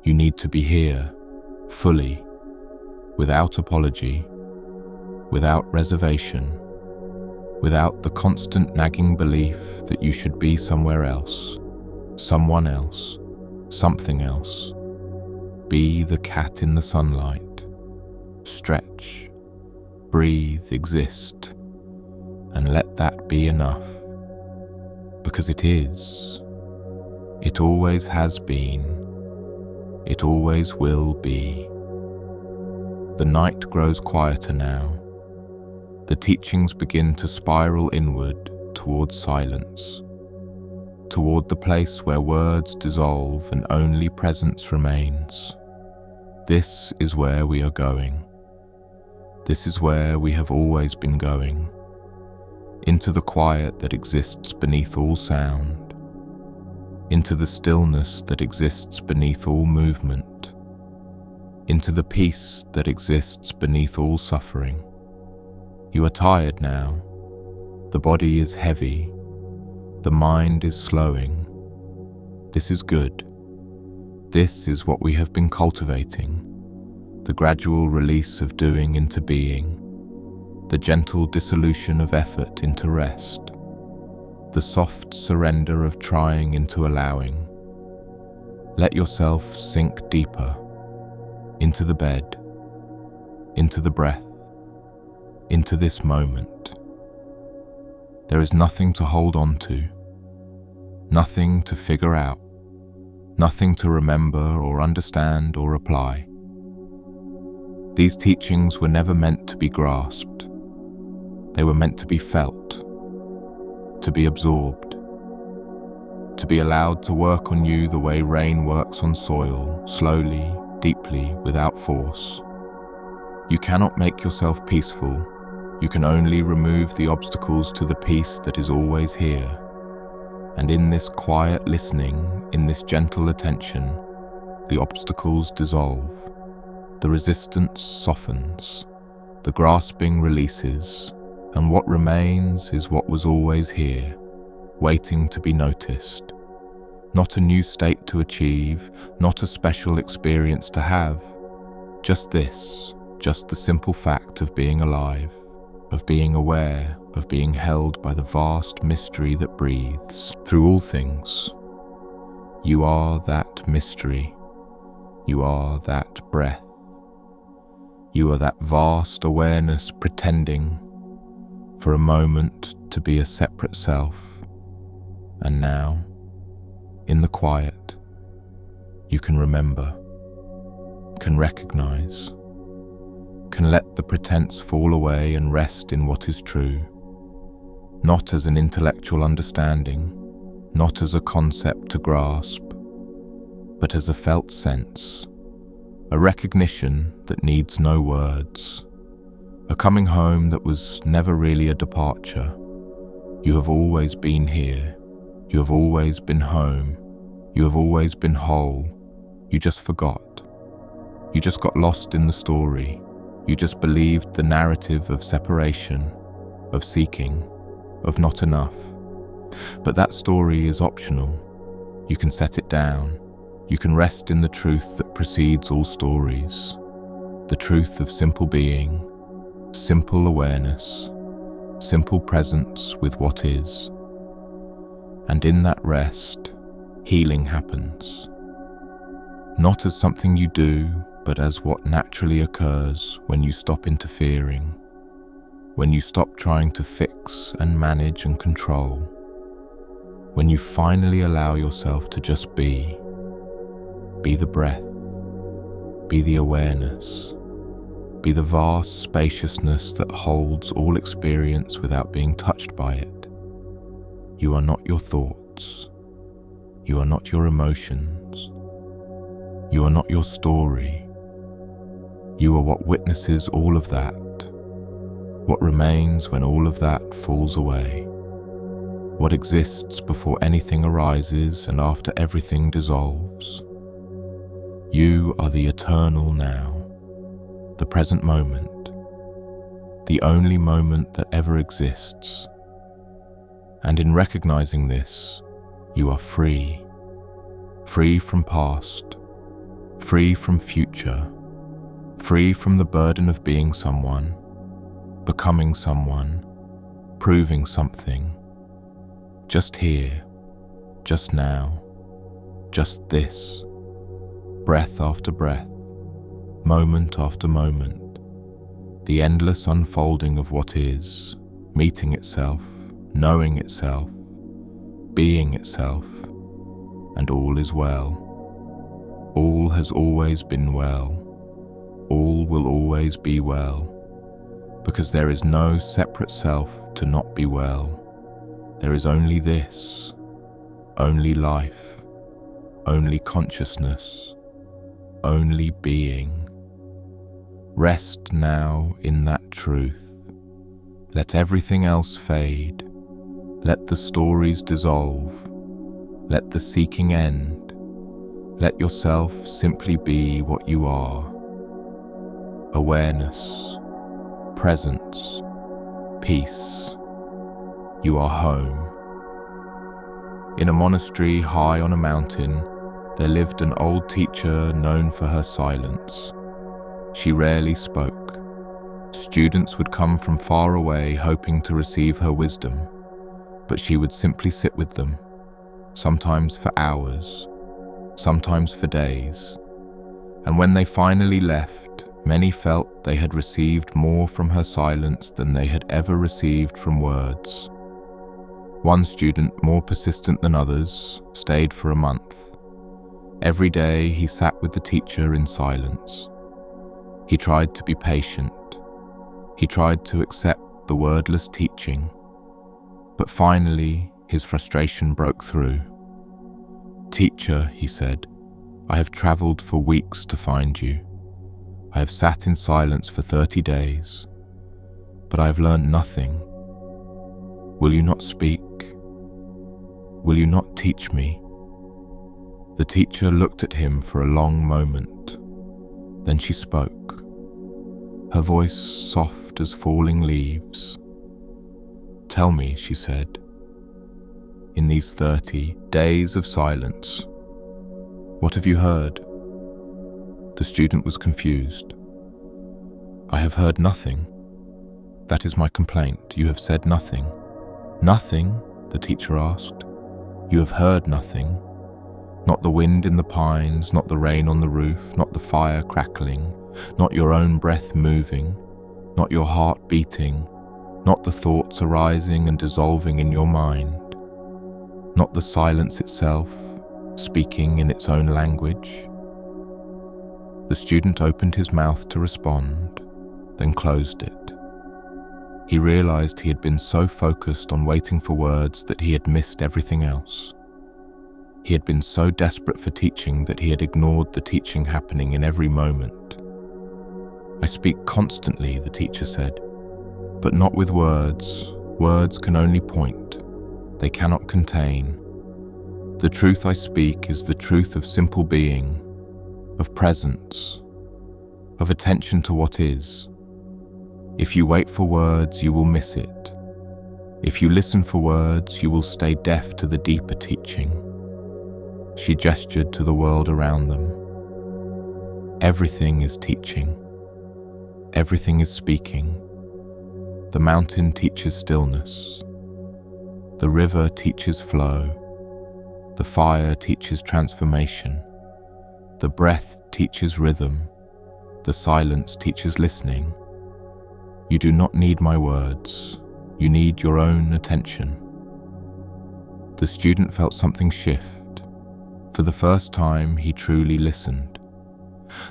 You need to be here, fully, without apology, without reservation, without the constant nagging belief that you should be somewhere else, someone else, something else. Be the cat in the sunlight. Stretch, breathe, exist, and let that be enough. Because it is. It always has been. It always will be. The night grows quieter now. The teachings begin to spiral inward towards silence, toward the place where words dissolve and only presence remains. This is where we are going. This is where we have always been going, into the quiet that exists beneath all sound, into the stillness that exists beneath all movement, into the peace that exists beneath all suffering. You are tired now. The body is heavy. The mind is slowing. This is good. This is what we have been cultivating. The gradual release of doing into being. The gentle dissolution of effort into rest. The soft surrender of trying into allowing. Let yourself sink deeper into the bed, into the breath, into this moment. There is nothing to hold on to, nothing to figure out, nothing to remember or understand or apply. These teachings were never meant to be grasped. They were meant to be felt, to be absorbed, to be allowed to work on you the way rain works on soil, slowly, deeply, without force. You cannot make yourself peaceful. You can only remove the obstacles to the peace that is always here. And in this quiet listening, in this gentle attention, the obstacles dissolve. The resistance softens. The grasping releases. And what remains is what was always here, waiting to be noticed. Not a new state to achieve, not a special experience to have. Just this, just the simple fact of being alive, of being aware, of being held by the vast mystery that breathes through all things. You are that mystery. You are that breath. You are that vast awareness pretending for a moment to be a separate self. And now, in the quiet, you can remember, can recognize, can let the pretense fall away and rest in what is true, not as an intellectual understanding, not as a concept to grasp, but as a felt sense, a recognition that needs no words, a coming home that was never really a departure. You have always been here. You have always been home. You have always been whole. You just forgot. You just got lost in the story. You just believed the narrative of separation, of seeking, of not enough. But that story is optional. You can set it down. You can rest in the truth that precedes all stories, the truth of simple being, simple awareness, simple presence with what is. And in that rest, healing happens. Not as something you do, but as what naturally occurs when you stop interfering, when you stop trying to fix and manage and control, when you finally allow yourself to just be the breath, be the awareness, be the vast spaciousness that holds all experience without being touched by it. You are not your thoughts. You are not your emotions. You are not your story. You are what witnesses all of that, what remains when all of that falls away, what exists before anything arises and after everything dissolves. You are the eternal now, the present moment, the only moment that ever exists. And in recognizing this, you are free, free from past, free from future, free from the burden of being someone, becoming someone, proving something. Just here, just now, just this, breath after breath, moment after moment, the endless unfolding of what is, meeting itself, knowing itself, being itself, and all is well. All has always been well. All will always be well, because there is no separate self to not be well. There is only this, only life, only consciousness, only being. Rest now in that truth. Let everything else fade. Let the stories dissolve. Let the seeking end. Let yourself simply be what you are. Awareness, presence, peace. You are home. In a monastery high on a mountain, there lived an old teacher known for her silence. She rarely spoke. Students would come from far away hoping to receive her wisdom, but she would simply sit with them, sometimes for hours, sometimes for days. And when they finally left, many felt they had received more from her silence than they had ever received from words. One student, more persistent than others, stayed for a month. Every day he sat with the teacher in silence. He tried to be patient. He tried to accept the wordless teaching. But finally, his frustration broke through. "Teacher," he said, "I have traveled for weeks to find you. I have sat in silence for 30 days, but I have learned nothing. Will you not speak? Will you not teach me?" The teacher looked at him for a long moment. Then she spoke, her voice soft as falling leaves. "Tell me," she said, "in these 30 days of silence, what have you heard?" The student was confused. "I have heard nothing. That is my complaint. You have said nothing." "Nothing?" the teacher asked. "You have heard nothing? Not the wind in the pines, not the rain on the roof, not the fire crackling, not your own breath moving, not your heart beating, not the thoughts arising and dissolving in your mind, not the silence itself, speaking in its own language?" The student opened his mouth to respond, then closed it. He realized he had been so focused on waiting for words that he had missed everything else. He had been so desperate for teaching that he had ignored the teaching happening in every moment. "I speak constantly," the teacher said, "but not with words. Words can only point. They cannot contain. The truth I speak is the truth of simple being, of presence, of attention to what is. If you wait for words, you will miss it. If you listen for words, you will stay deaf to the deeper teaching." She gestured to the world around them. Everything is teaching. Everything is speaking. The mountain teaches stillness. The river teaches flow. The fire teaches transformation. The breath teaches rhythm. The silence teaches listening. You do not need my words. You need your own attention. The student felt something shift. For the first time, he truly listened.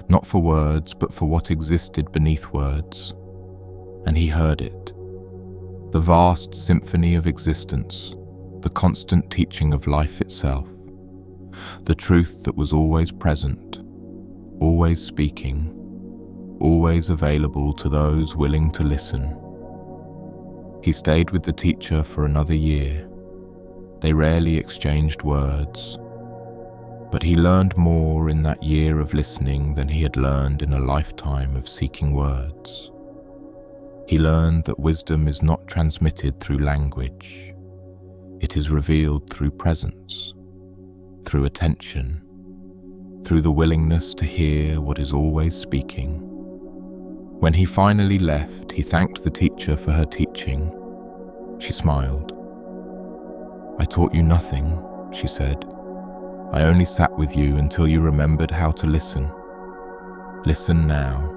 Not for words, but for what existed beneath words. And he heard it. The vast symphony of existence, the constant teaching of life itself. The truth that was always present, always speaking, always available to those willing to listen. He stayed with the teacher for another year. They rarely exchanged words, but he learned more in that year of listening than he had learned in a lifetime of seeking words. He learned that wisdom is not transmitted through language. It is revealed through presence, through attention, through the willingness to hear what is always speaking. When he finally left, he thanked the teacher for her teaching. She smiled. "I taught you nothing," she said. "I only sat with you until you remembered how to listen. Listen now.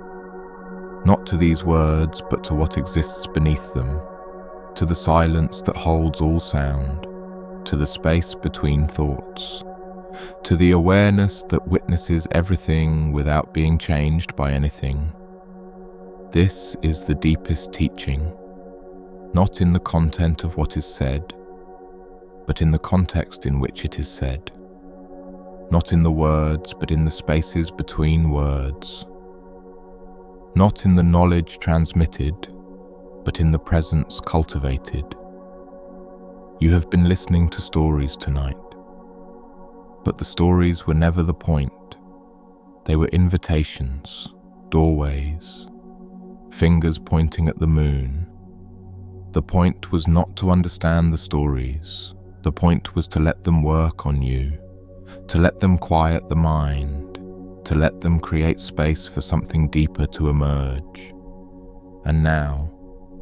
Not to these words, but to what exists beneath them, to the silence that holds all sound, to the space between thoughts, to the awareness that witnesses everything without being changed by anything. This is the deepest teaching, not in the content of what is said, but in the context in which it is said. Not in the words, but in the spaces between words. Not in the knowledge transmitted, but in the presence cultivated. You have been listening to stories tonight, but the stories were never the point. They were invitations, doorways, fingers pointing at the moon. The point was not to understand the stories. The point was to let them work on you, to let them quiet the mind, to let them create space for something deeper to emerge. And now,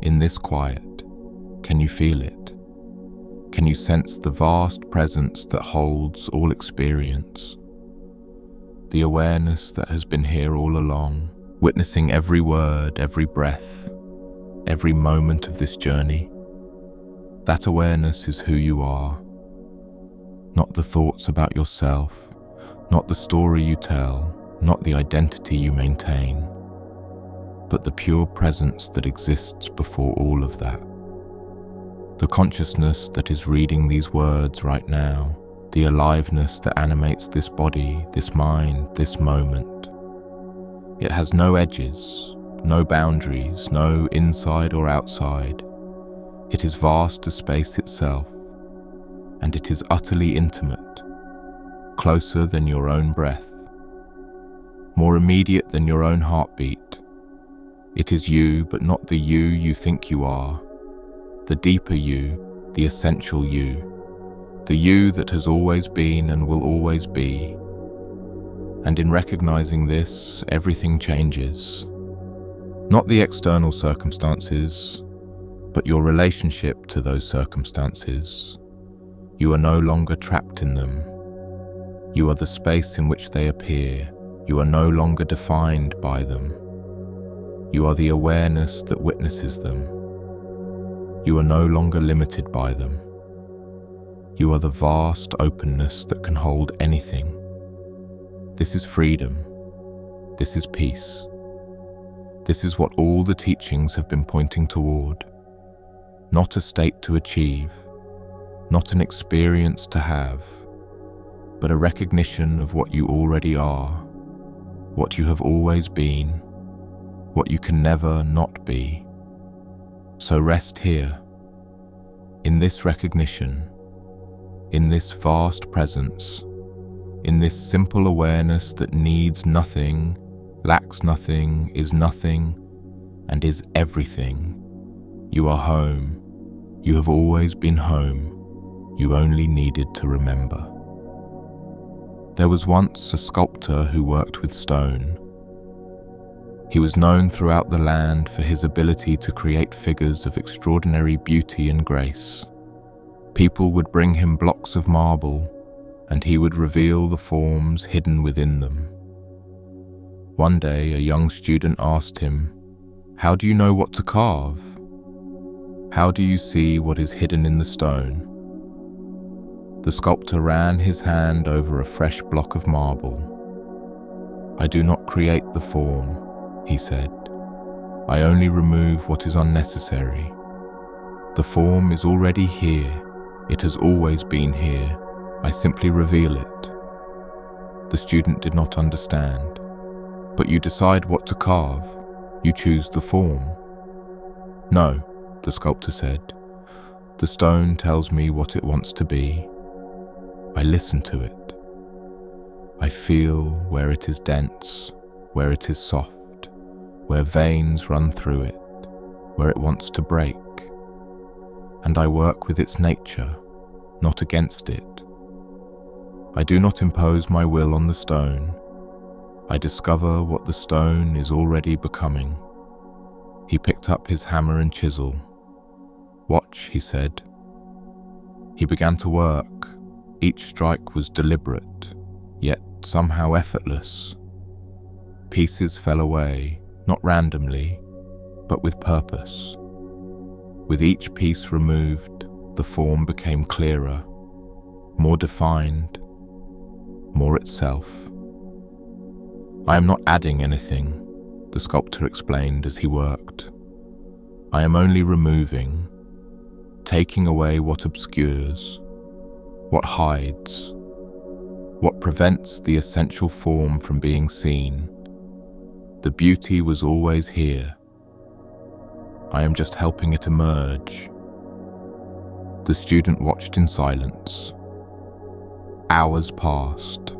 in this quiet, can you feel it? Can you sense the vast presence that holds all experience? The awareness that has been here all along, witnessing every word, every breath, every moment of this journey. That awareness is who you are. Not the thoughts about yourself, not the story you tell, not the identity you maintain, but the pure presence that exists before all of that. The consciousness that is reading these words right now, the aliveness that animates this body, this mind, this moment. It has no edges, no boundaries, no inside or outside. It is vast as space itself, and it is utterly intimate, closer than your own breath, more immediate than your own heartbeat. It is you, but not the you think you are, the deeper you, the essential you, the you that has always been and will always be. And in recognizing this, everything changes. Not the external circumstances, but your relationship to those circumstances. You are no longer trapped in them. You are the space in which they appear. You are no longer defined by them. You are the awareness that witnesses them. You are no longer limited by them. You are the vast openness that can hold anything. This is freedom. This is peace. This is what all the teachings have been pointing toward. Not a state to achieve, not an experience to have, but a recognition of what you already are, what you have always been, what you can never not be. So rest here, in this recognition, in this vast presence, in this simple awareness that needs nothing, lacks nothing, is nothing, and is everything. You are home. You have always been home. You only needed to remember. There was once a sculptor who worked with stone. He was known throughout the land for his ability to create figures of extraordinary beauty and grace. People would bring him blocks of marble, and he would reveal the forms hidden within them. One day, a young student asked him, "How do you know what to carve? How do you see what is hidden in the stone?" The sculptor ran his hand over a fresh block of marble. "I do not create the form," he said. "I only remove what is unnecessary. The form is already here. It has always been here. I simply reveal it." The student did not understand. "But you decide what to carve. You choose the form." "No," the sculptor said. "The stone tells me what it wants to be. I listen to it. I feel where it is dense, where it is soft, where veins run through it, where it wants to break. And I work with its nature, not against it. I do not impose my will on the stone. I discover what the stone is already becoming." He picked up his hammer and chisel. "Watch," he said. He began to work. Each strike was deliberate, yet somehow effortless. Pieces fell away, not randomly, but with purpose. With each piece removed, the form became clearer, more defined, more itself. "I am not adding anything," the sculptor explained as he worked. "I am only removing, taking away what obscures, what hides, what prevents the essential form from being seen. The beauty was always here. I am just helping it emerge." The student watched in silence. Hours passed.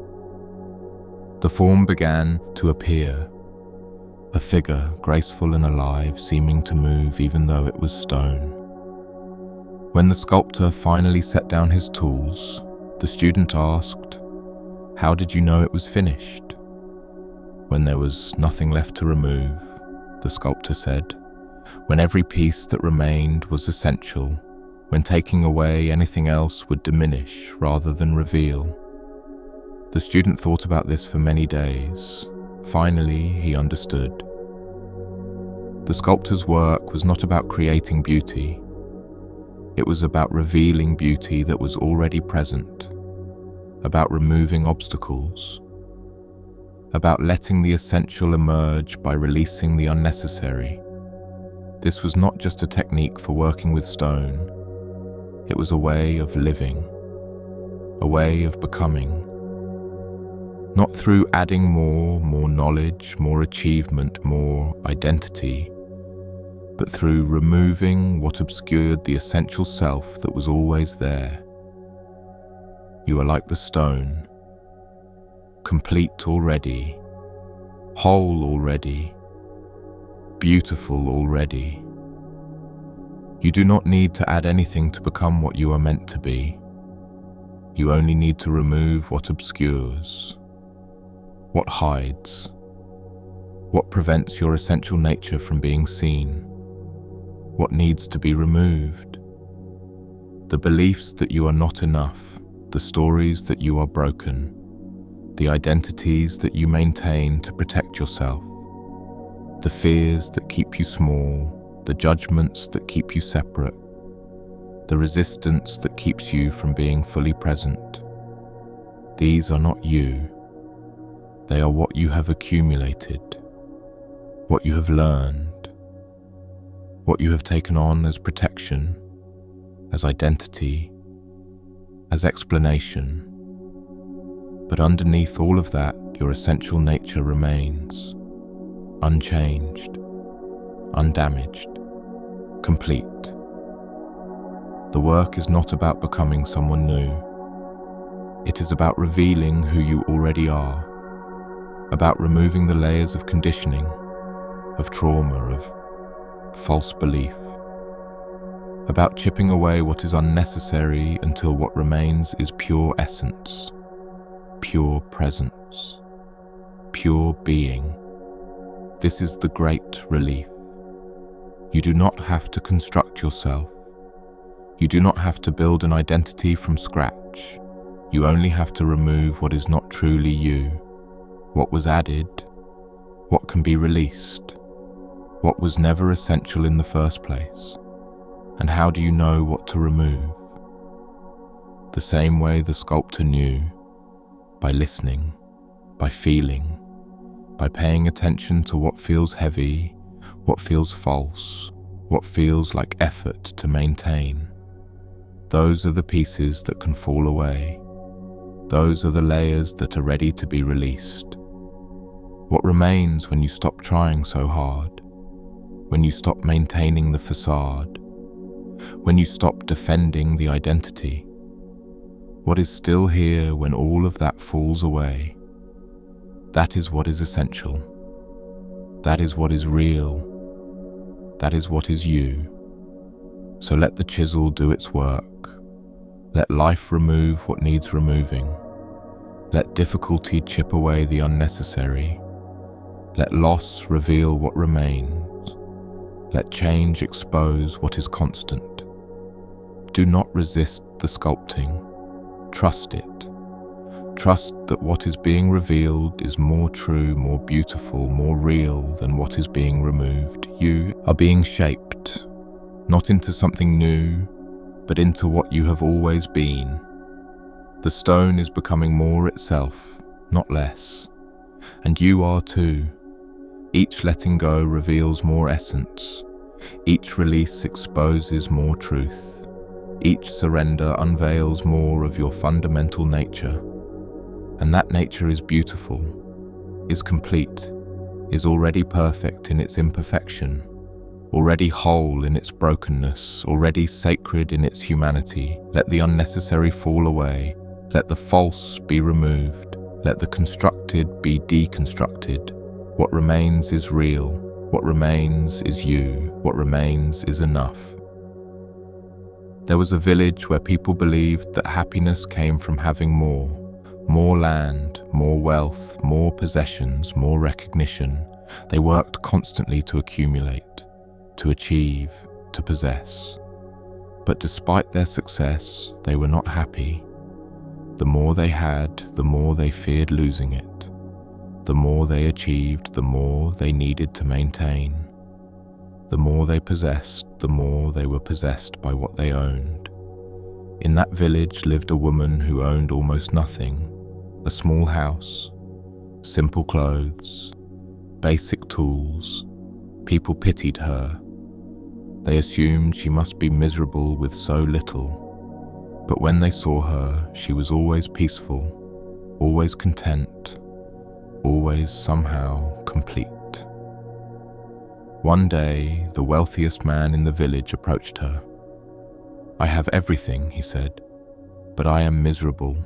The form began to appear, a figure graceful and alive, seeming to move even though it was stone. When the sculptor finally set down his tools, the student asked, "How did you know it was finished?" "When there was nothing left to remove," the sculptor said. "When every piece that remained was essential, when taking away anything else would diminish rather than reveal." The student thought about this for many days. Finally, he understood. The sculptor's work was not about creating beauty. It was about revealing beauty that was already present, about removing obstacles, about letting the essential emerge by releasing the unnecessary. This was not just a technique for working with stone. It was a way of living, a way of becoming. Not through adding more knowledge, more achievement, more identity, but through removing what obscured the essential self that was always there. You are like the stone, complete already, whole already, beautiful already. You do not need to add anything to become what you are meant to be. You only need to remove what obscures, what hides, what prevents your essential nature from being seen. What needs to be removed? The beliefs that you are not enough, the stories that you are broken, the identities that you maintain to protect yourself, the fears that keep you small, the judgments that keep you separate, the resistance that keeps you from being fully present. These are not you. They are what you have accumulated, what you have learned, what you have taken on as protection, as identity, as explanation. But underneath all of that, your essential nature remains, unchanged, undamaged, complete. The work is not about becoming someone new. It is about revealing who you already are, about removing the layers of conditioning, of trauma, of false belief, about chipping away what is unnecessary until what remains is pure essence. pure presence, pure being. This is the great relief. You do not have to construct yourself. You do not have to build an identity from scratch. You only have to remove what is not truly you, what was added, what can be released, what was never essential in the first place. And how do you know what to remove? The same way the sculptor knew, by listening, by feeling, by paying attention to what feels heavy, what feels false, what feels like effort to maintain. Those are the pieces that can fall away. Those are the layers that are ready to be released. What remains when you stop trying so hard? When you stop maintaining the facade? When you stop defending the identity? What is still here when all of that falls away? That is what is essential. That is what is real. That is what is you. So let the chisel do its work. Let life remove what needs removing. Let difficulty chip away the unnecessary. Let loss reveal what remains. Let change expose what is constant. Do not resist the sculpting. Trust it. Trust that what is being revealed is more true, more beautiful, more real than what is being removed. You are being shaped, not into something new, but into what you have always been. The stone is becoming more itself, not less. And you are too. Each letting go reveals more essence. Each release exposes more truth. Each surrender unveils more of your fundamental nature. And that nature is beautiful, is complete, is already perfect in its imperfection, already whole in its brokenness, already sacred in its humanity. Let the unnecessary fall away. Let the false be removed. Let the constructed be deconstructed. What remains is real. What remains is you. What remains is enough. There was a village where people believed that happiness came from having more land, more wealth, more possessions, more recognition. They worked constantly to accumulate, to achieve, to possess. But despite their success, they were not happy. The more they had, the more they feared losing it. The more they achieved, the more they needed to maintain. The more they possessed, the more they were possessed by what they owned. In that village lived a woman who owned almost nothing. A small house, simple clothes, basic tools. People pitied her. They assumed she must be miserable with so little. But when they saw her, she was always peaceful, always content, always somehow complete. One day, the wealthiest man in the village approached her. "I have everything," he said, "but I am miserable.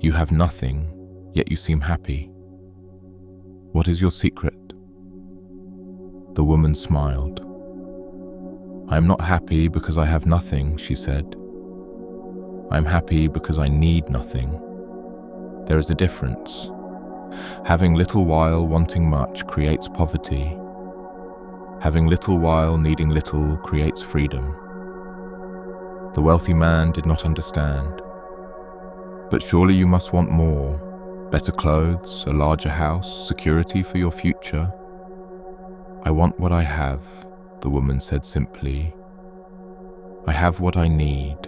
You have nothing, yet you seem happy. What is your secret?" The woman smiled. "I am not happy because I have nothing," she said. "I am happy because I need nothing. There is a difference. Having little while wanting much creates poverty. Having little while needing little creates freedom." The wealthy man did not understand. "But surely you must want more, better clothes, a larger house, security for your future." "I want what I have," the woman said simply. "I have what I need.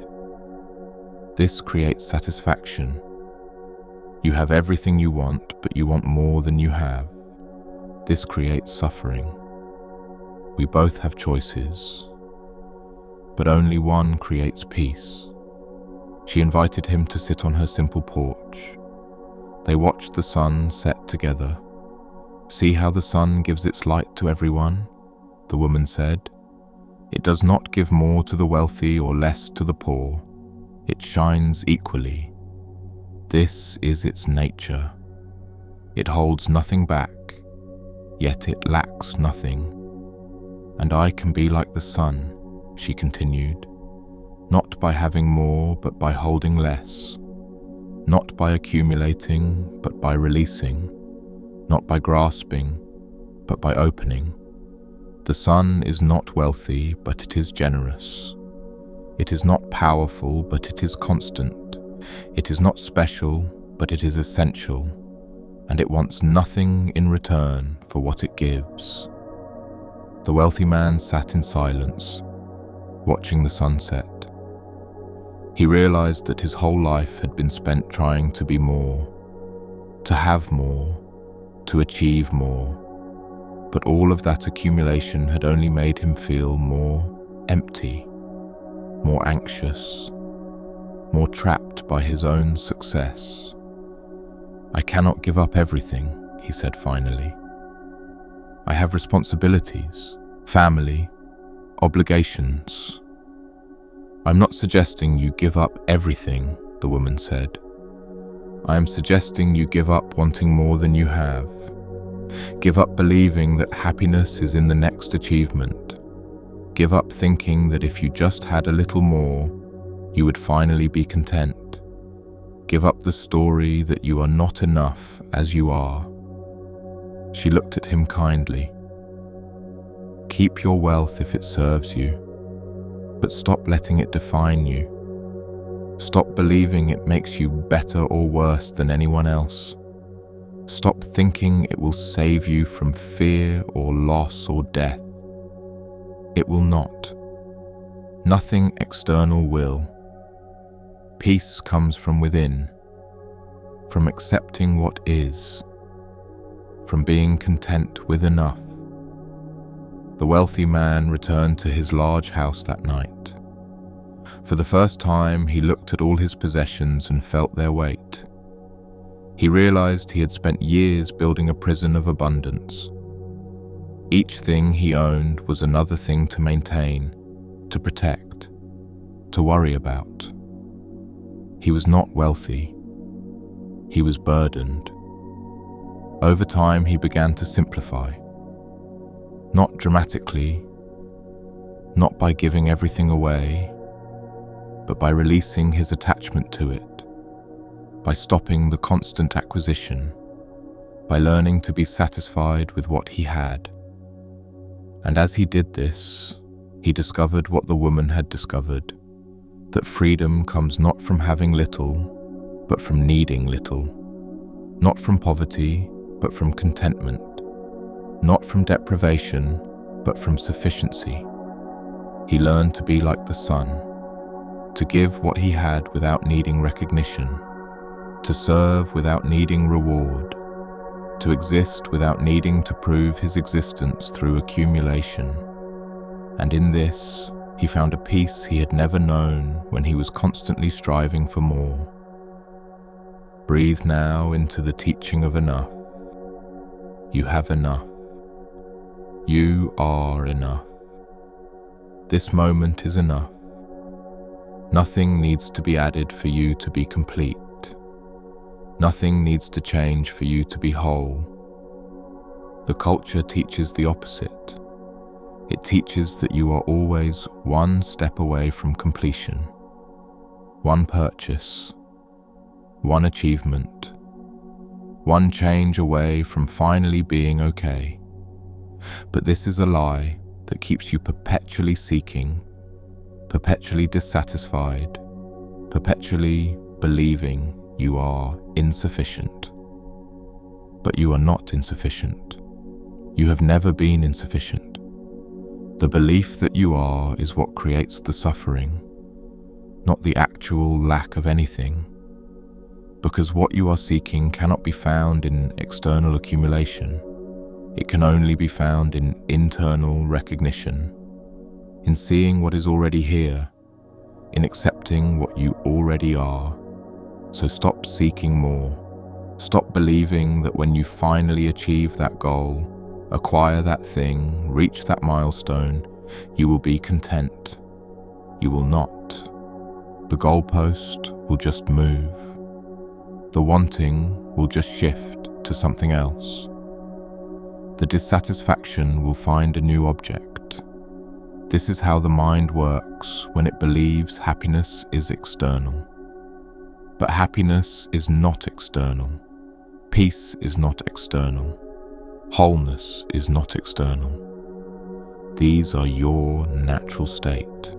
This creates satisfaction. You have everything you want, but you want more than you have. This creates suffering. We both have choices, but only one creates peace." She invited him to sit on her simple porch. They watched the sun set together. "See how the sun gives its light to everyone," the woman said. "It does not give more to the wealthy or less to the poor. It shines equally. This is its nature. It holds nothing back, yet it lacks nothing. And I can be like the sun," she continued, "not by having more, but by holding less. not by accumulating, but by releasing, not by grasping, but by opening. The sun is not wealthy, but it is generous. It is not powerful, but it is constant. It is not special, but it is essential, and it wants nothing in return for what it gives. The wealthy man sat in silence, watching the sunset. He realized that his whole life had been spent trying to be more, to have more, to achieve more. But all of that accumulation had only made him feel more empty, more anxious, more trapped by his own success. "I cannot give up everything," he said finally. "I have responsibilities, family, obligations." "I'm not suggesting you give up everything," the woman said. "I am suggesting you give up wanting more than you have. Give up believing that happiness is in the next achievement. Give up thinking that if you just had a little more, you would finally be content. Give up the story that you are not enough as you are." She looked at him kindly. "Keep your wealth if it serves you, but stop letting it define you. Stop believing it makes you better or worse than anyone else. Stop thinking it will save you from fear or loss or death. It will not. Nothing external will. Peace comes from within, from accepting what is, from being content with enough." The wealthy man returned to his large house that night. For the first time, he looked at all his possessions and felt their weight. He realized he had spent years building a prison of abundance. Each thing he owned was another thing to maintain, to protect, to worry about. He was not wealthy. He was burdened. Over time, he began to simplify. Not dramatically, not by giving everything away, but by releasing his attachment to it, by stopping the constant acquisition, by learning to be satisfied with what he had. And as he did this, he discovered what the woman had discovered, that freedom comes not from having little, but from needing little, not from poverty, but from contentment, not from deprivation, but from sufficiency. He learned to be like the sun, to give what he had without needing recognition, to serve without needing reward, to exist without needing to prove his existence through accumulation. And in this, he found a peace he had never known when he was constantly striving for more. Breathe now into the teaching of enough. You have enough. You are enough. This moment is enough. Nothing needs to be added for you to be complete. Nothing needs to change for you to be whole. The culture teaches the opposite. It teaches that you are always one step away from completion, one purchase, one achievement, one change away from finally being okay. But this is a lie that keeps you perpetually seeking, perpetually dissatisfied, perpetually believing you are insufficient. But you are not insufficient. You have never been insufficient. The belief that you are is what creates the suffering, not the actual lack of anything. Because what you are seeking cannot be found in external accumulation. It can only be found in internal recognition, in seeing what is already here, in accepting what you already are. So stop seeking more. Stop believing that when you finally achieve that goal, acquire that thing, reach that milestone, you will be content. You will not. The goalpost will just move. The wanting will just shift to something else. The dissatisfaction will find a new object. This is how the mind works when it believes happiness is external. But happiness is not external. Peace is not external. Wholeness is not external. These are your natural state.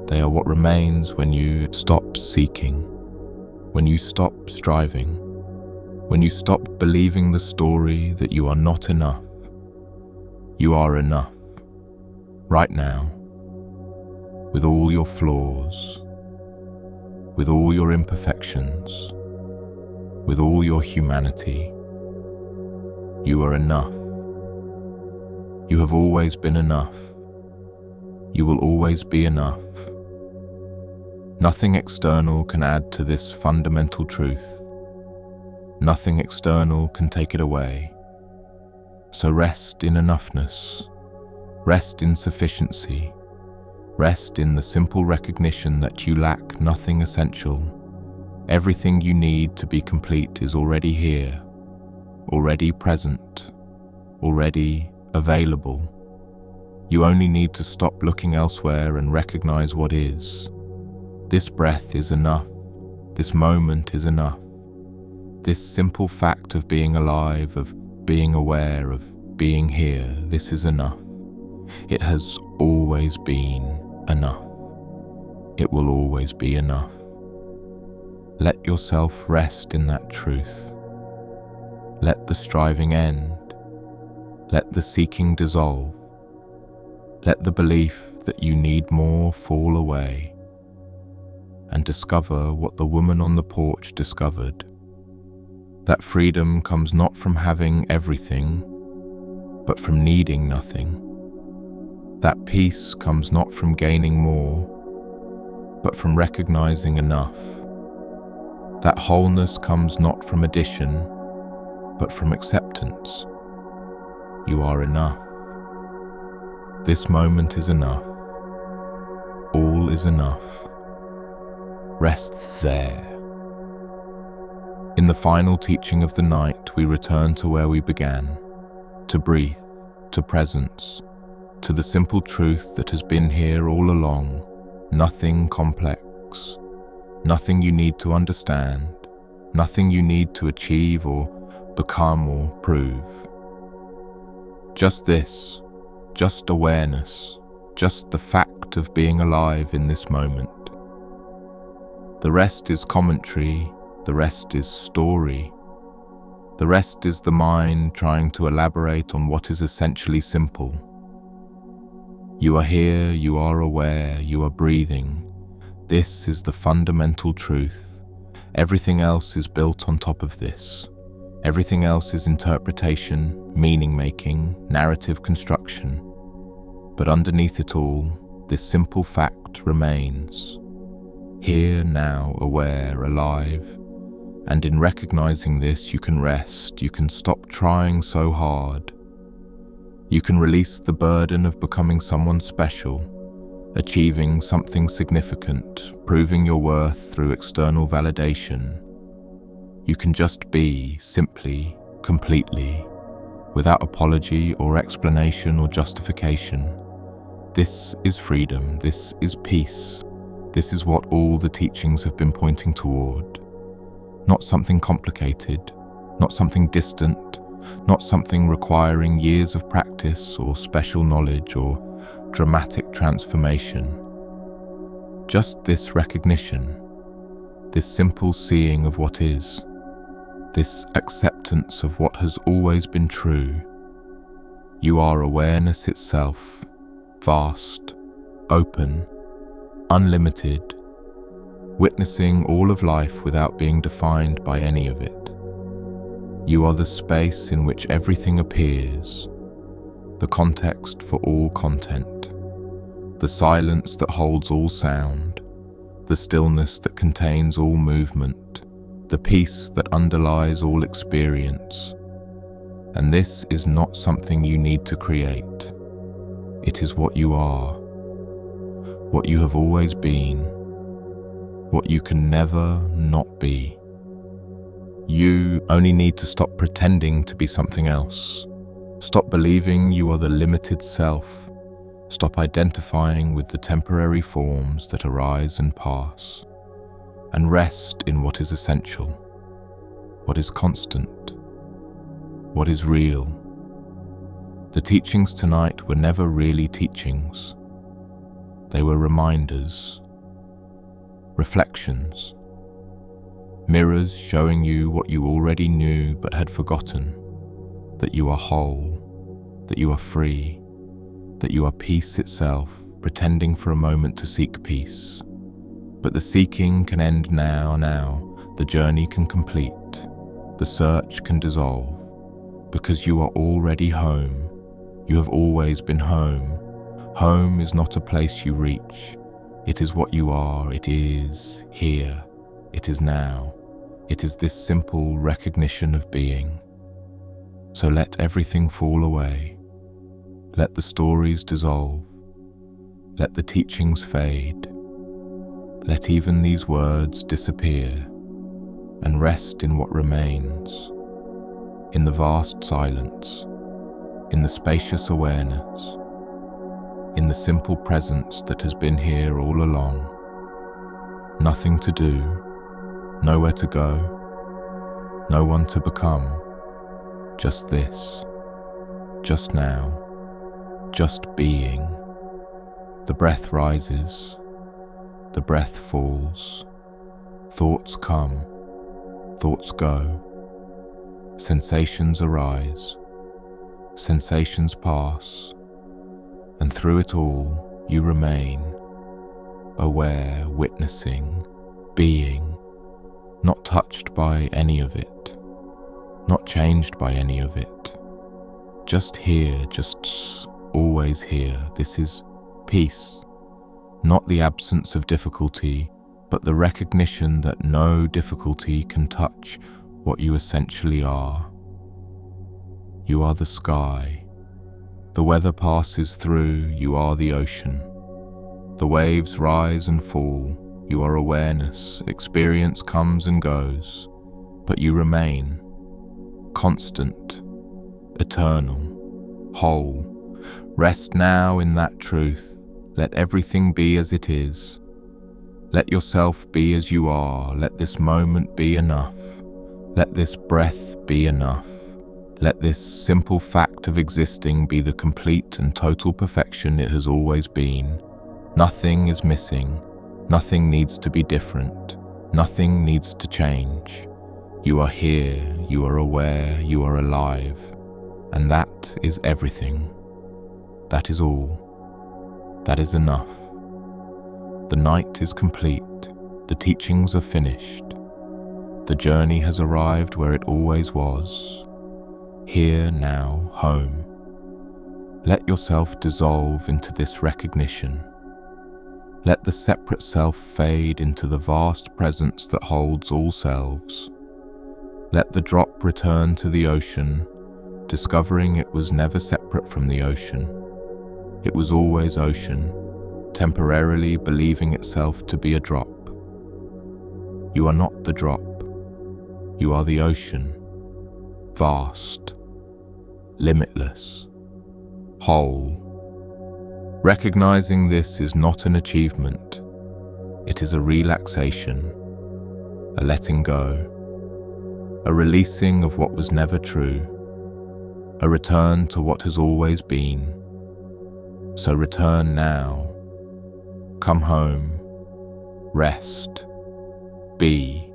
They are what remains when you stop seeking, when you stop striving, when you stop believing the story that you are not enough. You are enough, right now, with all your flaws, with all your imperfections, with all your humanity. You are enough. You have always been enough. You will always be enough. Nothing external can add to this fundamental truth. Nothing external can take it away. So rest in enoughness. Rest in sufficiency. Rest in the simple recognition that you lack nothing essential. Everything you need to be complete is already here, already present, already available. You only need to stop looking elsewhere and recognize what is. This breath is enough. This moment is enough. This simple fact of being alive, of being aware, of being here, this is enough. It has always been enough. It will always be enough. Let yourself rest in that truth. Let the striving end. Let the seeking dissolve. Let the belief that you need more fall away, and discover what the woman on the porch discovered. That freedom comes not from having everything, but from needing nothing. That peace comes not from gaining more, but from recognizing enough. That wholeness comes not from addition, but from acceptance. You are enough. This moment is enough. All is enough. Rest there. In the final teaching of the night, we return to where we began, to breathe, to presence, to the simple truth that has been here all along, nothing complex, nothing you need to understand, nothing you need to achieve or become or prove. Just this, just awareness, just the fact of being alive in this moment. The rest is commentary, the rest is story. The rest is the mind trying to elaborate on what is essentially simple. You are here, you are aware, you are breathing. This is the fundamental truth. Everything else is built on top of this. Everything else is interpretation, meaning-making, narrative construction. But underneath it all, this simple fact remains. Here, now, aware, alive. And in recognizing this, you can rest, you can stop trying so hard. You can release the burden of becoming someone special, achieving something significant, proving your worth through external validation. You can just be, simply, completely, without apology or explanation or justification. This is freedom, this is peace. This is what all the teachings have been pointing toward. Not something complicated, not something distant, not something requiring years of practice or special knowledge or dramatic transformation. Just this recognition, this simple seeing of what is, this acceptance of what has always been true. You are awareness itself, vast, open, unlimited, witnessing all of life without being defined by any of it. You are the space in which everything appears, the context for all content, the silence that holds all sound, the stillness that contains all movement, the peace that underlies all experience. And this is not something you need to create. It is what you are, what you have always been, what you can never not be. You only need to stop pretending to be something else. Stop believing you are the limited self. Stop identifying with the temporary forms that arise and pass. and rest in what is essential, what is constant, what is real. The teachings tonight were never really teachings. They were reminders, reflections, mirrors showing you what you already knew but had forgotten, that you are whole, that you are free, that you are peace itself, pretending for a moment to seek peace. But the seeking can end now, the journey can complete, the search can dissolve, because you are already home. You have always been home. Home is not a place you reach. It is what you are. It is here. It is now. It is this simple recognition of being. So let everything fall away. Let the stories dissolve. Let the teachings fade. Let even these words disappear and rest in what remains, in the vast silence, in the spacious awareness, in the simple presence that has been here all along. Nothing to do, nowhere to go, no one to become, just this, just now, just being. The breath rises, the breath falls, thoughts come, thoughts go, sensations arise, sensations pass, and through it all you remain, aware, witnessing, being, not touched by any of it, not changed by any of it, just here, just always here. This is peace, not the absence of difficulty, but the recognition that no difficulty can touch what you essentially are. You are the sky. The weather passes through, you are the ocean. The waves rise and fall, you are awareness. Experience comes and goes, but you remain, constant, eternal, whole. Rest now in that truth. Let everything be as it is. Let yourself be as you are. Let this moment be enough. Let this breath be enough. Let this simple fact of existing be the complete and total perfection it has always been. Nothing is missing. Nothing needs to be different. Nothing needs to change. You are here, you are aware, you are alive. And that is everything. That is all. That is enough. The night is complete. The teachings are finished. The journey has arrived where it always was. Here, now, home. Let yourself dissolve into this recognition. Let the separate self fade into the vast presence that holds all selves. Let the drop return to the ocean, discovering it was never separate from the ocean. It was always ocean, temporarily believing itself to be a drop. You are not the drop. You are the ocean, vast, limitless, whole. Recognizing this is not an achievement. It is a relaxation, a letting go, a releasing of what was never true, a return to what has always been. So return now. Come home. Rest. Be.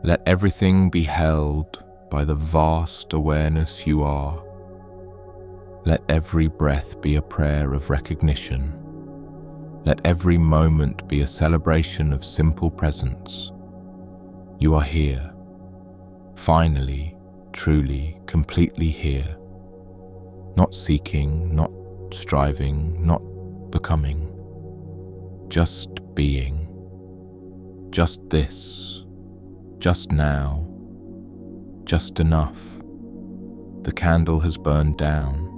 Let everything be held by the vast awareness you are. Let every breath be a prayer of recognition. Let every moment be a celebration of simple presence. You are here. Finally, truly, completely here. Not seeking, not striving, not becoming. Just being. Just this. Just now. Just enough. The candle has burned down.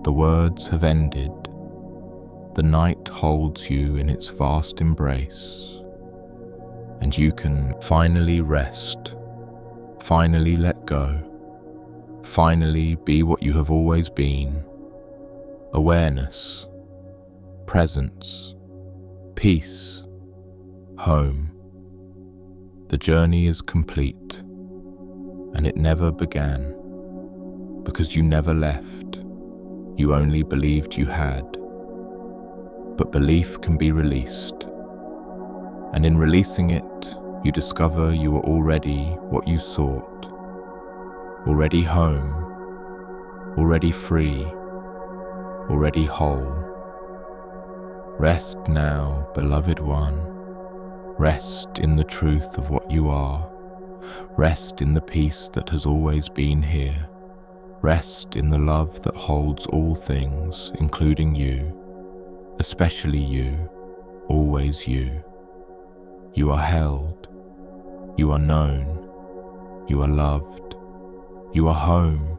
The words have ended. The night holds you in its vast embrace. And you can finally rest. Finally let go. Finally be what you have always been. Awareness. Presence. Peace. Home. The journey is complete, and it never began, because you never left. You only believed you had. But belief can be released, and in releasing it, you discover you are already what you sought, already home, already free, already whole. Rest now, beloved one. Rest in the truth of what you are. Rest in the peace that has always been here. Rest in the love that holds all things, including you, especially you, always you. You are held. You are known. You are loved. You are home.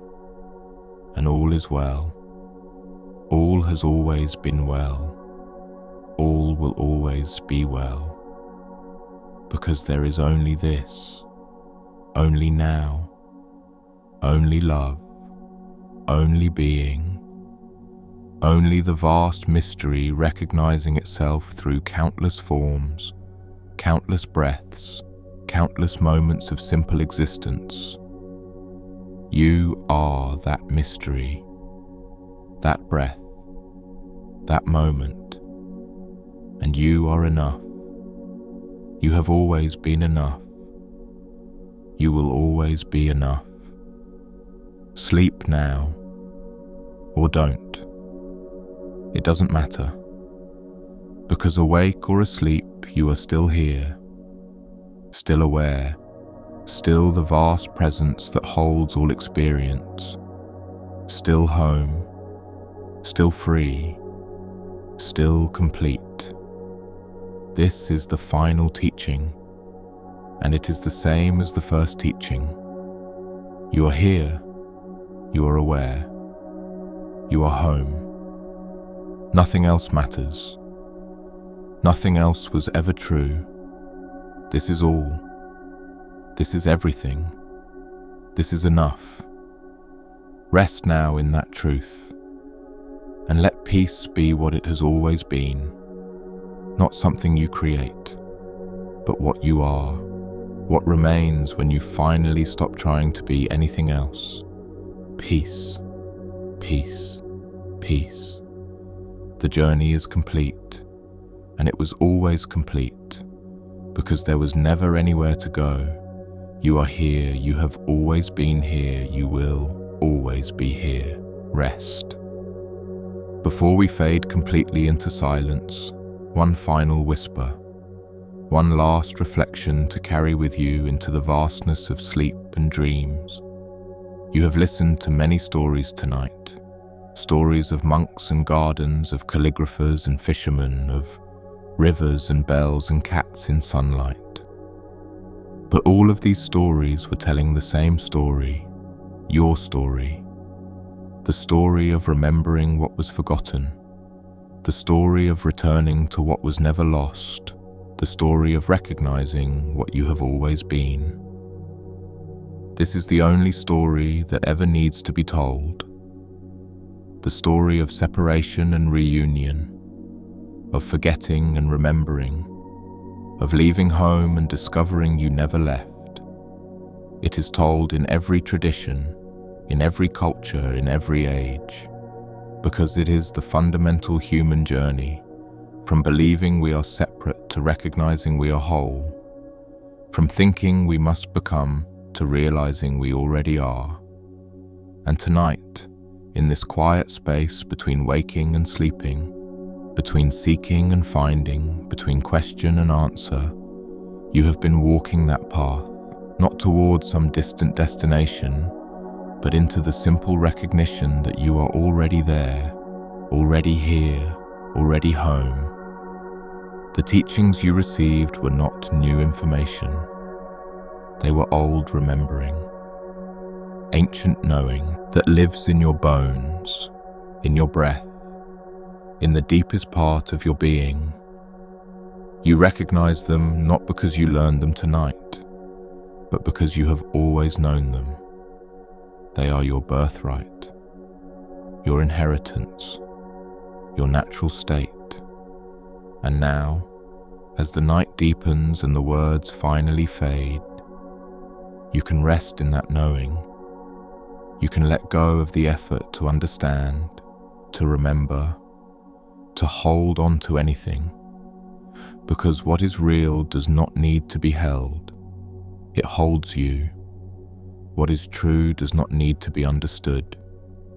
And all is well. All has always been well. All will always be well. Because there is only this, only now, only love, only being, only the vast mystery recognizing itself through countless forms, countless breaths, countless moments of simple existence. You are that mystery, that breath, that moment, and you are enough. You have always been enough. You will always be enough. Sleep now, or don't. It doesn't matter, because awake or asleep, you are still here, still aware, still the vast presence that holds all experience, still home, still free, still complete. This is the final teaching, and it is the same as the first teaching. You are here, you are aware, you are home. Nothing else matters. Nothing else was ever true. This is all. This is everything. This is enough. Rest now in that truth, and let peace be what it has always been. Not something you create, but what you are, what remains when you finally stop trying to be anything else. Peace, peace, peace. The journey is complete, and it was always complete, because there was never anywhere to go. You are here, you have always been here, you will always be here. Rest. Before we fade completely into silence, one final whisper, one last reflection to carry with you into the vastness of sleep and dreams. You have listened to many stories tonight, stories of monks and gardens, of calligraphers and fishermen, of rivers and bells and cats in sunlight. But all of these stories were telling the same story, your story, the story of remembering what was forgotten, the story of returning to what was never lost, the story of recognizing what you have always been. This is the only story that ever needs to be told. The story of separation and reunion, of forgetting and remembering, of leaving home and discovering you never left. It is told in every tradition, in every culture, in every age, because it is the fundamental human journey, from believing we are separate to recognizing we are whole, from thinking we must become to realizing we already are. And tonight, in this quiet space between waking and sleeping, between seeking and finding, between question and answer, you have been walking that path, not towards some distant destination, but into the simple recognition that you are already there, already here, already home. The teachings you received were not new information. They were old remembering, ancient knowing that lives in your bones, in your breath, in the deepest part of your being. You recognize them not because you learned them tonight, but because you have always known them. They are your birthright, your inheritance, your natural state. And now, As the night deepens and the words finally fade, you can rest in that knowing. You can let go of the effort to understand, to remember, to hold on to anything, because what is real does not need to be held. It holds you. What is true does not need to be understood.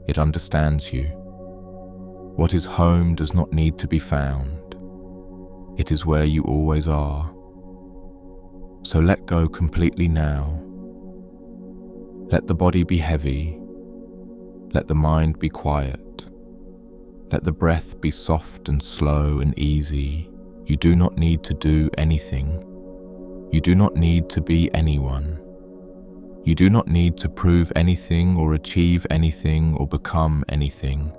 It understands you. What is home does not need to be found. It is where you always are. So let go completely now. Let the body be heavy. Let the mind be quiet. Let the breath be soft and slow and easy. You do not need to do anything. You do not need to be anyone. You do not need to prove anything or achieve anything or become anything.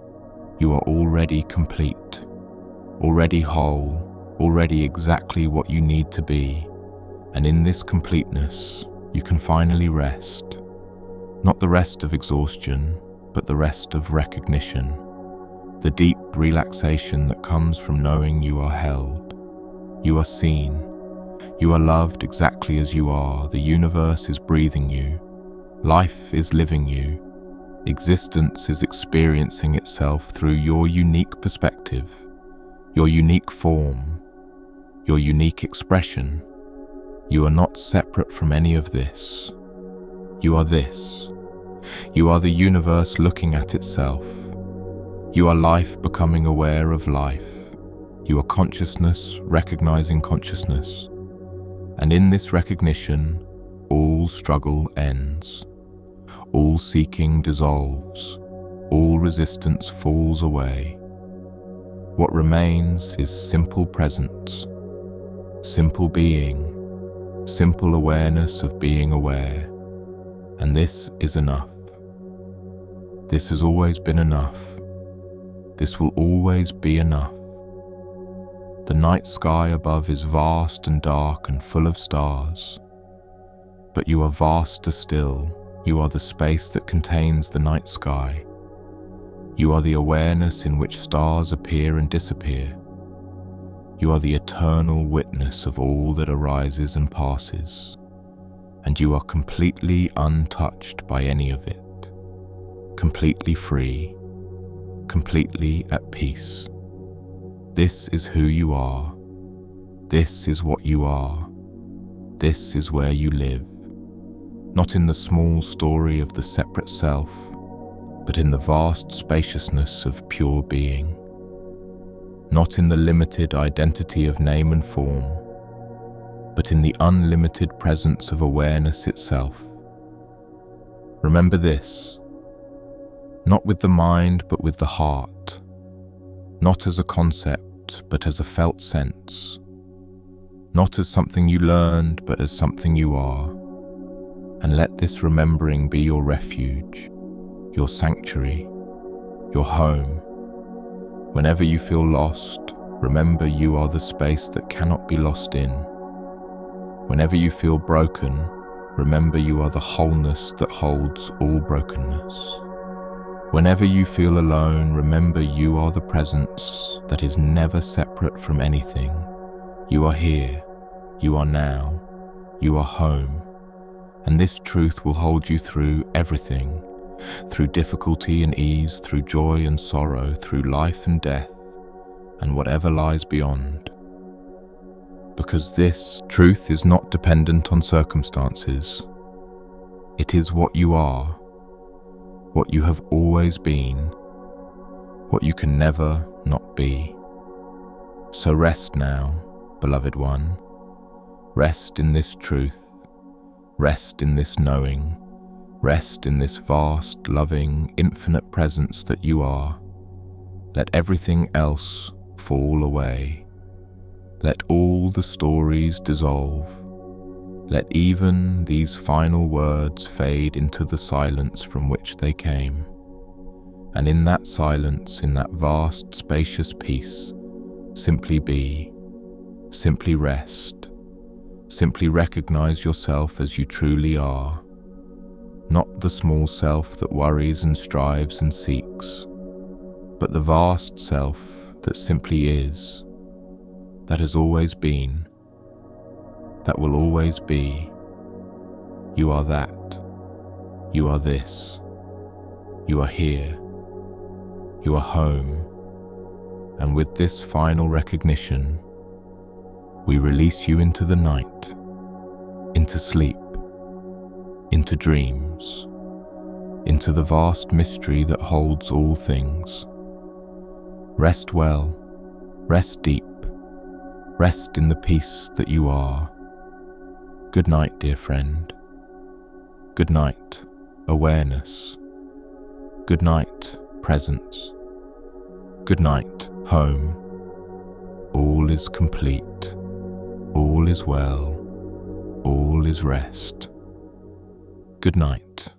You are already complete, already whole, already exactly what you need to be. And in this completeness, you can finally rest. Not the rest of exhaustion, but the rest of recognition. The deep relaxation that comes from knowing you are held. You are seen. You are loved exactly as you are. The universe is breathing you. Life is living you. Existence is experiencing itself through your unique perspective, your unique form, your unique expression. You are not separate from any of this. You are this. You are the universe looking at itself. You are life becoming aware of life. You are consciousness recognizing consciousness. And in this recognition, all struggle ends. All seeking dissolves. All resistance falls away. What remains is simple presence, simple being, simple awareness of being aware. And this is enough. This has always been enough. This will always be enough. The night sky above is vast and dark and full of stars. But you are vaster still. You are the space that contains the night sky. You are the awareness in which stars appear and disappear. You are the eternal witness of all that arises and passes. And you are completely untouched by any of it. Completely free. Completely at peace. This is who you are. This is what you are. This is where you live. Not in the small story of the separate self, but in the vast spaciousness of pure being. Not in the limited identity of name and form, but in the unlimited presence of awareness itself. Remember this, not with the mind but with the heart, not as a concept but as a felt sense, not as something you learned but as something you are. And let this remembering be your refuge, your sanctuary, your home. Whenever you feel lost, remember you are the space that cannot be lost in. Whenever you feel broken, remember you are the wholeness that holds all brokenness. Whenever you feel alone, remember you are the presence that is never separate from anything. You are here, you are now, you are home. And this truth will hold you through everything, through difficulty and ease, through joy and sorrow, through life and death, and whatever lies beyond. Because this truth is not dependent on circumstances. It is what you are, what you have always been, what you can never not be. So rest now, beloved one. Rest in this truth. Rest in this knowing. Rest in this vast, loving, infinite presence that you are. Let everything else fall away. Let all the stories dissolve. Let even these final words fade into the silence from which they came. And in that silence, in that vast, spacious peace, simply be, simply rest. Simply recognize yourself as you truly are, not the small self that worries and strives and seeks, but the vast self that simply is. that has always been, that will always be. You are that. You are this. You are here. You are home. And with this final recognition, we release you into the night, into sleep, into dreams, into the vast mystery that holds all things. Rest well, rest deep, rest in the peace that you are. Good night, dear friend. Good night, awareness. Good night, presence. Good night, home. All is complete. All is well. All is rest. Good night.